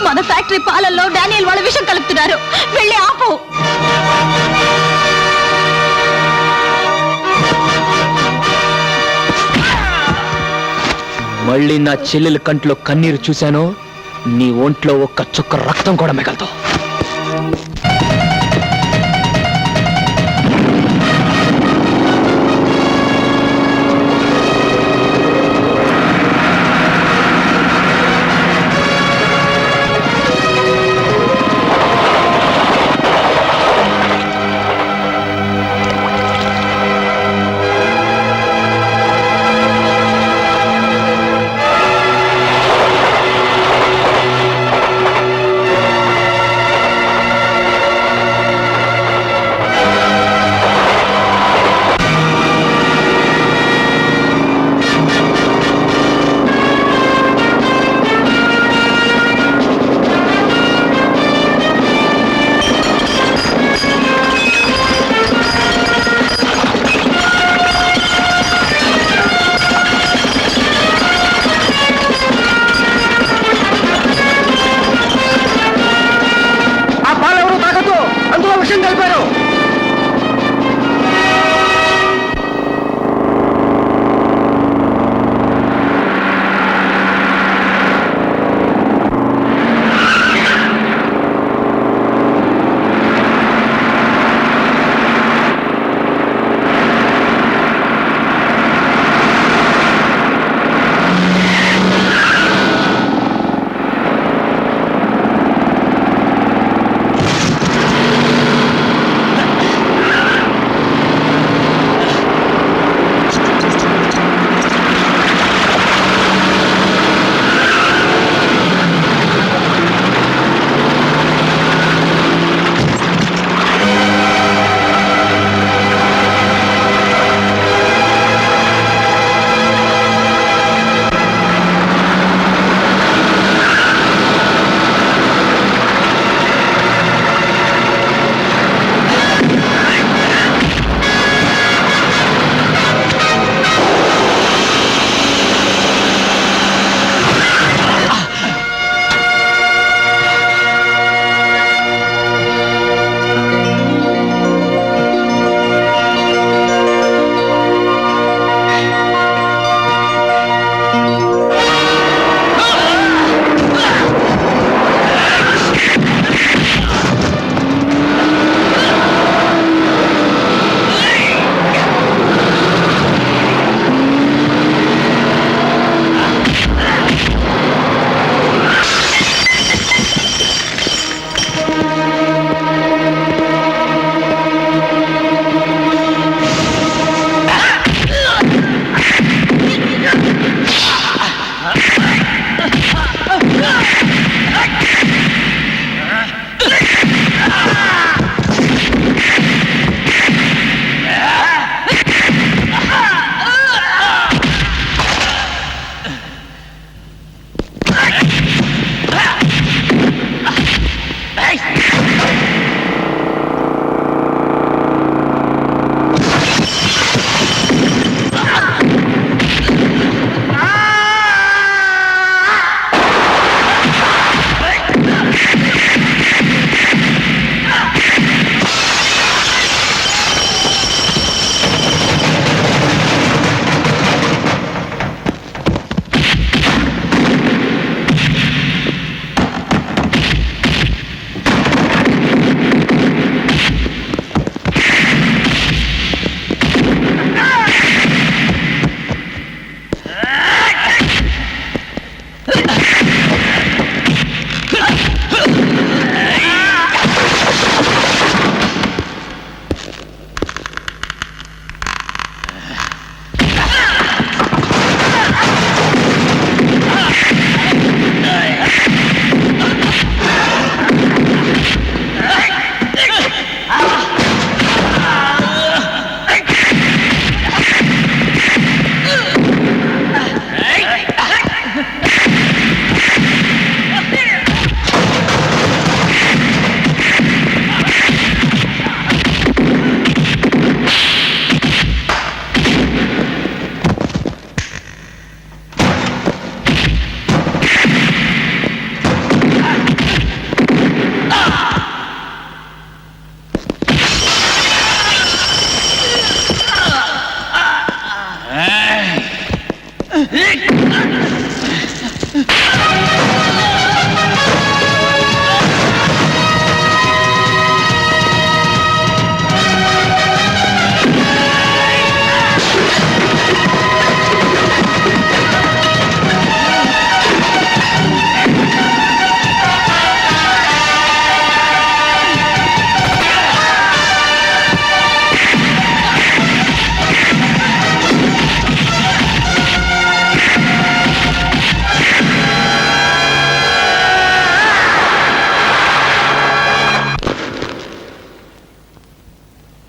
మన ఫ్యాక్టరీ పాలల్లో డానియల్ వాళ్ళ విషయం కలుపుతున్నారు. వెళ్ళి ఆపు. మళ్ళీ నా చెల్లెల కంట్లో కన్నీరు చూశాను, నీ ఒంట్లో ఒక్క చుక్క రక్తం కూడా మిగలదు.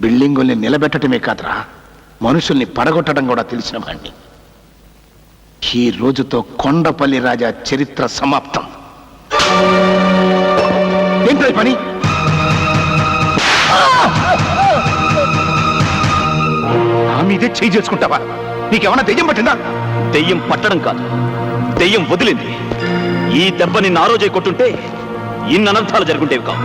బిల్డింగుల్ని నిలబెట్టడమే కాదురా, మనుషుల్ని పడగొట్టడం కూడా తెలిసిన వాణ్ణి. ఈ రోజుతో కొండపల్లి రాజా చరిత్ర సమాప్తం. ఏంటో ఈ పని? నా మీదే చేయి చేసుకుంటావా? నీకేమన్నా దెయ్యం పట్టిందా? దెయ్యం పట్టడం కాదు, దెయ్యం వదిలింది. ఈ దెబ్బ నిన్ను ఆ రోజే కొట్టుంటే ఇన్ని అనర్థాలు జరుగుంటేవి కావు.